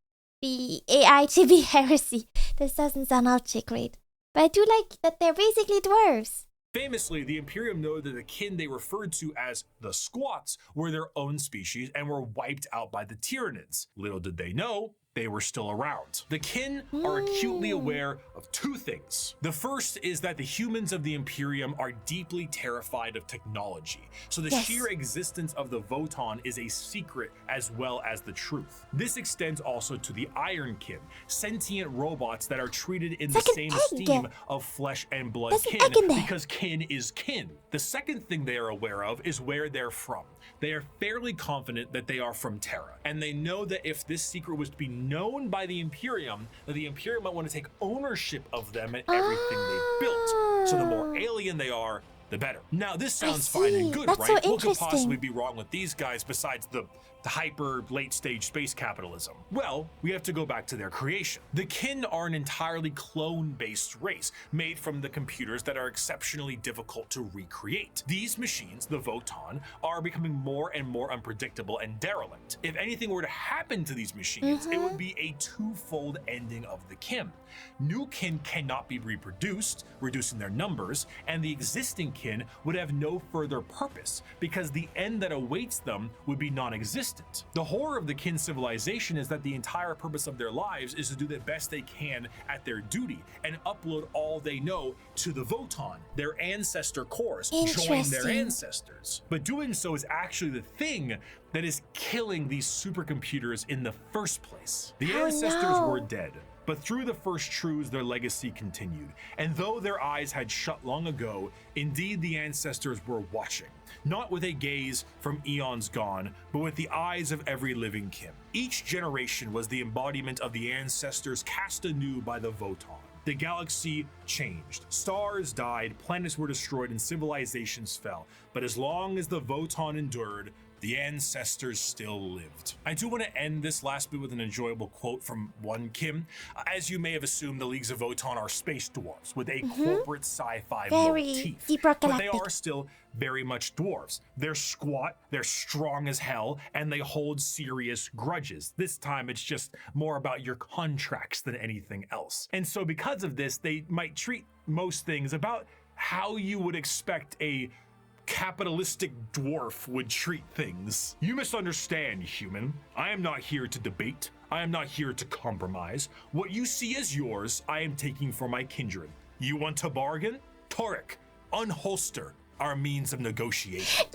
the AI to be heresy. This doesn't sound all too great. But I do like that they're basically dwarves. Famously, the Imperium know that the kin they referred to as the Squats were their own species and were wiped out by the Tyranids. Little did they know, they were still around. The kin are acutely aware of two things. The first is that the humans of the Imperium are deeply terrified of technology, so the sheer existence of the Votann is a secret as well as the truth. This extends also to the Iron Kin, sentient robots that are treated in the same esteem of flesh and blood kin, because kin is kin. The second thing they are aware of is where they're from. They are fairly confident that they are from Terra, and they know that if this secret was to be known by the Imperium, that the Imperium might want to take ownership of them and everything they've built. So the more alien they are, the better. Now, this sounds fine and good, right? What could possibly be wrong with these guys besides the hyper late stage space capitalism? Well, we have to go back to their creation. The kin are an entirely clone-based race made from the computers that are exceptionally difficult to recreate. These machines, the Votann, are becoming more and more unpredictable and derelict. If anything were to happen to these machines, it would be a twofold ending of the kin. New kin cannot be reproduced, reducing their numbers, and the existing kin would have no further purpose because the end that awaits them would be non-existent. The horror of the kin civilization is that the entire purpose of their lives is to do the best they can at their duty and upload all they know to the Votann, their ancestor cores, join their ancestors. But doing so is actually the thing that is killing these supercomputers in the first place. The ancestors were dead, but through the first truths, their legacy continued. And though their eyes had shut long ago, indeed the ancestors were watching, not with a gaze from eons gone, but with the eyes of every living kin. Each generation was the embodiment of the ancestors cast anew by the Votann. The galaxy changed, stars died, planets were destroyed, and civilizations fell. But as long as the Votann endured, the ancestors still lived. I do want to end this last bit with an enjoyable quote from one Kim. As you may have assumed, the Leagues of Votann are space dwarves with a corporate sci-fi motif, but they are still very much dwarves. They're squat, they're strong as hell, and they hold serious grudges. This time it's just more about your contracts than anything else. And so because of this, they might treat most things about how you would expect a capitalistic dwarf would treat things. You misunderstand, human. I am not here to debate. I am not here to compromise. What you see as yours, I am taking for my kindred. You want to bargain? Torek, unholster our means of negotiation.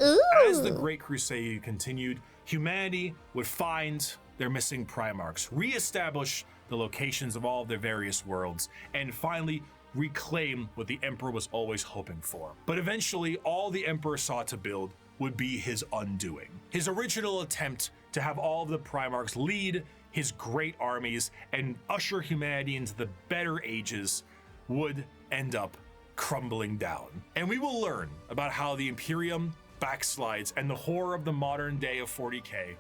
As the Great Crusade continued, humanity would find their missing Primarchs, reestablish the locations of all of their various worlds, and finally reclaim what the Emperor was always hoping for. But eventually, all the Emperor sought to build would be his undoing. His original attempt to have all of the Primarchs lead his great armies and usher humanity into the better ages would end up crumbling down. And we will learn about how the Imperium backslides and the horror of the modern day of 40k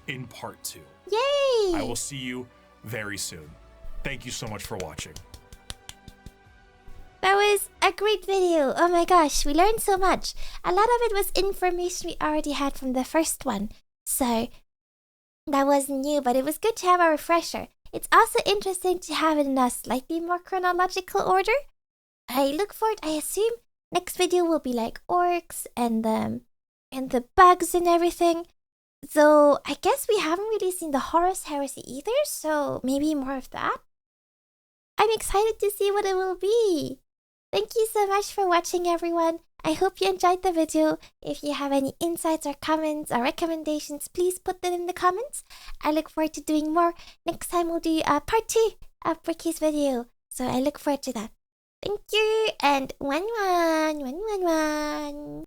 in part 2. Yay! I will see you very soon. Thank you so much for watching. That was a great video. Oh my gosh, we learned so much. A lot of it was information we already had from the first one, so that wasn't new, but it was good to have a refresher. It's also interesting to have it in a slightly more chronological order. I look forward, I assume next video will be like orcs and the bugs and everything. Though I guess we haven't really seen the Horus Heresy either, so maybe more of that. I'm excited to see what it will be. Thank you so much for watching, everyone. I hope you enjoyed the video. If you have any insights or comments or recommendations, please put them in the comments. I look forward to doing more. Next time we'll do part 2 of Bricky's video. So I look forward to that. Thank you, and one.